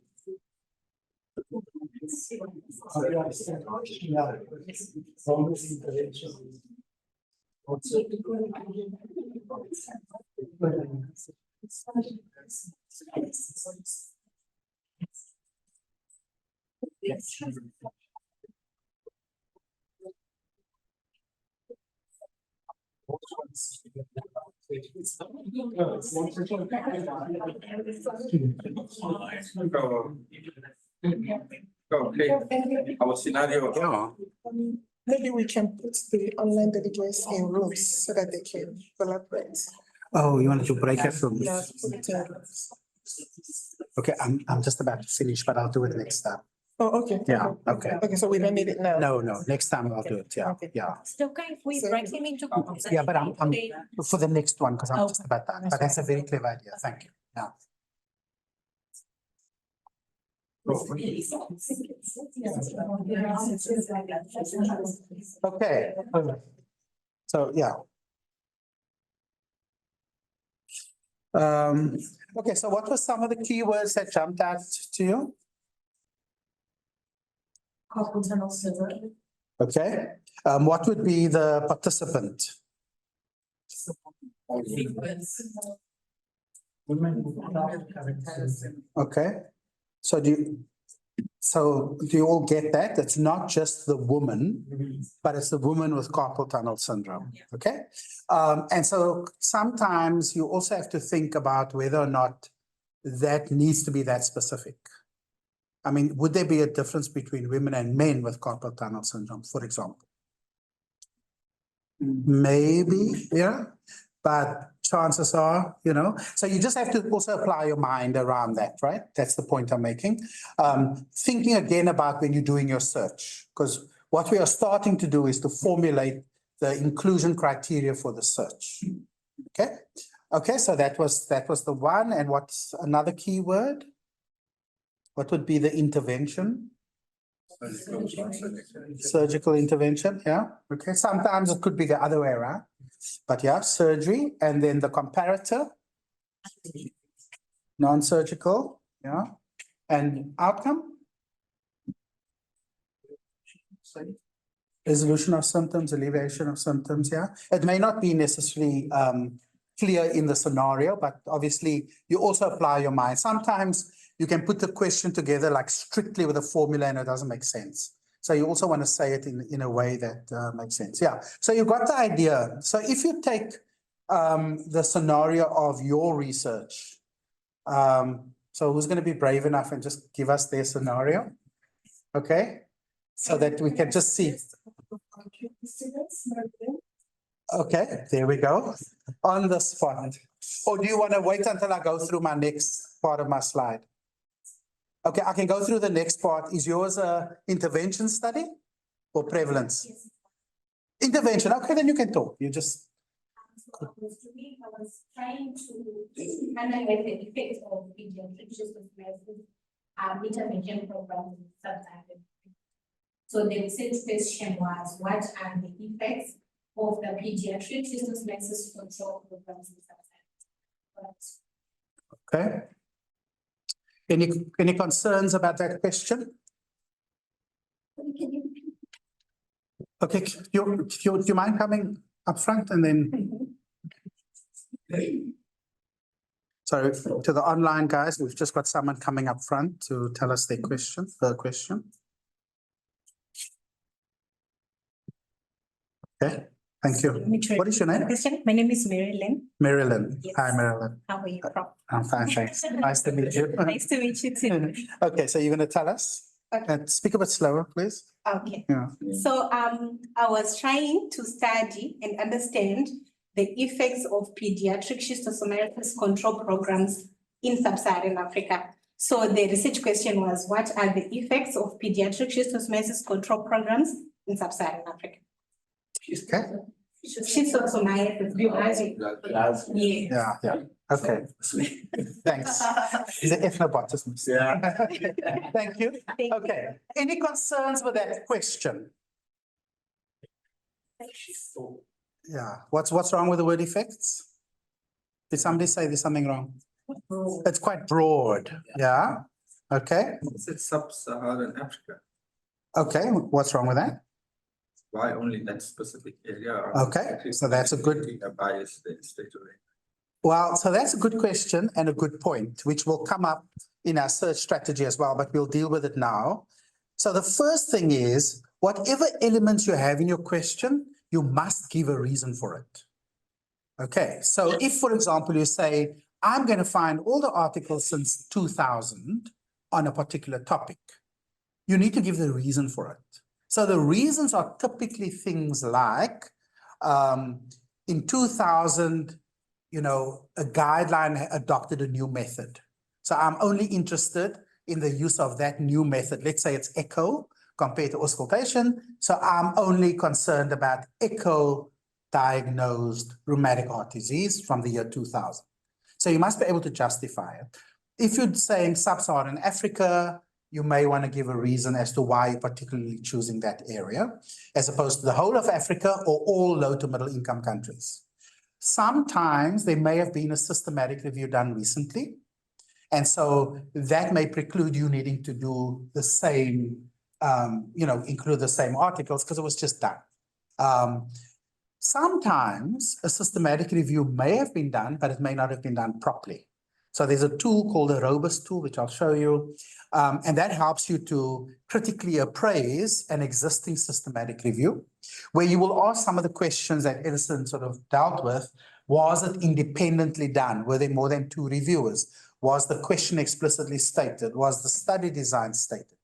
Okay, our scenario. Maybe we can put the online delegates in rooms so that they can collaborate. Oh, you wanted to break it from? Yeah, put it in rooms. Okay, I'm just about to finish, but I'll do it next time. Oh, okay. Yeah, okay. Okay, so we don't need it now. No, next time I'll do it, yeah, Okay. yeah. So can we break them into groups? Yeah, but I'm for the next one, because I'm just about done, but that's a very clever idea, thank you, yeah. Okay. So, yeah. Okay, so what were some of the keywords that jumped out to you? Carpal tunnel syndrome. Okay, what would be the participant? Okay, so do you all get that? It's not just the woman, but it's the woman with carpal tunnel syndrome, okay? And so sometimes you also have to think about whether or not that needs to be that specific. I mean, would there be a difference between women and men with carpal tunnel syndrome, for example? Maybe, yeah, but chances are, so you just have to also apply your mind around that, right? That's the point I'm making. Thinking again about when you're doing your search, because what we are starting to do is to formulate the inclusion criteria for the search. Okay, okay, so that was the one. And what's another keyword? What would be the intervention? Surgical intervention, yeah. Okay, sometimes it could be the other way around, but yeah, surgery. And then the comparator, non-surgical, yeah. And outcome? Resolution of symptoms, alleviation of symptoms, yeah. It may not be necessarily clear in the scenario, but obviously you also apply your mind. Sometimes you can put the question together like strictly with a formula and it doesn't make sense. So you also want to say it in a way that makes sense. Yeah, so you got the idea. So if you take the scenario of your research, so who's going to be brave enough and just give us their scenario? Okay, so that we can just see. Okay, there we go. On the spot. Or do you want to wait until I go through my next part of my slide? Okay, I can go through the next part. Is yours a intervention study or prevalence? Yes. Intervention, okay, then you can talk. You just. I was trying to analyze the effects of pediatric medicine intervention programs in sub-Saharan. So the research question was, what are the effects of the pediatric medicine control programs in sub-Saharan? Okay. Any concerns about that question? Okay, do you mind coming up front and then? Sorry, to the online guys, we've just got someone coming up front to tell us their question, her question. Okay, thank you. What is your name? My name is Marilyn. Marilyn. Yes. Hi, Marilyn. How are you from? I'm fine, thanks. Nice to meet you. Nice to meet you too. Okay, so you're going to tell us? Okay. Speak a bit slower, please. Okay. Yeah. So I was trying to study and understand the effects of pediatric schistosomiasis control programs in sub-Saharan Africa. So the research question was, what are the effects of pediatric schistosomiasis control programs in sub-Saharan Africa? Okay. Schistosomiasis. Yeah. Okay. Thanks. The ethnobotanist. Yeah. Thank you. Okay. Any concerns with that question? Yeah. What's wrong with the word effects? Did somebody say there's something wrong? It's quite broad. Yeah. Okay. It's sub-Saharan Africa. Okay. What's wrong with that? Why only that specific area? Okay. So that's a good. A bias there straight away. Well, so that's a good question and a good point, which will come up in our search strategy as well, but we'll deal with it now. So the first thing is, whatever elements you have in your question, you must give a reason for it. Okay, so if, for example, you say, I'm going to find all the articles since 2000 on a particular topic, you need to give the reason for it. So the reasons are typically things like, in 2000, a guideline adopted a new method. So I'm only interested in the use of that new method. Let's say it's echo compared to auscultation. So I'm only concerned about echo diagnosed rheumatic heart disease from the year 2000. So you must be able to justify it. If you're saying sub-Saharan Africa, you may want to give a reason as to why you're particularly choosing that area, as opposed to the whole of Africa or all low to middle income countries. Sometimes there may have been a systematic review done recently. And so that may preclude you needing to do the same, include the same articles because it was just done. Sometimes a systematic review may have been done, but it may not have been done properly. So there's a tool called a robust tool, which I'll show you. And that helps you to critically appraise an existing systematic review, where you will ask some of the questions that Edison sort of dealt with. Was it independently done? Were there more than 2 reviewers? Was the question explicitly stated? Was the study design stated?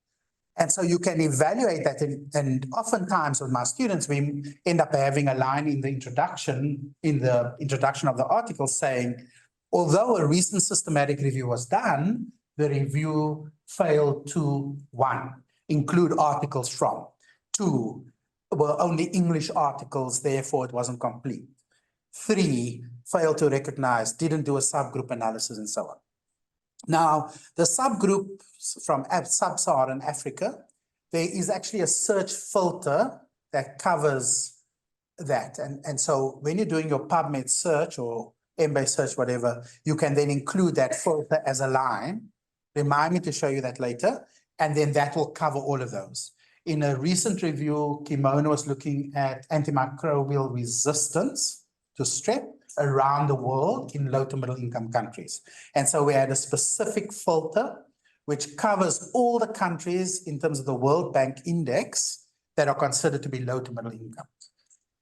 And so you can evaluate that. And oftentimes with my students, we end up having a line in the introduction of the article saying, although a recent systematic review was done, the review failed to 1, include articles from, 2 were only English articles, therefore it wasn't complete. 3 failed to recognize, didn't do a subgroup analysis and so on. Now, the subgroups from sub-Saharan Africa, there is actually a search filter that covers that. And so when you're doing your PubMed search or M-based search, whatever, you can then include that filter as a line. Remind me to show you that later. And then that will cover all of those. In a recent review, Kimono was looking at antimicrobial resistance to strep around the world in low to middle income countries. And so we had a specific filter which covers all the countries in terms of the World Bank index that are considered to be low to middle income.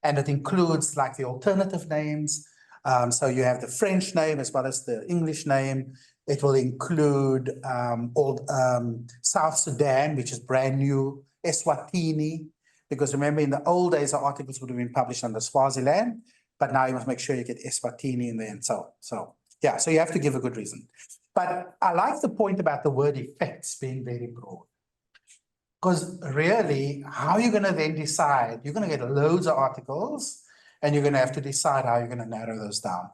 And it includes like the alternative names. So you have the French name as well as the English name. It will include South Sudan, which is brand new, Eswatini, because remember in the old days, the articles would have been published under Swaziland, but now you must make sure you get Eswatini in there and so on. So yeah, so you have to give a good reason. But I like the point about the word effects being very broad. Because really, how are you going to then decide? You're going to get loads of articles and you're going to have to decide how you're going to narrow those down.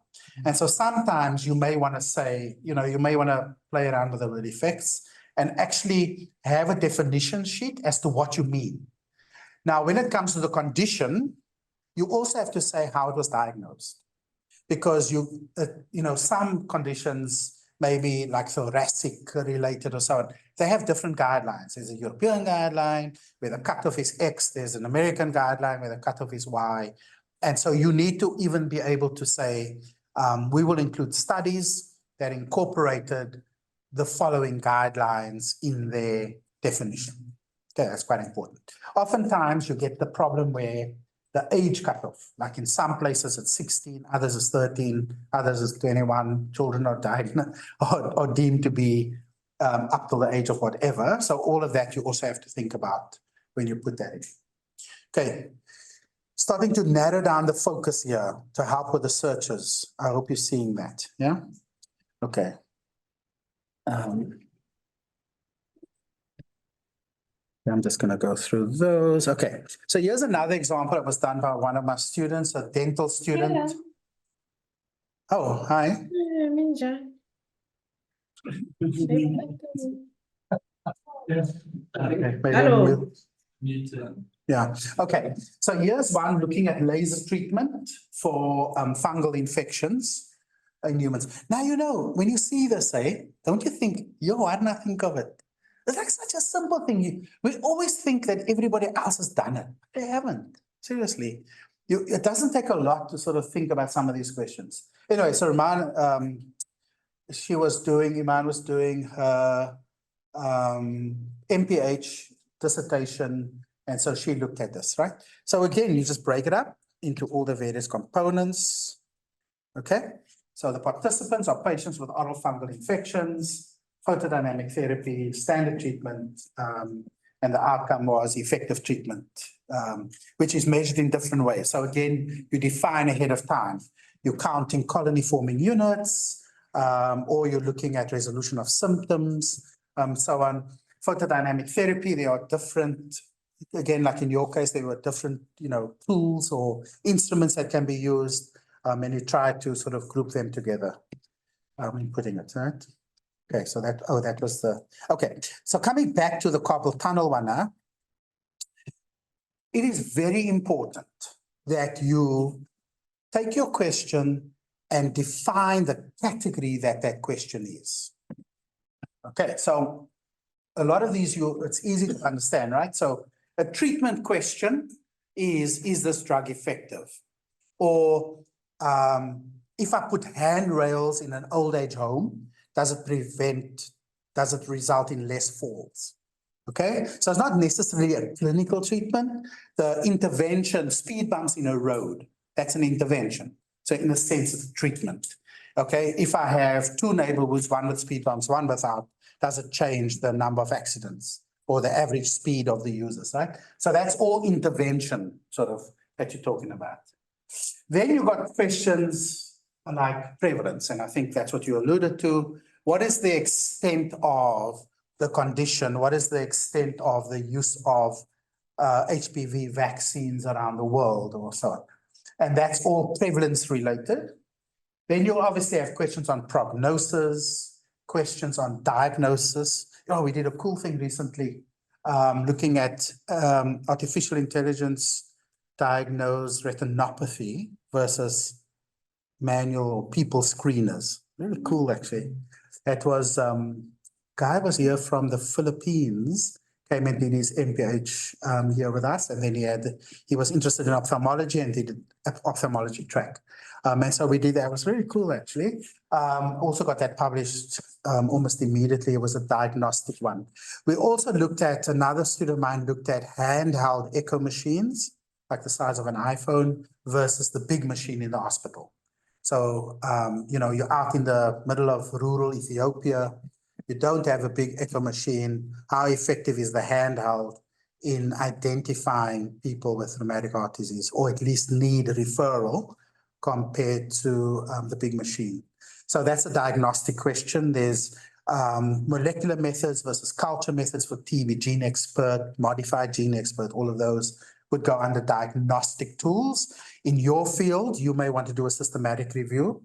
And so sometimes you may want to say, you may want to play around with the word effects and actually have a definition sheet as to what you mean. Now, when it comes to the condition, you also have to say how it was diagnosed. Because some conditions, maybe like thoracic related or so on, they have different guidelines. There's a European guideline where the cutoff is X, there's an American guideline where the cutoff is Y. And so you need to even be able to say, we will include studies that incorporated the following guidelines in their definition. Okay, that's quite important. Oftentimes you get the problem where the age cutoff, like in some places it's 16, others is 13, others is 21, children are diagnosed or deemed to be up to the age of whatever. So all of that you also have to think about when you put that in. Okay, starting to narrow down the focus here to help with the searches. I hope you're seeing that, yeah? Okay. I'm just going to go through those. Okay, so here's another example that was done by one of my students, a dental student. Hello. Oh, hi. Minja. Okay, maybe Hello. yeah, okay. So here's one looking at laser treatment for fungal infections in humans. Now, when you see this, don't you think, why didn't I think of it? It's like such a simple thing. We always think that everybody else has done it. They haven't. Seriously. It doesn't take a lot to sort of think about some of these questions. Anyway, so Iman was doing her MPH dissertation, and so she looked at this, right? So again, you just break it up into all the various components, okay? So the participants are patients with oral fungal infections, photodynamic therapy, standard treatment, and the outcome was effective treatment, which is measured in different ways. So again, you define ahead of time. You're counting colony forming units, or you're looking at resolution of symptoms, so on. Photodynamic therapy, there are different, again, like in your case, there were different, tools or instruments that can be used, and you try to sort of group them together in putting it, right? Okay, so that was okay. So coming back to the carpal tunnel one now, it is very important that you take your question and define the category that question is. Okay, so a lot of these, it's easy to understand, right? So a treatment question is this drug effective? Or if I put handrails in an old age home, does it result in less falls? Okay, so it's not necessarily a clinical treatment. The intervention, speed bumps in a road, that's an intervention. So in a sense, it's a treatment. Okay, if I have two neighborhoods, one with speed bumps, one without, does it change the number of accidents or the average speed of the users, right? So that's all intervention sort of that you're talking about. Then you've got questions like prevalence, and I think that's what you alluded to. What is the extent of the condition? What is the extent of the use of HPV vaccines around the world or so on. And that's all prevalence related. Then you'll obviously have questions on prognosis, questions on diagnosis. Oh, we did a cool thing recently, looking at artificial intelligence diagnosed retinopathy versus manual or people screeners. Really cool, actually. That was, guy was here from the Philippines, came and did his MPH here with us, and then he was interested in ophthalmology and did an ophthalmology track. And so we did that. It was really cool, actually. Also got that published almost immediately. It was a diagnostic one. We also looked at, another student of mine looked at handheld echo machines, like the size of an iPhone, versus the big machine in the hospital. So, you know, you're out in the middle of rural Ethiopia, you don't have a big echo machine. How effective is the handheld in identifying people with rheumatic heart disease, or at least need a referral compared to the big machine? So that's a diagnostic question. There's molecular methods versus culture methods for TB, gene expert, modified gene expert, all of those would go under diagnostic tools. In your field, you may want to do a systematic review.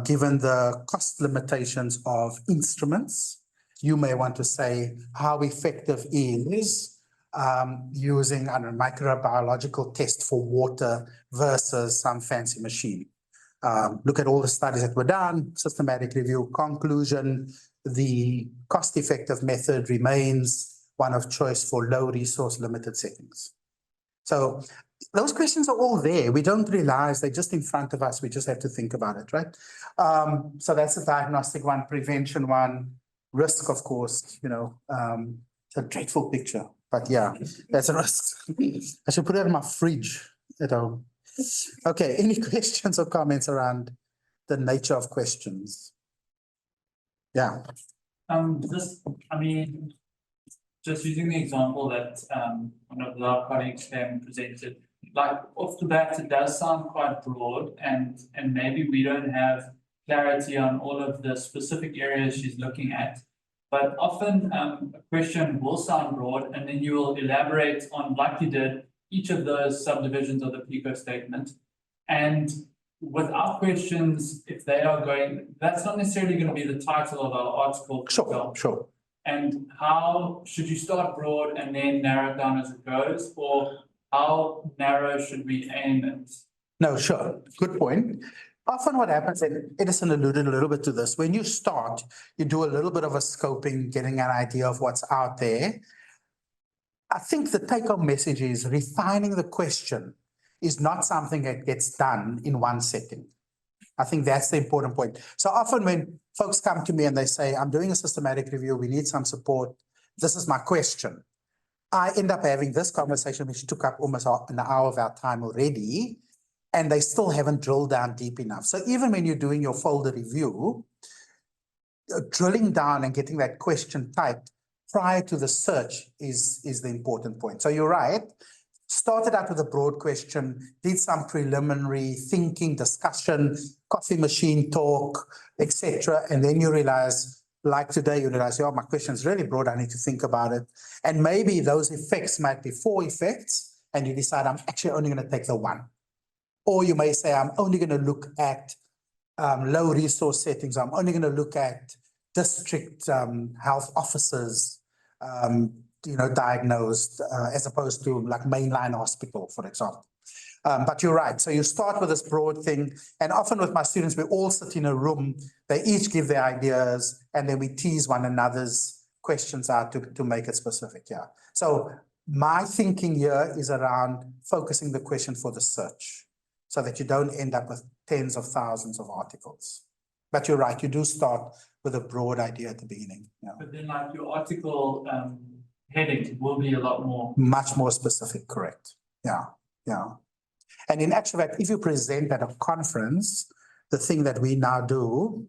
Given the cost limitations of instruments, you may want to say how effective is using a microbiological test for water versus some fancy machine. Look at all the studies that were done, systematic review, conclusion, the cost-effective method remains one of choice for low resource limited settings. So those questions are all there. We don't realize they're just in front of us. We just have to think about it, right? So that's a diagnostic one, prevention one, risk, of course, you know, it's a dreadful picture, but yeah, that's a risk. I should put it in my fridge at home. Okay, any questions or comments around the nature of questions? Yeah. Just using the example that one of our colleagues presented, like off the bat, it does sound quite broad, and maybe we don't have clarity on all of the specific areas she's looking at. But often a question will sound broad, and then you will elaborate on, like you did, each of those subdivisions of the PICO statement. And with our questions, if they are going, that's not necessarily going to be the title of our article. Sure. And how should you start broad and then narrow it down as it goes, or how narrow should we aim at? No, sure. Good point. Often what happens, and Edison alluded a little bit to this, when you start, you do a little bit of a scoping, getting an idea of what's out there. I think the take-home message is refining the question is not something that gets done in one setting. I think that's the important point. So often when folks come to me and they say, I'm doing a systematic review, we need some support, this is my question. I end up having this conversation, which took up almost an hour of our time already, and they still haven't drilled down deep enough. So even when you're doing your folder review, drilling down and getting that question typed prior to the search is the important point. So you're right. Started out with a broad question, did some preliminary thinking, discussion, coffee machine talk, etc. And then you realize, like today, you realize, oh, my question is really broad, I need to think about it. And maybe those effects might be 4 effects, and you decide, I'm actually only going to take the one. Or you may say, I'm only going to look at low resource settings. I'm only going to look at district health officers, diagnosed as opposed to like mainline hospital, for example. But you're right. So you start with this broad thing. And often with my students, we all sit in a room. They each give their ideas, and then we tease one another's questions out to make it specific. Yeah. So my thinking here is around focusing the question for the search so that you don't end up with tens of thousands of articles. But you're right. You do start with a broad idea at the beginning. Yeah. But then like your article heading will be a lot more. Much more specific, correct. Yeah. And in actual fact, if you present at a conference, the thing that we now do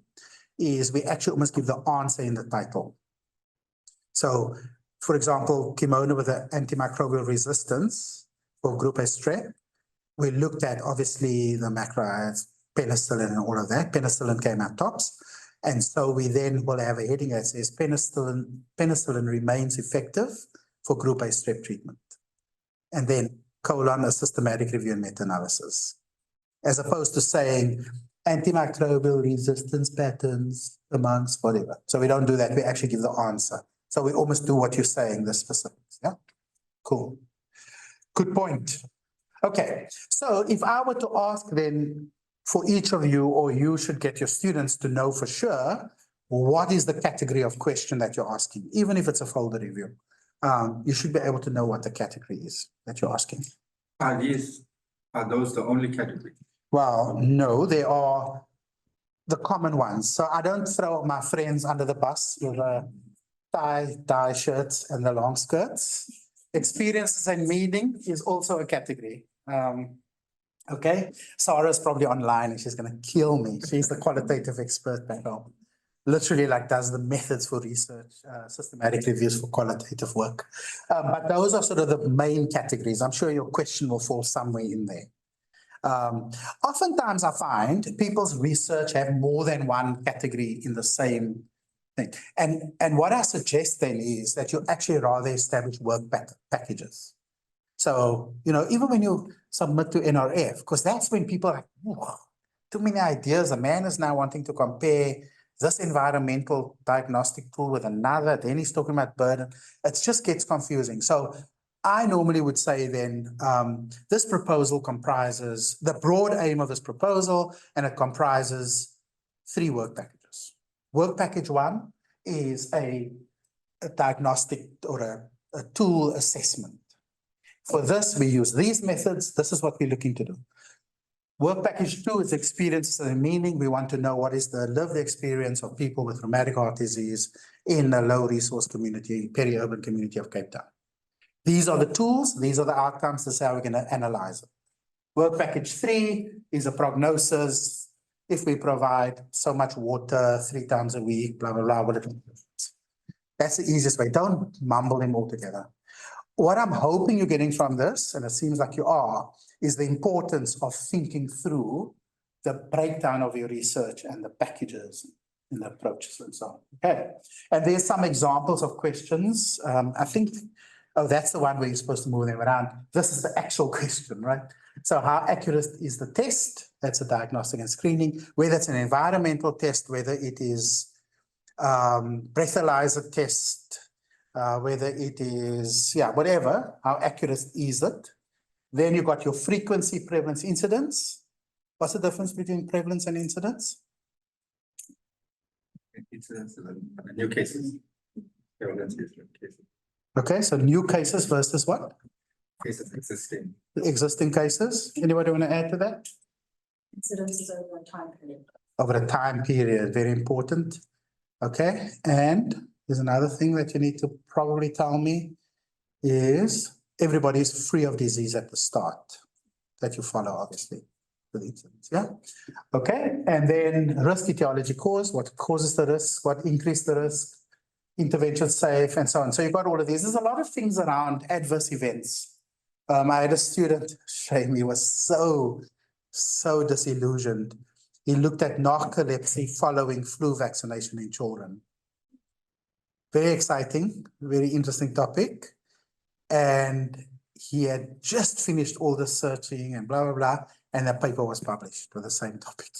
is we actually almost give the answer in the title. So, for example, kimono with the antimicrobial resistance for group A strep, we looked at obviously the macrolides, penicillin and all of that. Penicillin came out tops. And so we then will have a heading that says penicillin remains effective for group A strep treatment. and then colon, a systematic review and meta-analysis. As opposed to saying antimicrobial resistance patterns amongst whatever. So we don't do that, we actually give the answer. So we almost do what you're saying, the specifics, yeah? Cool. Good point. Okay, so if I were to ask then for each of you, or you should get your students to know for sure, what is the category of question that you're asking, even if it's a folder review. You should be able to know what the category is that you're asking. Are those the only category? Well, no, they are the common ones. So I don't throw my friends under the bus with the tie shirts and the long skirts. Experiences and meaning is also a category. Okay, Sarah's probably online and she's going to kill me. She's the qualitative expert back home. Literally like does the methods for research, systematic reviews for qualitative work. But those are sort of the main categories. I'm sure your question will fall somewhere in there. Oftentimes I find people's research have more than one category in the same thing. And what I suggest then is that you actually rather establish work packages. So, you know, even when you submit to NRF, because that's when people are like, too many ideas. A man is now wanting to compare this environmental diagnostic tool with another, then he's talking about burden. It just gets confusing. So I normally would say then, this proposal comprises the broad aim of this proposal, and it comprises 3 work packages. Work package 1 is a diagnostic or a tool assessment. For this, we use these methods. This is what we're looking to do. Work package 2 is experiences and meaning. We want to know what is the lived experience of people with rheumatic heart disease in a low resource community, peri-urban community of Cape Town. These are the tools, these are the outcomes, this is how we're going to analyze it. Work package 3 is a prognosis. If we provide so much water 3 times a week, blah, blah, blah, what it is. That's the easiest way. Don't mumble them all together. What I'm hoping you're getting from this, and it seems like you are, is the importance of thinking through the breakdown of your research and the packages and the approaches and so on. Okay. And there's some examples of questions. I think, oh, that's the one where you're supposed to move them around. This is the actual question, right? So how accurate is the test? That's a diagnostic and screening. Whether it's an environmental test, whether it is breathalyzer test, whether it is, yeah, whatever, how accurate is it? Then you got your frequency, prevalence, incidence. What's the difference between prevalence and incidence? Incidence and new cases. Prevalence is new cases. Okay, so new cases versus what? Cases existing. Existing cases. Anybody want to add to that? Incidence is over a time period. Over a time period, very important. Okay, and there's another thing that you need to probably tell me is everybody's free of disease at the start that you follow, obviously, for the incidents, yeah? Okay, and then risk etiology cause, what causes the risk, what increased the risk, intervention safe, and so on. So you've got all of these. There's a lot of things around adverse events. I had a student, shame, he was so disillusioned. He looked at narcolepsy following flu vaccination in children. Very exciting, very interesting topic. And he had just finished all the searching and blah, blah, blah. And the paper was published with the same topic.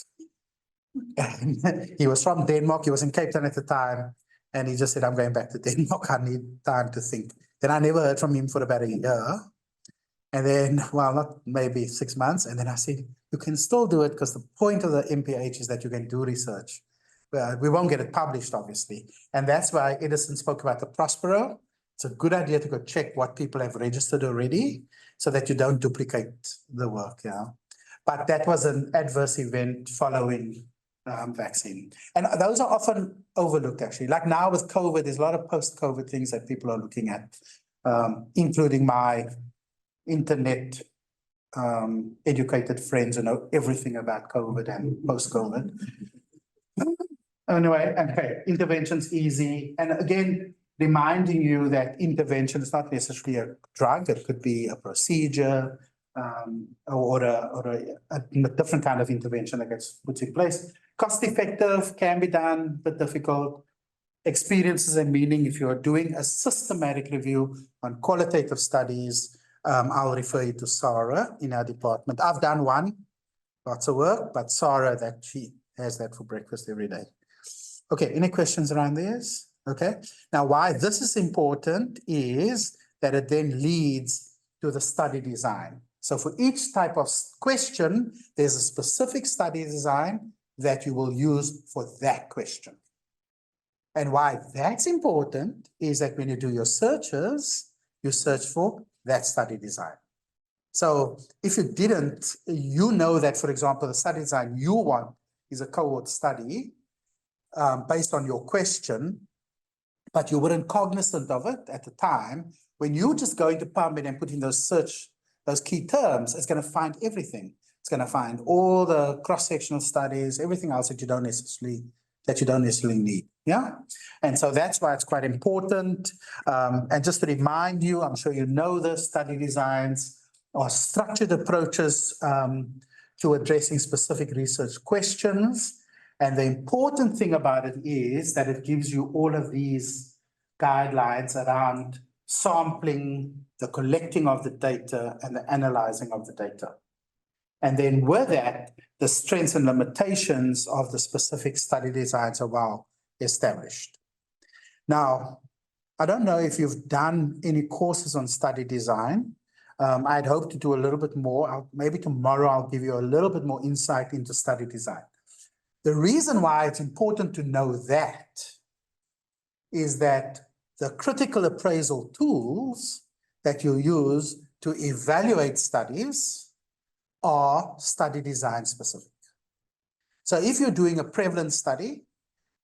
And he was from Denmark. He was in Cape Town at the time. And he just said, I'm going back to Denmark. I need time to think. Then I never heard from him for about a year. And then, well, not maybe 6 months. And then I said, you can still do it because the point of the MPH is that you can do research. We won't get it published, obviously. And that's why Edison spoke about the Prospero. It's a good idea to go check what people have registered already so that you don't duplicate the work, yeah. But that was an adverse event following vaccine. And those are often overlooked, actually. Like now with COVID, there's a lot of post-COVID things that people are looking at, including my internet educated friends who know everything about COVID and post-COVID. Anyway, okay, intervention's easy. And again, reminding you that intervention is not necessarily a drug. It could be a procedure or a different kind of intervention that gets put in place. Cost effective, can be done, but difficult. Experiences and meaning, if you're doing a systematic review on qualitative studies, I'll refer you to Sarah in our department. I've done one, lots of work, but Sarah, that she has that for breakfast every day. Okay, any questions around this? Okay, now why this is important is that it then leads to the study design. So for each type of question, there's a specific study design that you will use for that question. And why that's important is that when you do your searches, you search for that study design. So if you didn't, you know that, for example, the study design you want is a cohort study based on your question, but you weren't cognizant of it at the time. When you just go into PubMed and put in those key terms, it's going to find everything. It's going to find all the cross-sectional studies, everything else that you don't necessarily need. Yeah. And so that's why it's quite important. And just to remind you, I'm sure you know this, study designs are structured approaches to addressing specific research questions. And the important thing about it is that it gives you all of these guidelines around sampling, the collecting of the data, and the analyzing of the data. And then with that, the strengths and limitations of the specific study designs are well established. Now, I don't know if you've done any courses on study design. I'd hope to do a little bit more. Maybe tomorrow I'll give you a little bit more insight into study design. The reason why it's important to know that is that the critical appraisal tools that you use to evaluate studies are study design specific. So if you're doing a prevalence study,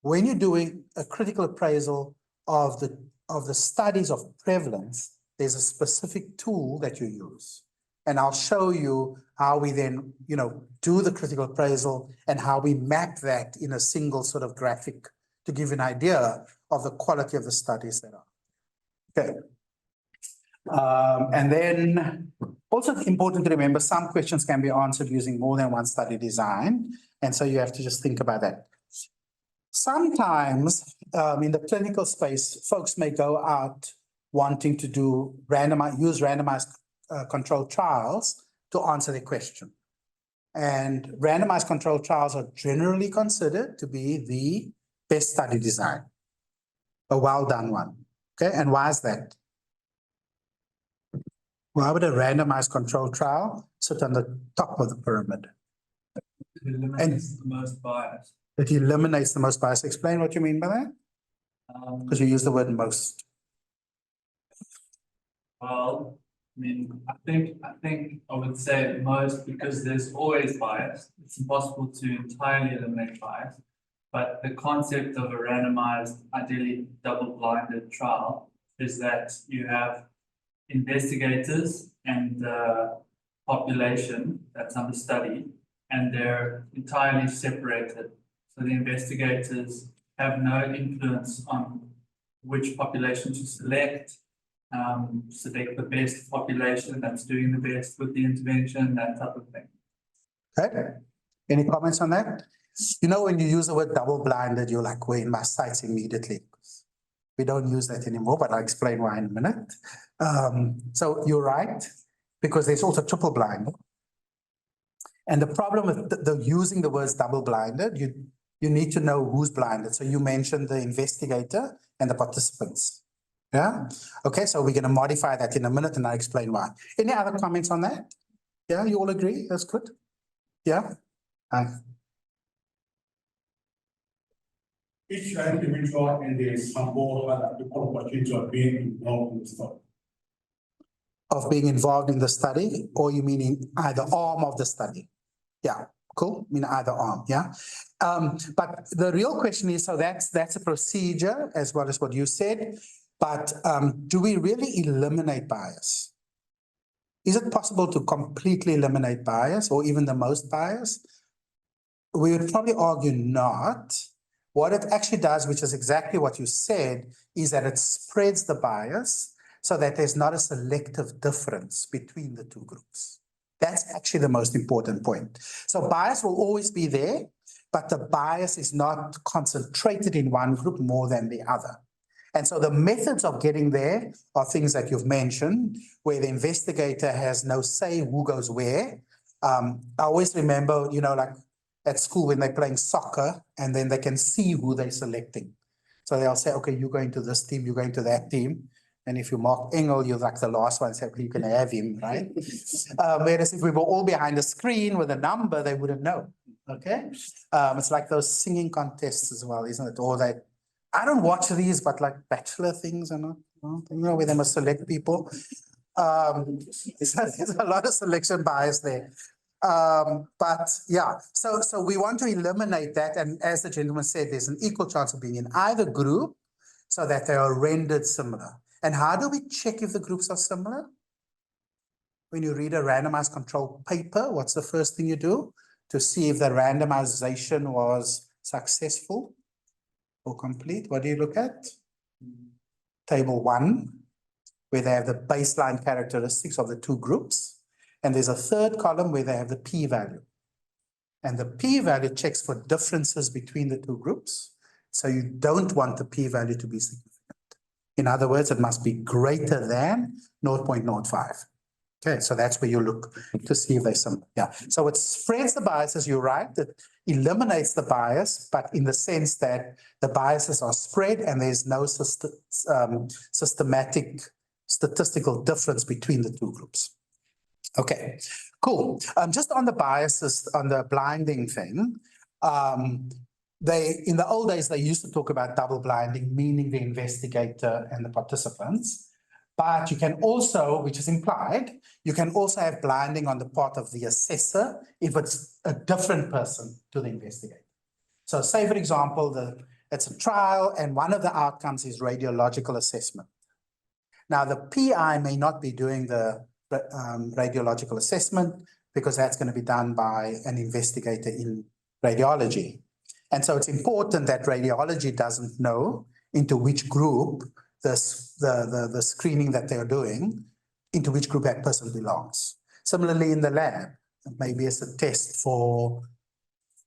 when you're doing a critical appraisal of the studies of prevalence, there's a specific tool that you use. And I'll show you how we then, do the critical appraisal and how we map that in a single sort of graphic to give an idea of the quality of the studies that are. Okay. And then also important to remember, some questions can be answered using more than one study design. And so you have to just think about that. Sometimes in the clinical space, folks may go out wanting to use randomized controlled trials to answer the question. And randomized controlled trials are generally considered to be the best study design, a well done one. Okay, and why is that? Why would a randomized controlled trial sit on the top of the pyramid? It eliminates the most bias. It eliminates the most bias. Explain what you mean by that? Because you use the word most. Well, I think I would say most because there's always bias. It's impossible to entirely eliminate bias. But the concept of a randomized, ideally double-blinded trial is that you have investigators and the population that's under study, and they're entirely separated. So the investigators have no influence on which population to select the best population that's doing the best with the intervention, that type of thing. Okay. Any comments on that? When you use the word double-blinded, you're like, we're in my sights immediately. We don't use that anymore, but I'll explain why in a minute. So you're right, because there's also triple-blinded. And the problem with using the words double-blinded, you need to know who's blinded. So you mentioned the investigator and the participants. Yeah. Okay. So we're going to modify that in a minute and I'll explain why. Any other comments on that? Yeah. You all agree? That's good. Yeah. Each individual in the sample had the opportunity of being involved in the study. Of being involved in the study, or you mean in either arm of the study? Yeah. Cool. I mean either arm. Yeah. But the real question is, so that's a procedure as well as what you said. But do we really eliminate bias? Is it possible to completely eliminate bias or even the most bias? We would probably argue not. What it actually does, which is exactly what you said, is that it spreads the bias so that there's not a selective difference between the two groups. That's actually the most important point. So bias will always be there, but the bias is not concentrated in one group more than the other. And so the methods of getting there are things that you've mentioned, where the investigator has no say who goes where. I always remember, like at school when they're playing soccer and then they can see who they're selecting. So they'll say, okay, you're going to this team, you're going to that team. And if you mark Engel, you're like the last one, so you can have him, right? Whereas if we were all behind a screen with a number, they wouldn't know, okay? It's like those singing contests as well, isn't it? Or that, I don't watch these, but like bachelor things and where they must select people. There's a lot of selection bias there. But yeah, so we want to eliminate that. And as the gentleman said, there's an equal chance of being in either group so that they are rendered similar. And how do we check if the groups are similar? When you read a randomized control paper, what's the first thing you do to see if the randomization was successful or complete? What do you look at? Table 1, where they have the baseline characteristics of the two groups. And there's a third column where they have the p-value. And the p-value checks for differences between the two groups. So you don't want the p-value to be significant. In other words, it must be greater than 0.05. Okay, so that's where you look to see if they're similar. Yeah, so it spreads the biases, you're right. It eliminates the bias, but in the sense that the biases are spread and there's no systematic statistical difference between the two groups. Okay, cool. Just on the biases, on the blinding thing, in the old days, they used to talk about double blinding, meaning the investigator and the participants. But you can also, which is implied, you can also have blinding on the part of the assessor if it's a different person to the investigator. So say, for example, it's a trial and one of the outcomes is radiological assessment. Now, the PI may not be doing the radiological assessment because that's going to be done by an investigator in radiology. And so it's important that radiology doesn't know into which group the screening that they're doing, into which group that person belongs. Similarly, in the lab, maybe it's a test for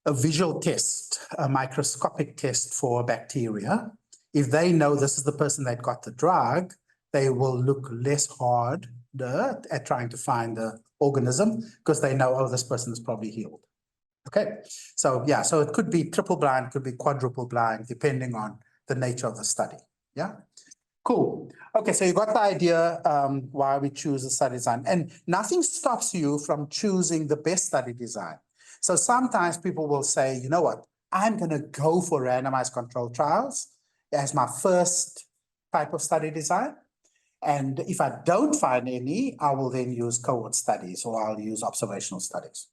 a visual test, a microscopic test for bacteria. If they know this is the person that got the drug, they will look less hard at trying to find the organism because they know, oh, this person is probably healed. Okay, so yeah, so it could be triple blind, could be quadruple blind, depending on the nature of the study. Yeah, cool. Okay, so you got the idea why we choose the study design, and nothing stops you from choosing the best study design. So sometimes people will say, you know what, I'm going to go for randomized controlled trials as my first type of study design. And if I don't find any, I will then use cohort studies or I'll use observational studies.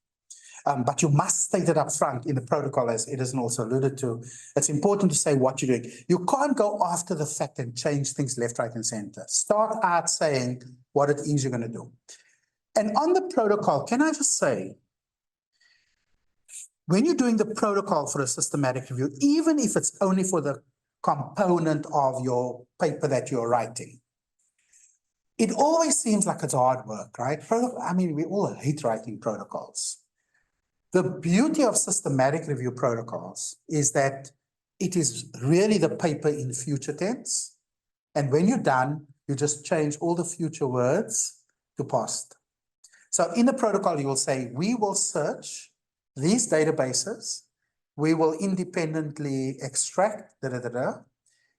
But you must state it up front in the protocol, as Edison also alluded to. It's important to say what you're doing. You can't go after the fact and change things left, right, and center. Start out saying what it is you're going to do. And on the protocol, can I just say, when you're doing the protocol for a systematic review, even if it's only for the component of your paper that you're writing, it always seems like it's hard work, right? I mean, we all hate writing protocols. The beauty of systematic review protocols is that it is really the paper in future tense. And when you're done, you just change all the future words to past. So in the protocol, you will say, we will search these databases. We will independently extract,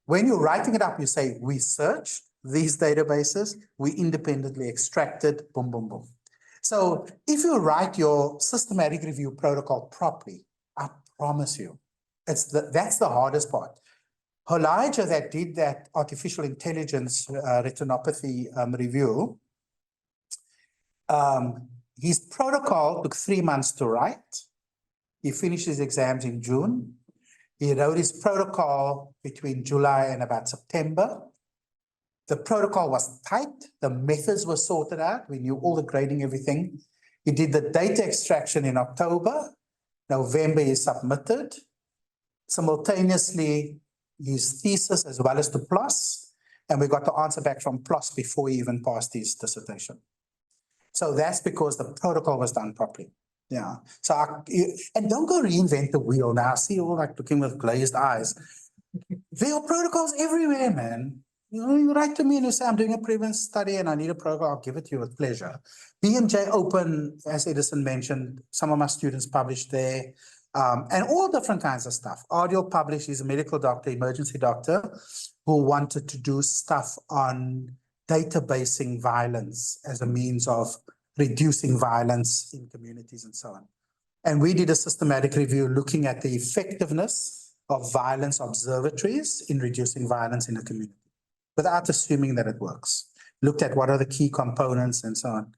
When you're writing it up, you say, we search these databases, we independently extracted, boom, boom, boom. So if you write your systematic review protocol properly, I promise you, that's the hardest part. Elijah that did that artificial intelligence retinopathy review, his protocol took 3 months to write. He finished his exams in June. He wrote his protocol between July and about September. The protocol was tight. The methods were sorted out. We knew all the grading, everything. He did the data extraction in October. November, he submitted. Simultaneously, his thesis as well as the PLOS. And we got the answer back from PLOS before he even passed his dissertation. So that's because the protocol was done properly. Yeah. So, and don't go reinvent the wheel now. I see you all like looking with glazed eyes. There are protocols everywhere, man. You know, you write to me and you say, I'm doing a prevalence study and I need a protocol, I'll give it to you with pleasure. BMJ Open, as Edison mentioned, some of my students published there, and all different kinds of stuff. Audio published, he's a medical doctor, emergency doctor, who wanted to do stuff on databasing violence as a means of reducing violence in communities and so on. And we did a systematic review looking at the effectiveness of violence observatories in reducing violence in a community, without assuming that it works. Looked at what are the key components and so on.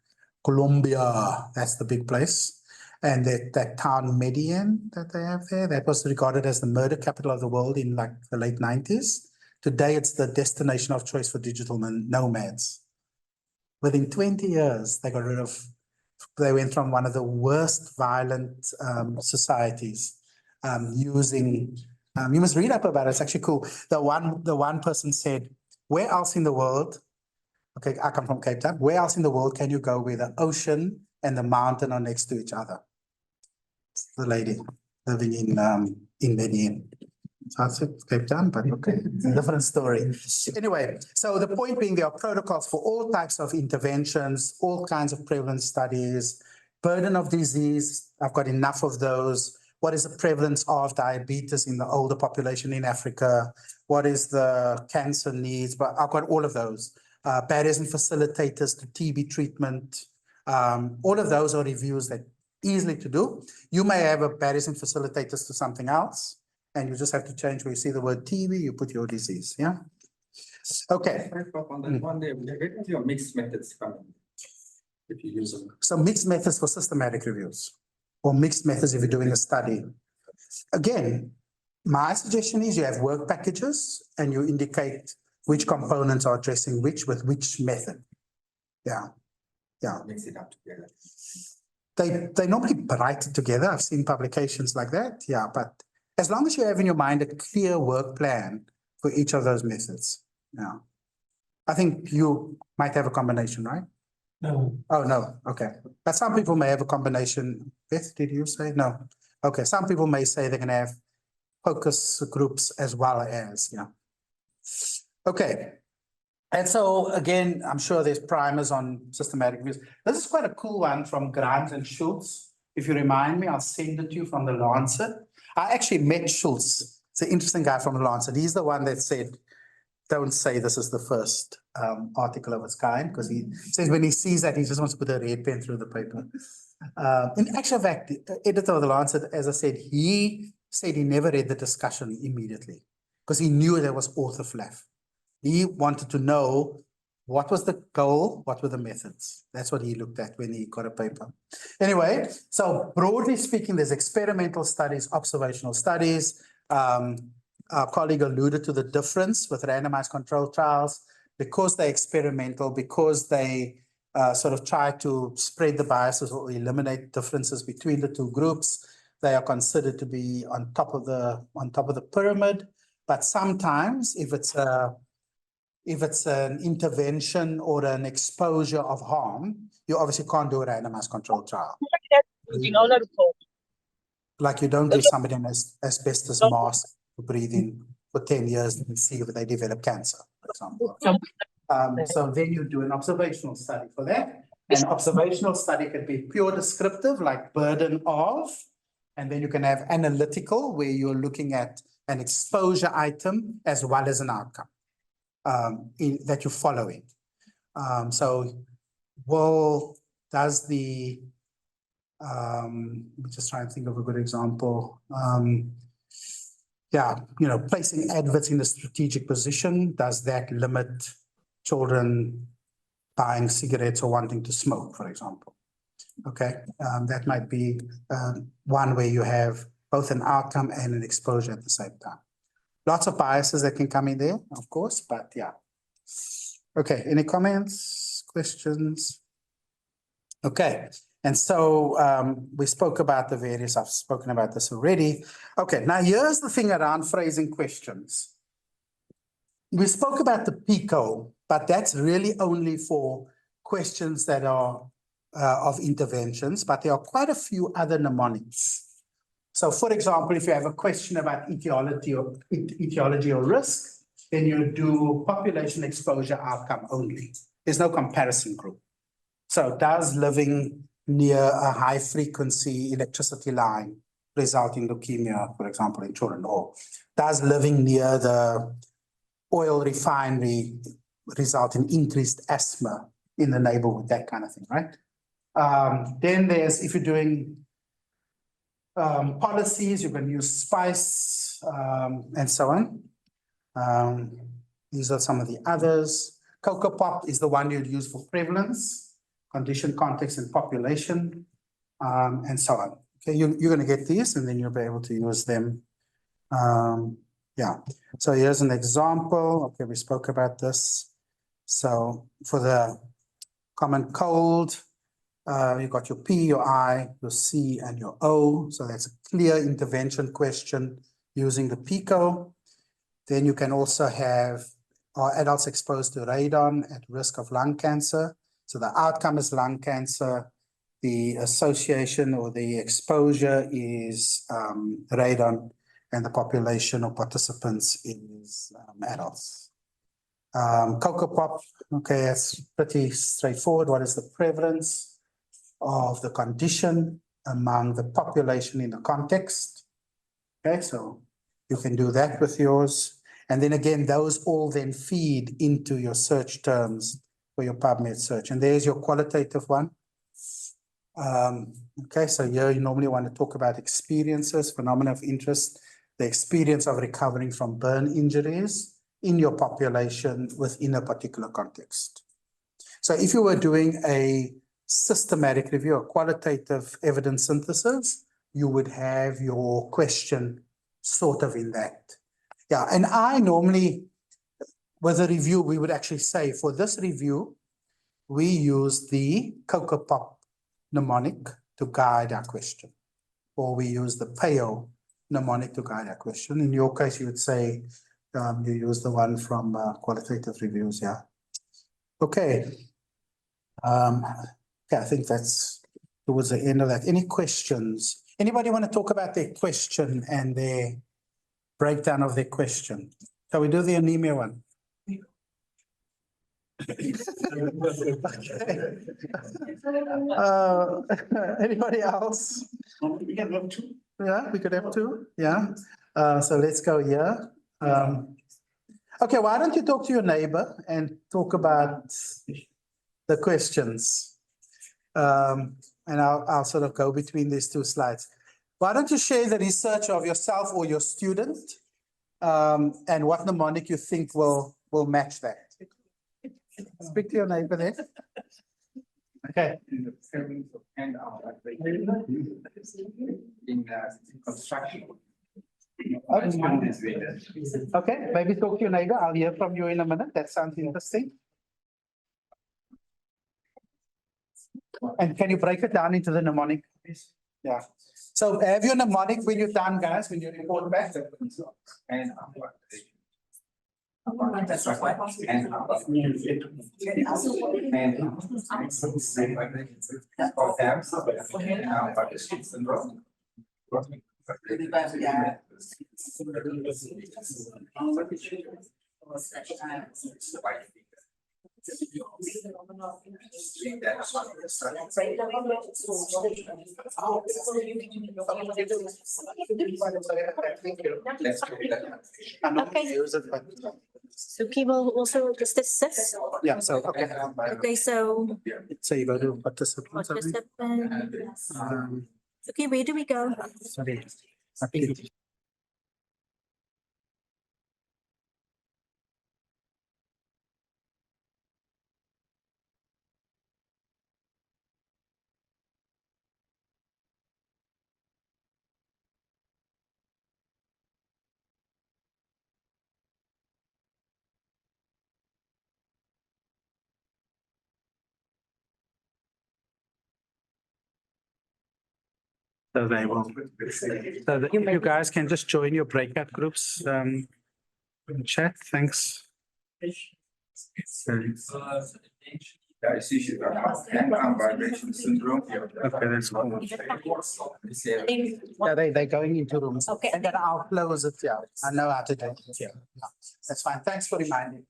Colombia, that's the big place. And that town Medellin that they have there, that was regarded as the murder capital of the world in like the late 90s. Today, it's the destination of choice for digital nomads. Within 20 years, they went from one of the worst violent societies using, you must read up about it, it's actually cool. The one person said, where else in the world, okay, I come from Cape Town, where else in the world can you go where the ocean and the mountain are next to each other? It's the lady living in Medellin. So I said Cape Town, but okay, it's a different story. Anyway, so the point being there are protocols for all types of interventions, all kinds of prevalence studies, burden of disease, I've got enough of those. What is the prevalence of diabetes in the older population in Africa? What is the cancer needs? But I've got all of those. Barriers and facilitators to TB treatment. All of those are reviews that easily to do. You may have a barriers and facilitators to something else, and you just have to change where you see the word TB, you put your disease, yeah? Okay. On that one day, where does your mixed methods come in? If you use them. So mixed methods for systematic reviews, or mixed methods if you're doing a study. Again, my suggestion is you have work packages and you indicate which components are addressing which with which method. Yeah, yeah. Mix it up together. They normally write it together. I've seen publications like that. Yeah, but as long as you have in your mind a clear work plan for each of those methods. Yeah. I think you might have a combination, right? No. Oh, no. Okay. But some people may have a combination. Beth, did you say? No. Okay. Some people may say they can have focus groups as well as, yeah. Okay. And so again, I'm sure there's primers on systematic reviews. This is quite a cool one from Grimes and Schultz. If you remind me, I'll send it to you from the Lancet. I actually met Schultz. It's an interesting guy from the Lancet. He's the one that said, don't say this is the first article of its kind, because he says when he sees that, he just wants to put a red pen through the paper. In actual fact, the editor of the Lancet, as I said he never read the discussion immediately because he knew there was author fluff. He wanted to know what was the goal, what were the methods. That's what he looked at when he got a paper. Anyway, so broadly speaking, there's experimental studies, observational studies. Our colleague alluded to the difference with randomized controlled trials because they're experimental, because they sort of try to spread the biases or eliminate differences between the two groups. They are considered to be on top of the pyramid. But sometimes, if it's an intervention or an exposure of harm, you obviously can't do a randomized controlled trial. Like you don't give somebody an asbestos mask to breathe in for 10 years and see if they develop cancer, for example. So then you do an observational study for that. An observational study could be pure descriptive, like burden of, and then you can have analytical, where you're looking at an exposure item as well as an outcome that you're following. Does the I'm just trying to think of a good example. Yeah, placing adverts in a strategic position, does that limit children buying cigarettes or wanting to smoke, for example? Okay, that might be one where you have both an outcome and an exposure at the same time. Lots of biases that can come in there, of course, but yeah. Okay, any comments, questions? Okay. And so we spoke about the various, I've spoken about this already. Okay, now here's the thing around phrasing questions. We spoke about the PICO, but that's really only for questions that are of interventions, but there are quite a few other mnemonics. So for example, if you have a question about etiology or risk, then you do population exposure outcome only. There's no comparison group. So does living near a high frequency electricity line result in leukemia, for example, in children? Or does living near the oil refinery result in increased asthma in the neighborhood, that kind of thing, right? Then there's, if you're doing policies, you can use SPICE and so on. These are some of the others. Cocoa Pop is the one you'd use for prevalence, condition, context, and population, and so on. Okay, you're going to get these, and then you'll be able to use them. Yeah, so here's an example. Okay, we spoke about this. So for the common cold, you've got your P, your I, your C, and your O. So that's a clear intervention question using the PICO. Then you can also have, are adults exposed to radon at risk of lung cancer? So the outcome is lung cancer. The association or the exposure is radon, and the population of participants is adults. Cocoa Pop, okay, that's pretty straightforward. What is the prevalence of the condition among the population in the context? Okay, so you can do that with yours. And then again, those all then feed into your search terms for your PubMed search. And there's your qualitative one. Okay, so here you normally want to talk about experiences, phenomena of interest, the experience of recovering from burn injuries in your population within a particular context. So if you were doing a systematic review, a qualitative evidence synthesis, you would have your question sort of in that. Yeah, and I normally, with a review, we would actually say for this review, we use the Cocoa Pop mnemonic to guide our question, or we use the PAO mnemonic to guide our question. In your case, you would say you use the one from qualitative reviews, yeah. Okay. Okay, I think that's towards the end of that. Any questions? Anybody want to talk about their question and their breakdown of their question? Shall we do the anemia one? Anybody else? We can have two. Yeah, we could have two. Yeah. So let's go here. Okay, why don't you talk to your neighbor and talk about the questions? And I'll sort of go between these two slides. Why don't you share the research of yourself or your student, and what mnemonic you think will match that? Speak to your neighbor there. Okay. In construction. Okay, maybe talk to your neighbor. I'll hear from you in a minute. That sounds interesting. And can you break it down into the mnemonic, please? Yeah. So have your mnemonic when you're done, guys, when you report back. And So people also just assess. Yeah, so, okay. Okay, so So you go to participants. participants. Okay, where do we go? Sorry. So they will. So that you guys can just join your breakout groups in chat. Thanks. Yeah, you see, she hand-arm vibration syndrome. Okay, that's cool. Yeah, they're going into rooms. Okay. And then I'll close it, yeah. I know how to do it, yeah. Yeah. That's fine. Thanks for reminding.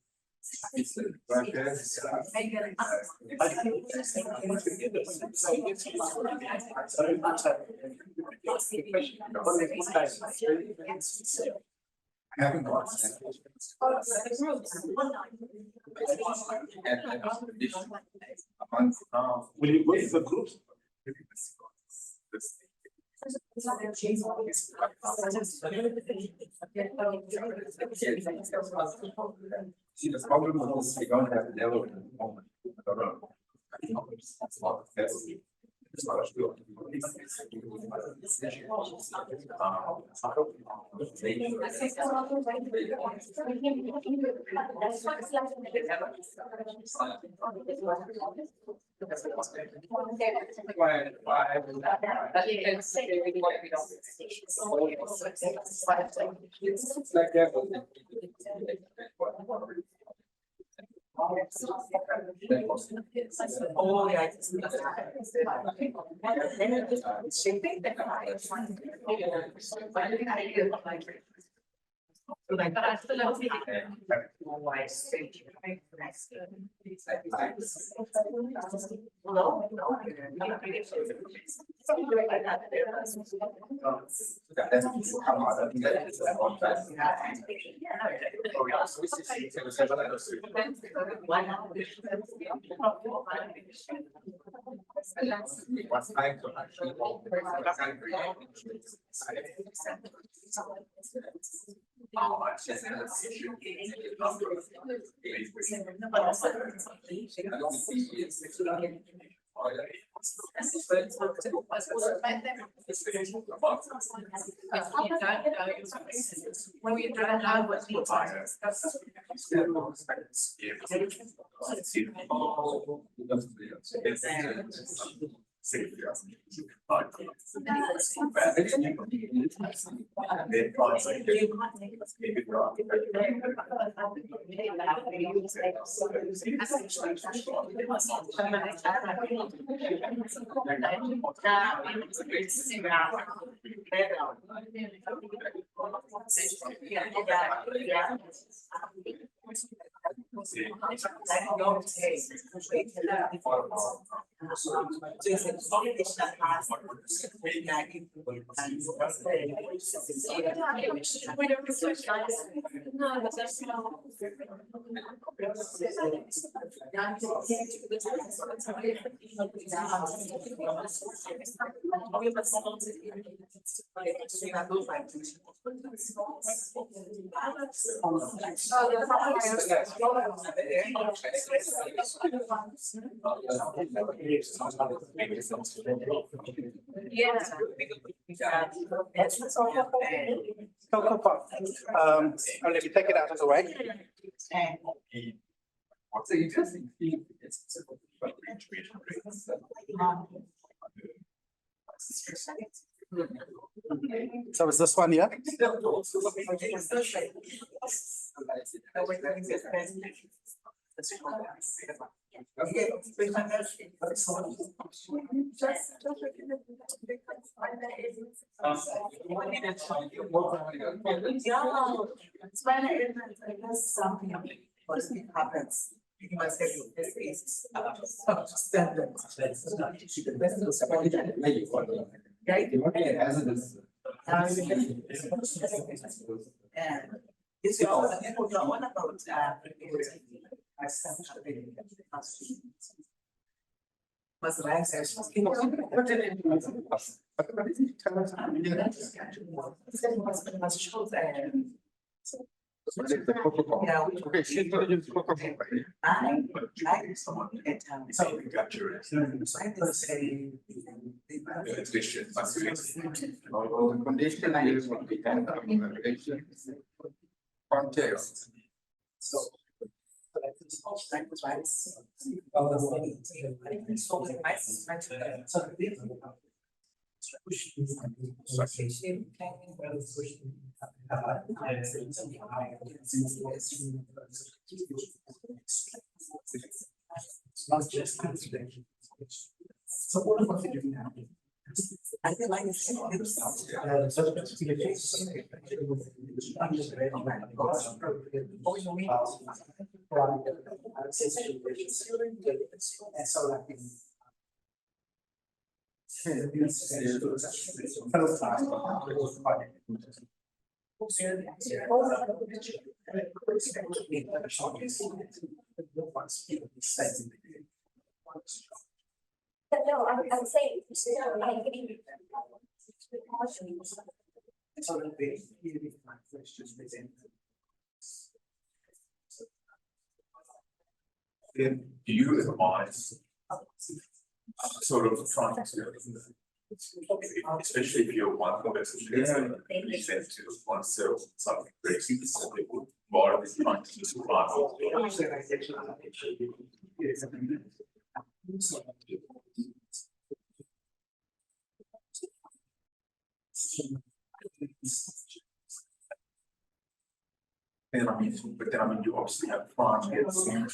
Having got. Will you go to the groups? See, the problem with this, we don't have level at the moment. I don't know. It's not that's- it's not sure. It's like that. Oh, yeah. Cocoa Pop. Let me take it out of the way. What's the interesting thing? So is this one here? Something happens. You must have this is standard. And it's all about mas rise Okay, she's gonna use Cocoa Pop. The condition is what we can context. not just confidential. So what about the doing now? I feel like it's. No, I'm saying, I agree. Then do you advise sort of trying to, especially if you're one person, present to oneself something very specific, rather than trying to describe. Then I mean, but then I mean, you obviously have projects that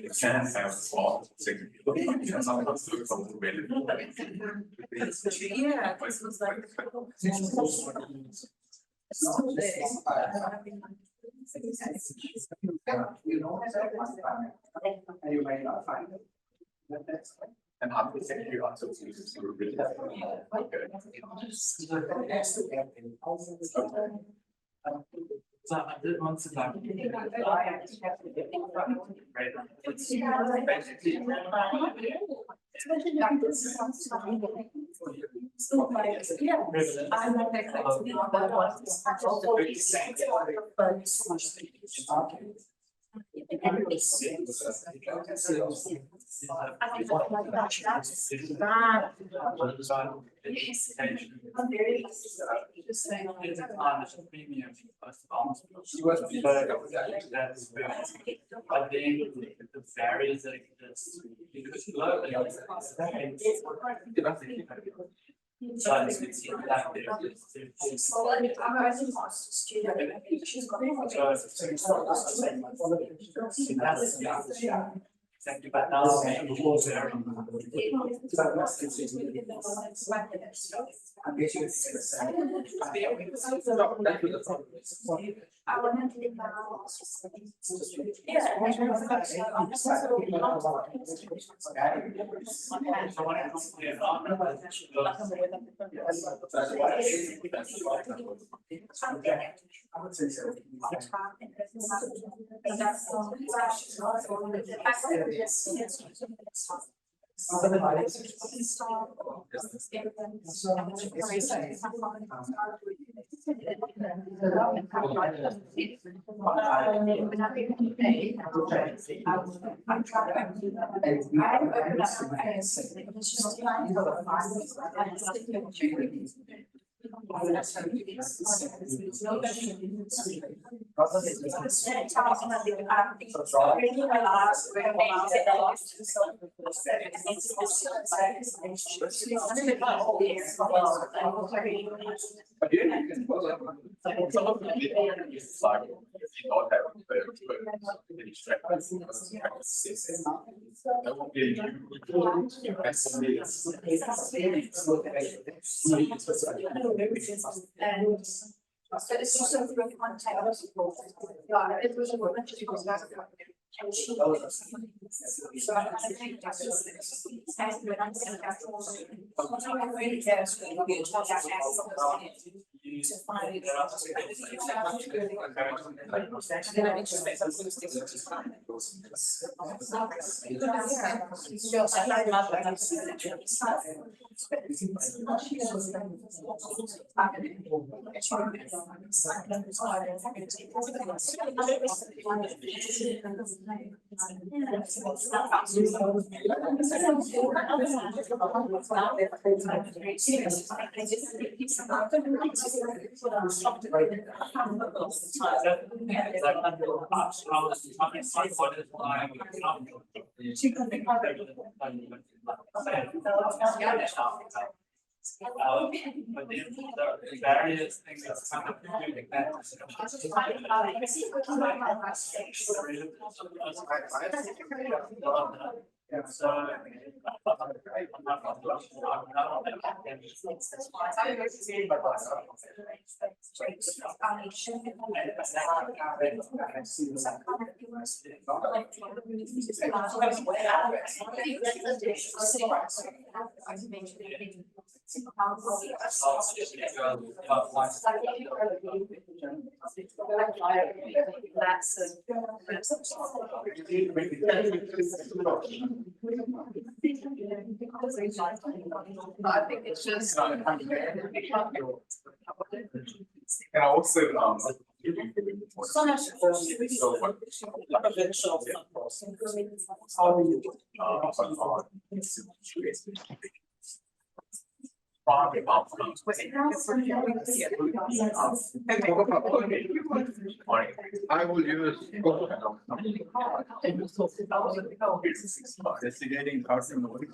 you can have all things. Yeah, this was like. And you may not find it. And I'm thinking you also use to really. So I did want to like. The barriers that exist because globally, so it's like exactly, but now So it's also through context. Yeah, it was a bunch of people. And she. So I think that's just. Really cares when you get to find it. Then I expect something to find. But the various things that's kind of doing that. So. I think it's just. And also, So much. I will use. Investigating carcinoid.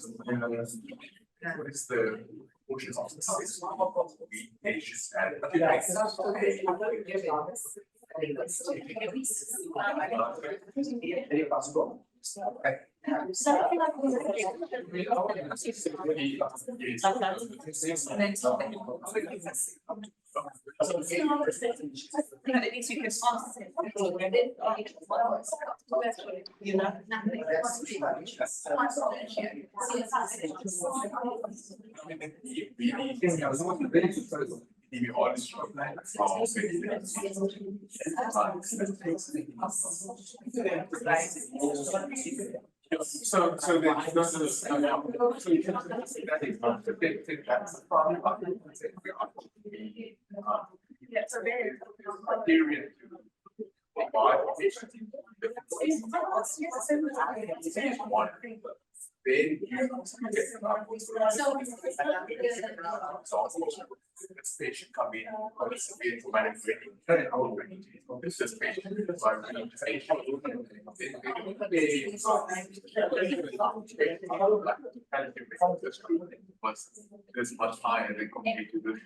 What is the portion of the system? We patients and. So then those are the. So you can that is not the big thing, that's the problem. Period. This patient come in, severe traumatic brain, this is patient, is much higher than compared to this.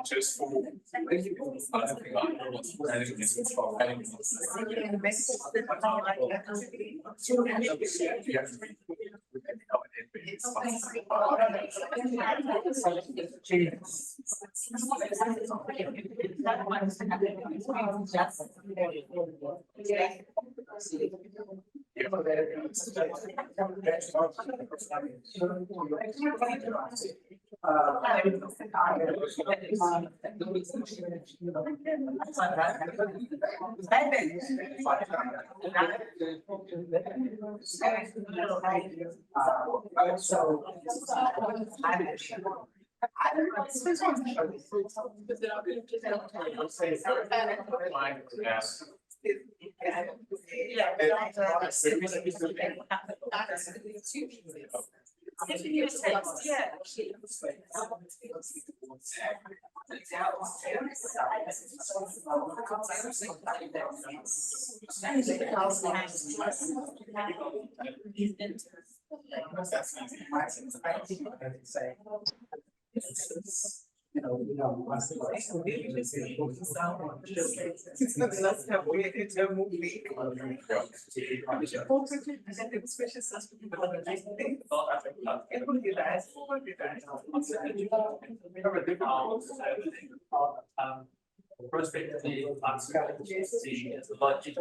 Just for prospectively, the logic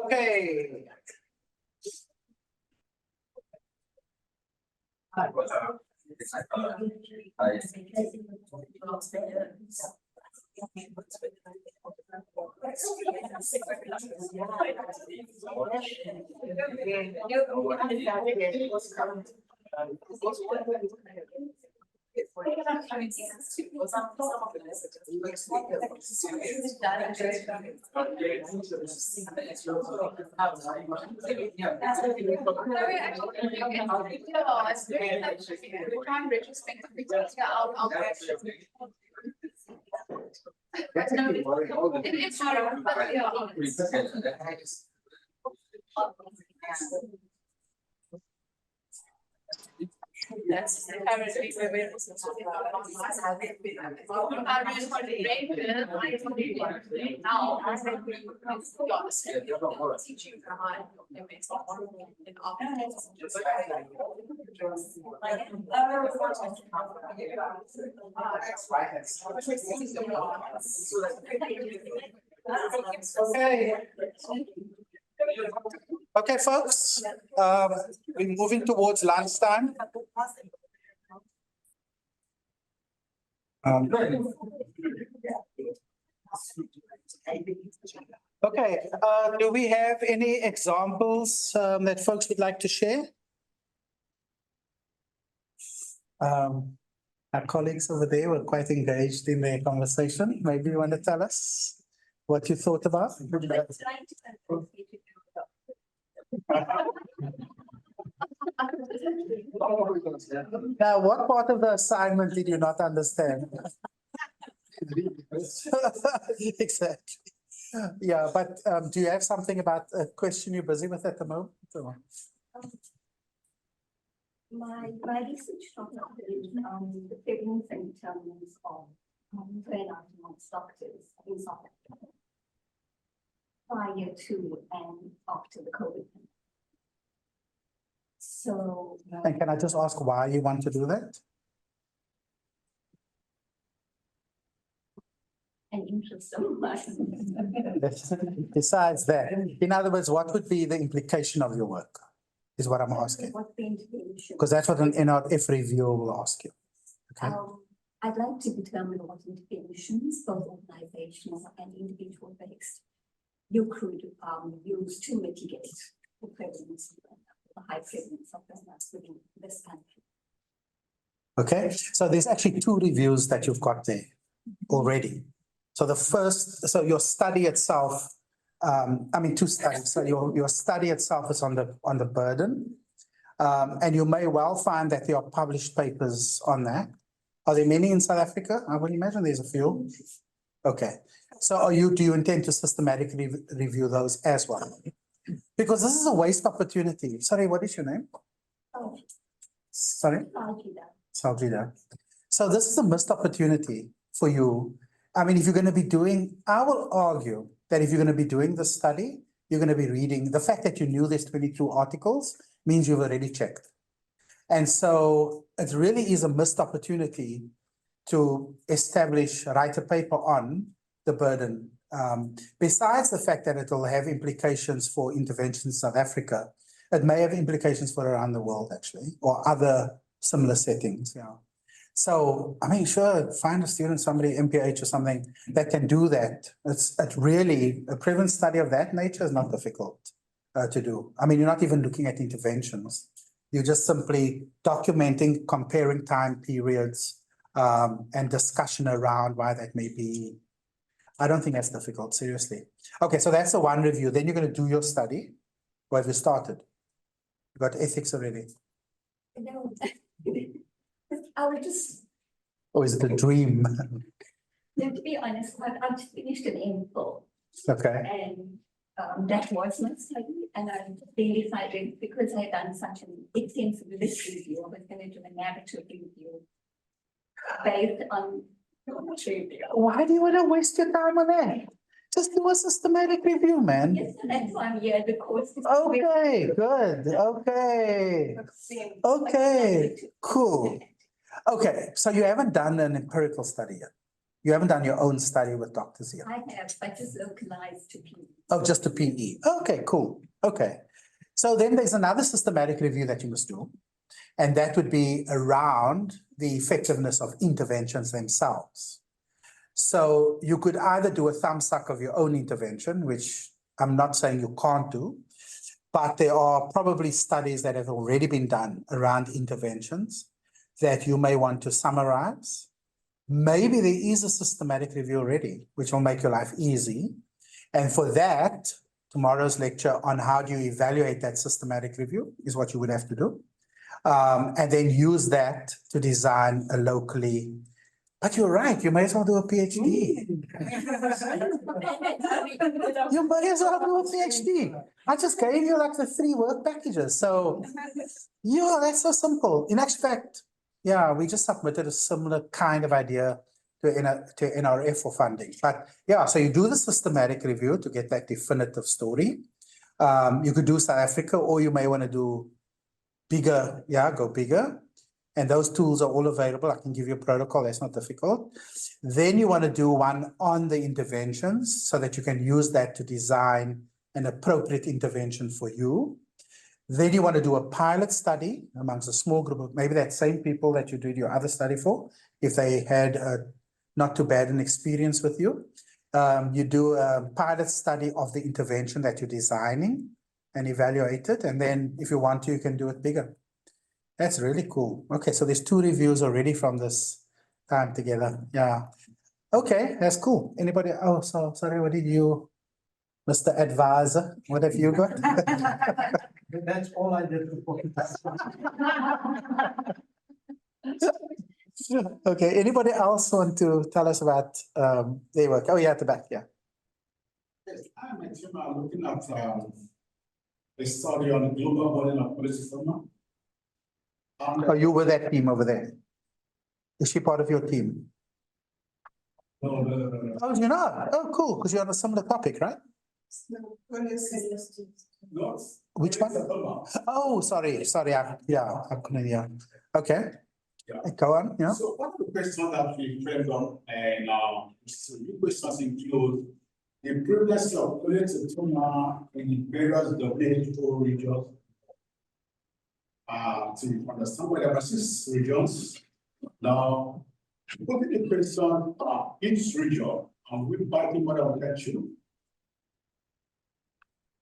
Okay, That's currently where we're. Okay, folks, we're moving towards lunchtime. Okay, do we have any examples that folks would like to share? Our colleagues over there were quite engaged in their conversation. Maybe you want to tell us what you thought about? Now, what part of the assignment did you not understand? Exactly. Yeah, but do you have something about a question you're busy with at the moment? Or? My research topic is the figures in terms of burnout amongst doctors in South Africa prior to and after the COVID. So. And can I just ask why you want to do that? An interest of mine. Besides that, in other words, what would be the implication of your work? Is what I'm asking. What the intervention? Because that's what an NRF reviewer will ask you. Okay. I'd like to determine what interventions, both organizational and individual based, you could use to mitigate the prevalence of the high prevalence of burnout within this country. Okay, so there's actually two reviews that you've got there already. So the first, so your study itself, two studies. So your study itself is on the burden. And you may well find that there are published papers on that. Are there many in South Africa? I would imagine there's a few. Okay, so do you intend to systematically review those as well? Because this is a waste opportunity. Sorry, what is your name? Oh. Sorry? Salvida. So this is a missed opportunity for you. I mean, if you're going to be doing, I will argue that if you're going to be doing the study, you're going to be reading. The fact that you knew there's 22 articles means you've already checked. And so it really is a missed opportunity to write a paper on the burden. Besides the fact that it will have implications for intervention in South Africa, it may have implications for around the world actually, or other similar settings. Yeah. So, I mean, sure, find a student, somebody, MPH or something that can do that. It's really, a prevalence study of that nature is not difficult to do. I mean, you're not even looking at interventions. You're just simply documenting, comparing time periods and discussion around why that may be. I don't think that's difficult, seriously. Okay, so that's the one review. Then you're going to do your study. Or have you started? You got ethics already? No. I would just. Or is it a dream? No, to be honest, I've just finished an MPhil. Okay. And that was my study. And I then decided, because I had done such an extensive list review, I was going to do a narrative review based on the review. Why do you want to waste your time on that? Just do a systematic review, man. Yes, that's why I'm here, the course. Okay, good. Okay. Okay, cool. Okay, so you haven't done an empirical study yet. You haven't done your own study with doctors yet. I have, but just localized to PE. Oh, just to PE. Okay, cool. Okay. So then there's another systematic review that you must do. And that would be around the effectiveness of interventions themselves. So you could either do a thumb suck of your own intervention, which I'm not saying you can't do, but there are probably studies that have already been done around interventions that you may want to summarize. Maybe there is a systematic review already, which will make your life easy. And for that, tomorrow's lecture on how do you evaluate that systematic review is what you would have to do. And then use that to design a locally. But you're right, you may as well do a PhD. You may as well do a PhD. I just gave you like the 3 work packages. So, yeah, that's so simple. In actual fact, yeah, we just submitted a similar kind of idea to NRF for funding. But yeah, so you do the systematic review to get that definitive story. You could do South Africa, or you may want to do bigger, go bigger. And those tools are all available. I can give you a protocol, that's not difficult. Then you want to do one on the interventions so that you can use that to design an appropriate intervention for you. Then you want to do a pilot study amongst a small group of maybe that same people that you did your other study for, if they had not too bad an experience with you. You do a pilot study of the intervention that you're designing and evaluate it. And then if you want to, you can do it bigger. That's really cool. Okay, so there's 2 reviews already from this time together. Yeah. Okay, that's cool. Anybody? Oh, so sorry, what did you, Mr. Advisor, what have you got? That's all I did for Okay, anybody else want to tell us about their work? Oh, yeah, at the back, yeah. Yes, I and my team are looking at a study on the global modeling of policy system. Oh, you were that team over there. Is she part of your team? No. Oh, you're not? Oh, cool, because you're on a similar topic, right? No. Which one? Oh, sorry, I couldn't hear. Okay. Yeah. Go on, yeah. So one of the questions that we framed on and new questions include the prevalence of cholestatic in various WHO regions. To understand where there are 6 regions. Now, putting the question each region and which party model we can choose.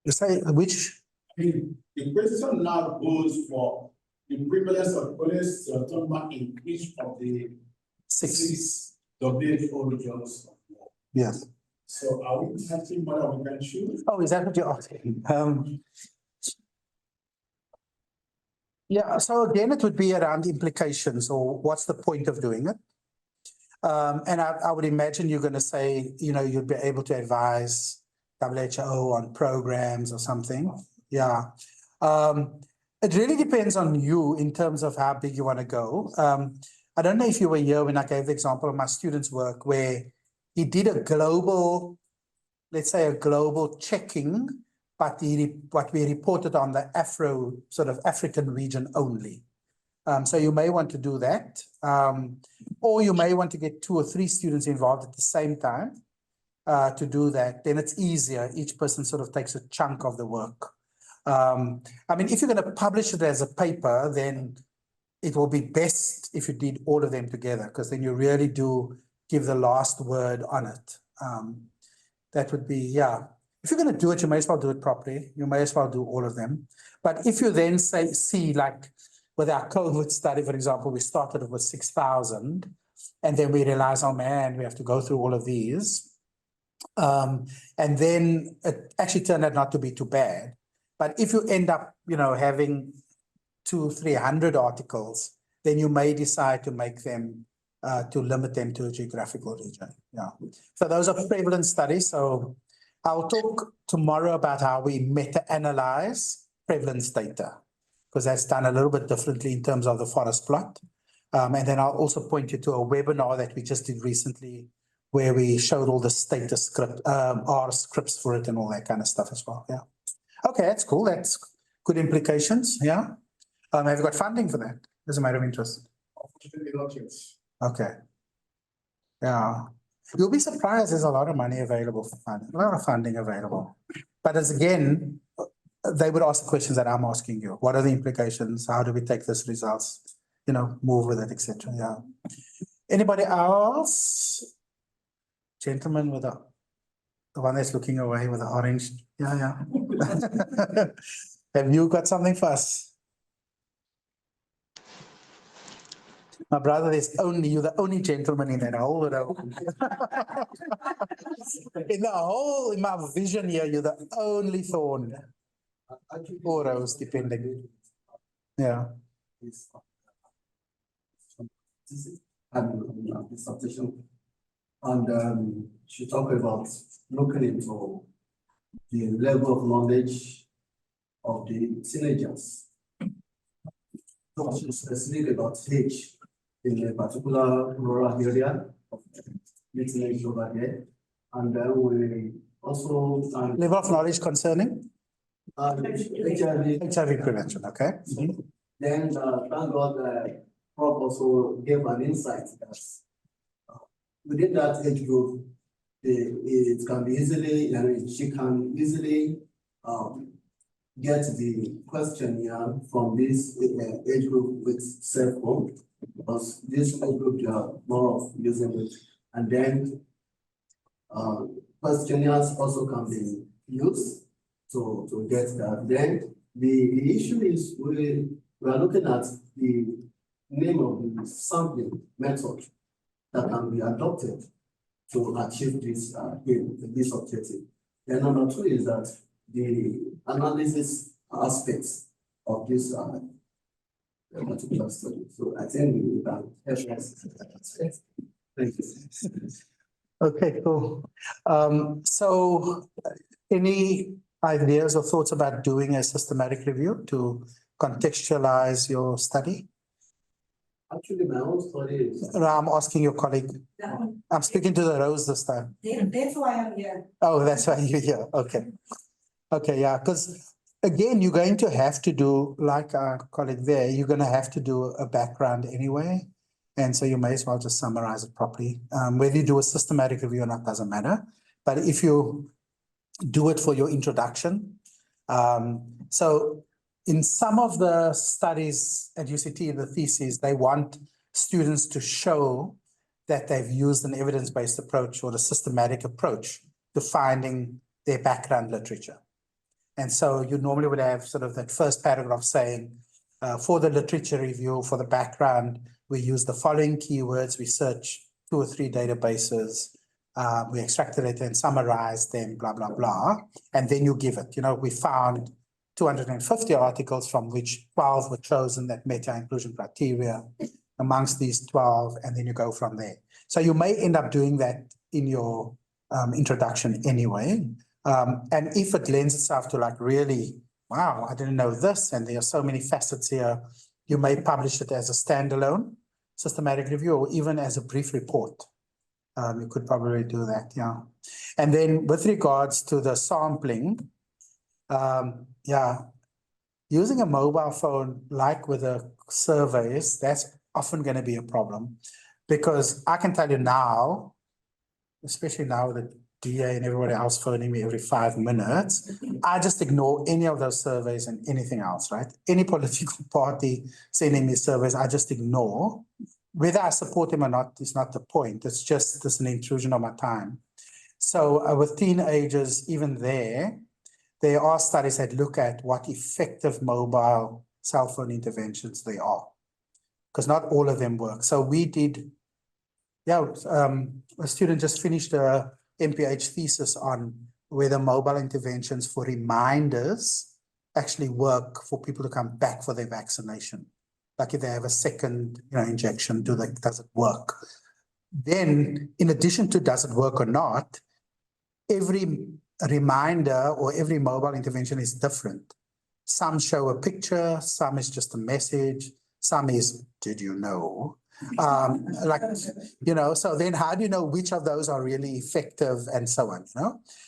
You say which? The question now goes for the prevalence of cholestatic in each of the 6 WHO regions. Yes. So are we asking what we can choose? Oh, is that what you're asking? Yeah, so again, it would be around implications or what's the point of doing it? And I would imagine you're going to say, you'd be able to advise WHO on programs or something. Yeah. It really depends on you in terms of how big you want to go. I don't know if you were here when I gave the example of my student's work where he did a global, let's say a global checking, but what we reported on the African region only. So you may want to do that. Or you may want to get 2 or 3 students involved at the same time to do that. Then it's easier. Each person sort of takes a chunk of the work. I mean, if you're going to publish it as a paper, then it will be best if you did all of them together, because then you really do give the last word on it. That would be, yeah. If you're going to do it, you may as well do it properly. You may as well do all of them. But if you then see like with our COVID study, for example, we started with 6,000 and then we realized, oh man, we have to go through all of these. And then it actually turned out not to be too bad. But if you end up, having 200-300 articles, then you may decide to make them, to limit them to a geographical region. Yeah. So those are prevalent studies. So I'll talk tomorrow about how we meta-analyze prevalence data, because that's done a little bit differently in terms of the forest plot. And then I'll also point you to a webinar that we just did recently where we showed all the status script, R scripts for it and all that kind of stuff as well. Yeah. Okay, that's cool. That's good implications. Yeah. Have you got funding for that? As a matter of interest. Okay. Yeah. You'll be surprised there's a lot of money available for funding, a lot of funding available. But as again, they would ask the questions that I'm asking you. What are the implications? How do we take these results? You know, move with it, etc. Yeah. Anybody else? Gentleman with the one that's looking away with the orange. Yeah. Have you got something for us? My brother, you're the only gentleman in that whole row. In my vision here, you're the only thorn. Or rose, depending. Yeah. And she talked about looking into the level of knowledge of the teenagers. So she specifically about age in a particular rural area of the teenagers over there. And then we also level of knowledge concerning HIV prevention, okay. Then thank God Prof also gave an insight that within that age group, it can be easily, she can easily get the questionnaire from this age group with cell phone, because this age group they are more of using it. And then questionnaires also can be used to get that. Then the issue is we are looking at the name of the sampling method that can be adopted to achieve this this objective. Then number two is that the analysis aspects of this particular study. So I think we can help us. Thank you. Okay, cool. So any ideas or thoughts about doing a systematic review to contextualize your study? Actually, my own study is. No, I'm asking your colleague. I'm speaking to the Rose this time. That's why I'm here. Oh, that's why you're here. Okay. Okay, yeah, because again, you're going to have to do, like our colleague there, you're going to have to do a background anyway. And so you may as well just summarize it properly. Whether you do a systematic review or not doesn't matter. But if you do it for your introduction. So in some of the studies at UCT, the theses, they want students to show that they've used an evidence-based approach or a systematic approach to finding their background literature. And so you normally would have sort of that first paragraph saying, for the literature review, for the background, we use the following keywords, we search 2 or 3 databases, we extracted it and summarized them, blah, blah, blah. And then you give it. You know, we found 250 articles from which 12 were chosen that met our inclusion criteria amongst these 12, and then you go from there. So you may end up doing that in your introduction anyway. And if it lends itself to like really, wow, I didn't know this, and there are so many facets here, you may publish it as a standalone systematic review or even as a brief report. You could probably do that, yeah. And then with regards to the sampling, yeah, using a mobile phone, like with the surveys, that's often going to be a problem, because I can tell you now, especially now with the DA and everybody else phoning me every 5 minutes, I just ignore any of those surveys and anything else, right? Any political party sending me surveys, I just ignore. Whether I support them or not is not the point. It's just an intrusion on my time. So with teenagers, even there are studies that look at what effective mobile cell phone interventions they are, because not all of them work. So we did, yeah, a student just finished a MPH thesis on whether mobile interventions for reminders actually work for people to come back for their vaccination. Like if they have a second, injection, does it work? Then, in addition to does it work or not, every reminder or every mobile intervention is different. Some show a picture, some is just a message, some is, did you know? So then how do you know which of those are really effective and so on,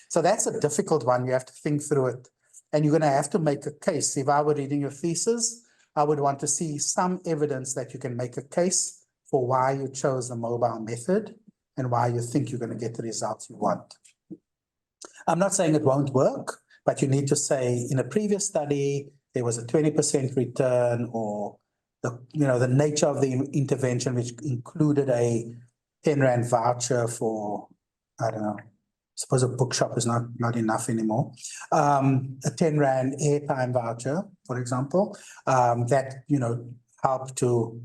So that's a difficult one. You have to think through it, and you're going to have to make a case. If I were reading your thesis, I would want to see some evidence that you can make a case for why you chose the mobile method and why you think you're going to get the results you want. I'm not saying it won't work, But you need to say, in a previous study, there was a 20% return, or the nature of the intervention, which included a 10 Rand voucher for, I don't know, suppose a bookshop is not enough anymore. A 10 Rand airtime voucher, for example, that, help to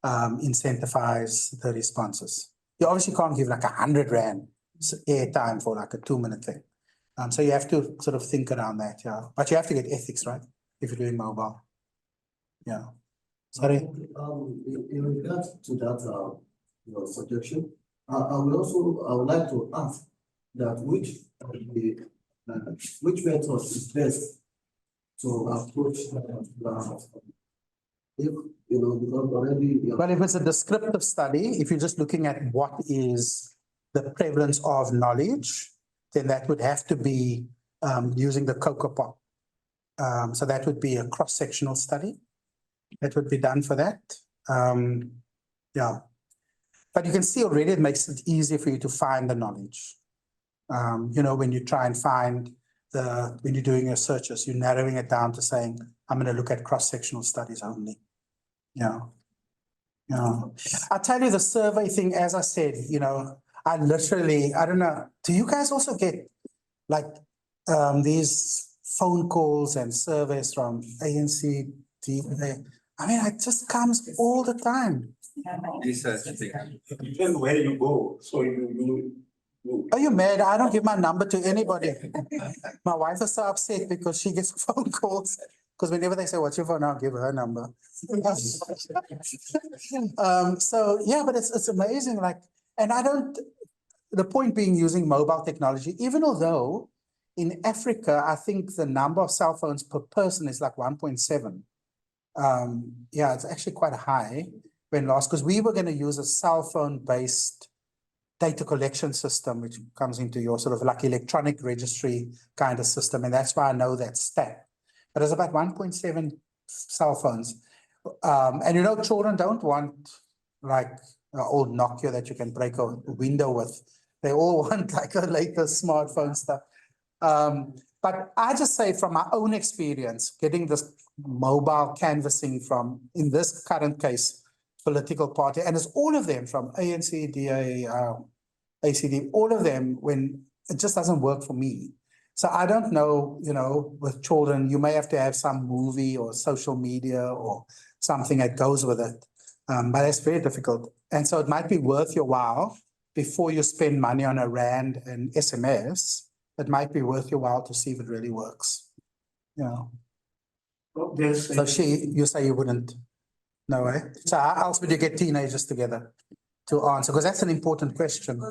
incentivize the responses. You obviously can't give like 100 Rand airtime for like a 2-minute thing. So you have to sort of think around that, yeah. But you have to get ethics, right? If you're doing mobile. Yeah. Sorry. In regards to that, suggestion, I would like to ask that which method is best to approach if, because already. Well, if it's a descriptive study, if you're just looking at what is the prevalence of knowledge, then that would have to be using the COCOPOP. So that would be a cross-sectional study that would be done for that. Yeah. But you can see already it makes it easier for you to find the knowledge. When you try and find when you're doing your searches, you're narrowing it down to saying, I'm going to look at cross-sectional studies only. Yeah. Yeah. I'll tell you the survey thing, as I said, I don't know, do you guys also get like these phone calls and surveys from ANC, DA? I mean, it just comes all the time. Depends where you go, so Are you mad? I don't give my number to anybody. My wife is so upset because she gets phone calls. Because whenever they say, what's your phone, I'll give her number. So yeah, but it's amazing. The point being using mobile technology, even although in Africa, I think the number of cell phones per person is like 1.7. Yeah, it's actually quite high because we were going to use a cell phone based data collection system, which comes into your sort of like electronic registry kind of system. And that's why I know that stat. But it's about 1.7 cell phones. And children don't want like an old Nokia that you can break a window with. They all want like the latest smartphone stuff. But I just say from my own experience, getting this mobile canvassing from, in this current case, political party, and it's all of them from ANC, DA, ACD, all of them, when it just doesn't work for me. So I don't know, with children, you may have to have some movie or social media or something that goes with it. But it's very difficult. And so it might be worth your while before you spend money on a Rand and SMS. It might be worth your while to see if it really works. So you say you wouldn't? No way. So how else would you get teenagers together to answer? Because that's an important question.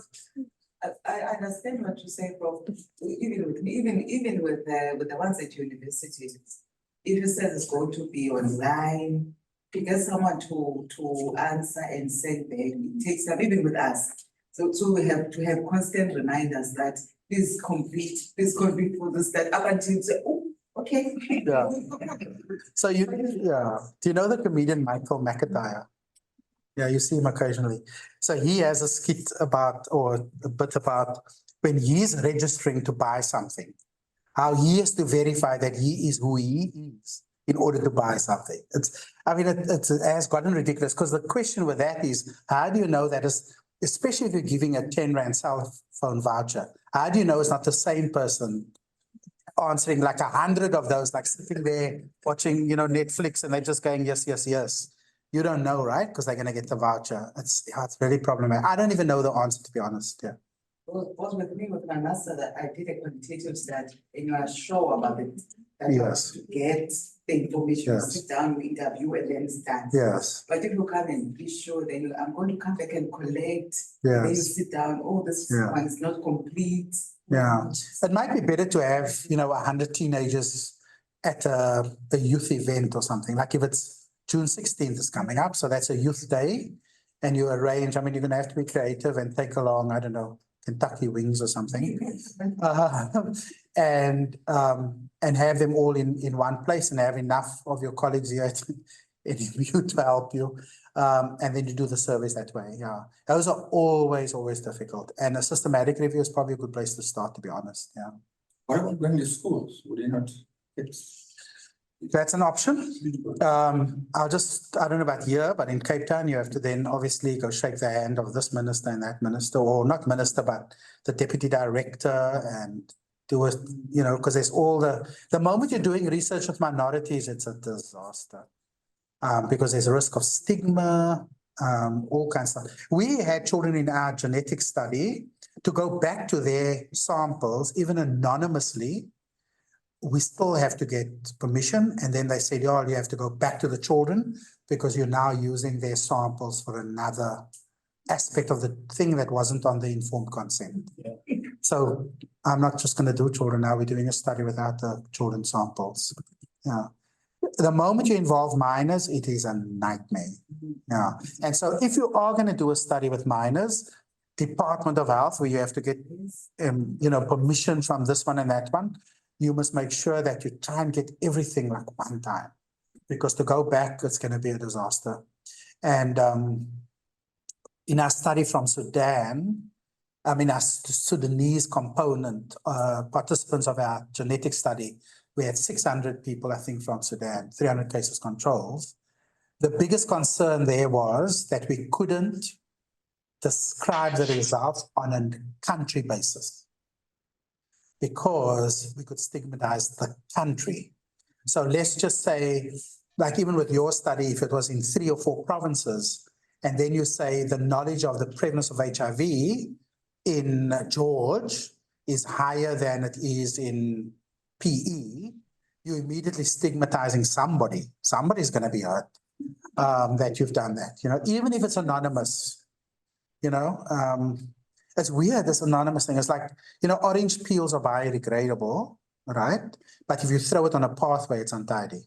I understand what you say, Prof. Even with the ones at universities, if you said it's going to be online, to get someone to answer and send back, it takes time, even with us. So we have to have constant reminders that please complete for this, that up until say, oh, okay. Yeah. So do you know the comedian Michael McIntyre? Yeah, you see him occasionally. So he has a skit about when he's registering to buy something, how he has to verify that he is who he is in order to buy something. It has gotten ridiculous because the question with that is, how do you know that especially if you're giving a 10 Rand cell phone voucher, how do you know it's not the same person answering like 100 of those, like sitting there watching, Netflix, and they're just going, yes, yes, yes. You don't know, right? Because they're going to get the voucher. It's really problematic. I don't even know the answer, to be honest. Yeah. Was with me with my master that I did a quantitative study, and you are sure about it. Yes. To get the information, Yes. sit down, interview, and then stand. Yes. But if you come and be sure, then I'm going to come back and collect. Yes. Then you sit down. Oh, this one is not complete. Yeah. It might be better to have 100 teenagers at a youth event or something. Like if it's June 16th is coming up, so that's a youth day, and you arrange. You're going to have to be creative and take along, I don't know, Kentucky Wings or something, and have them all in one place, and have enough of your colleagues here to help you, and then you do the surveys that way. Yeah, those are always difficult, and a systematic review is probably a good place to start, to be honest. Yeah. What about going to schools? Would they not? That's an option. I don't know about here, but in Cape Town, you have to then obviously go shake the hand of this minister and that minister, or not minister, but the deputy director, and do it, because there's all the moment you're doing research with minorities, it's a disaster. Because there's a risk of stigma, all kinds of stuff. We had children in our genetic study to go back to their samples, even anonymously. We still have to get permission, and then they said, "Oh, you have to go back to the children because you're now using their samples for another aspect of the thing that wasn't on the informed consent." Yeah. So I'm not just going to do children now. We're doing a study without the children samples. Yeah. The moment you involve minors, it is a nightmare. Yeah. And so if you are going to do a study with minors, Department of Health, where you have to get, permission from this one and that one, you must make sure that you try and get everything like one time, because to go back, it's going to be a disaster. And in our study from Sudan, our Sudanese component, participants of our genetic study, we had 600 people, I think, from Sudan, 300 cases controls. The biggest concern there was that we couldn't describe the results on a country basis, because we could stigmatize the country. So let's just say, like even with your study, if it was in 3 or 4 provinces, and then you say the knowledge of the prevalence of HIV in George is higher than it is in PE, you're immediately stigmatizing somebody. Somebody's going to be hurt that you've done that, even if it's anonymous, it's weird, this anonymous thing. It's like, orange peels are biodegradable, right? But if you throw it on a pathway, it's untidy.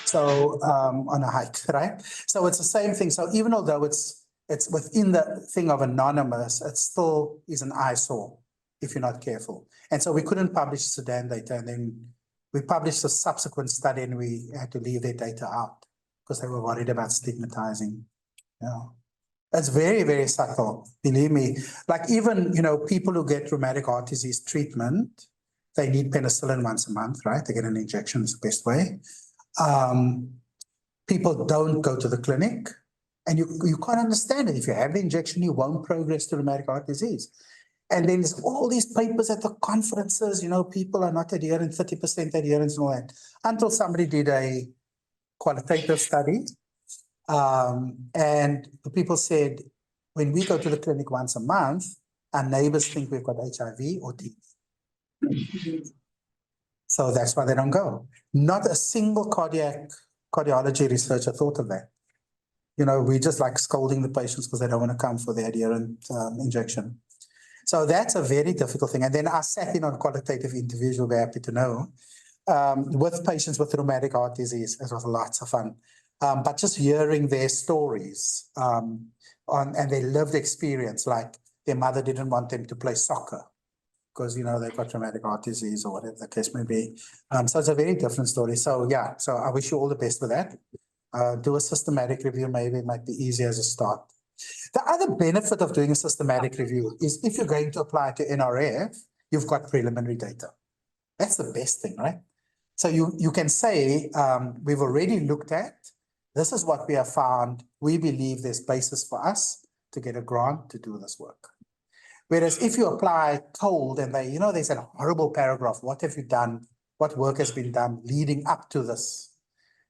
So on a hike, right? So it's the same thing. So even although it's within the thing of anonymous, it still is an eyesore if you're not careful. And so we couldn't publish Sudan data, and then we published a subsequent study and we had to leave their data out because they were worried about stigmatizing. Yeah. It's very, very subtle, believe me. Like even, people who get rheumatic heart disease treatment, they need penicillin once a month, right? They get an injection, is the best way. People don't go to the clinic, and you can't understand it. If you have the injection, you won't progress to rheumatic heart disease. And then there's all these papers at the conferences, people are not adherent, 30% adherence and all that, until somebody did a qualitative study. And the people said, when we go to the clinic once a month, our neighbors think we've got HIV or TB. So that's why they don't go. Not a single cardiology researcher thought of that. We just like scolding the patients because they don't want to come for the adherent injection. So that's a very difficult thing. And then I sat in on qualitative interviews, you'll be happy to know, with patients with rheumatic heart disease. It was lots of fun. But just hearing their stories and their lived experience, like their mother didn't want them to play soccer because, they've got rheumatic heart disease or whatever the case may be. So it's a very different story. So yeah, so I wish you all the best with that. Do a systematic review, maybe it might be easier as a start. The other benefit of doing a systematic review is if you're going to apply to NRF, you've got preliminary data. That's the best thing, right? So you can say, we've already looked at, this is what we have found. We believe there's basis for us to get a grant to do this work. Whereas if you apply cold and there's a horrible paragraph, what have you done? What work has been done leading up to this?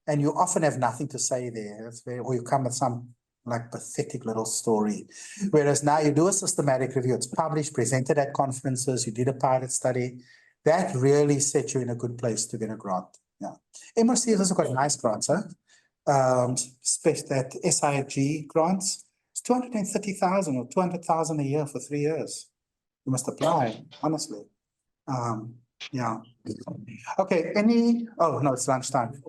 And you often have nothing to say there. Or you come with some like pathetic little story. Whereas now you do a systematic review, it's published, presented at conferences, you did a pilot study. That really sets you in a good place to get a grant. Yeah. MRC has also got nice grants, huh? Especially that SIG grants. It's 230,000 or 200,000 a year for 3 years. You must apply, honestly. Yeah. Okay, oh no, it's lunchtime.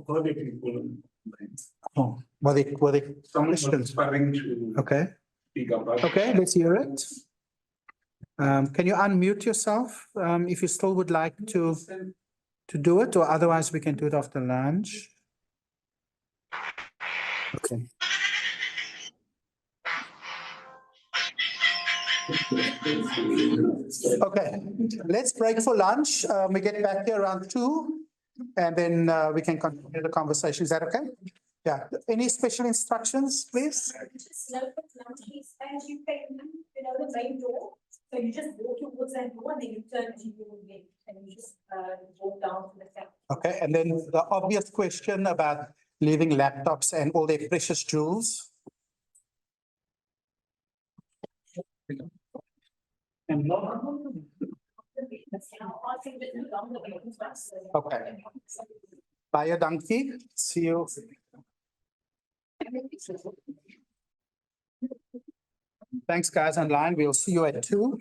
Oh, were they questions? Okay. Okay, let's hear it. Can you unmute yourself if you still would like to do it, or otherwise we can do it after lunch? Okay. Okay, let's break for lunch. We get back here around 2, and then we can continue the conversation. Is that okay? Yeah. Any special instructions, please? Just know that please, as you came, the main door. So you just walk towards that door and then you turn to your left and you just walk down to the second. Okay, and then the obvious question about leaving laptops and all their precious jewels. Okay. Baie dankie. See you. Thanks, guys, online. We'll see you at 2.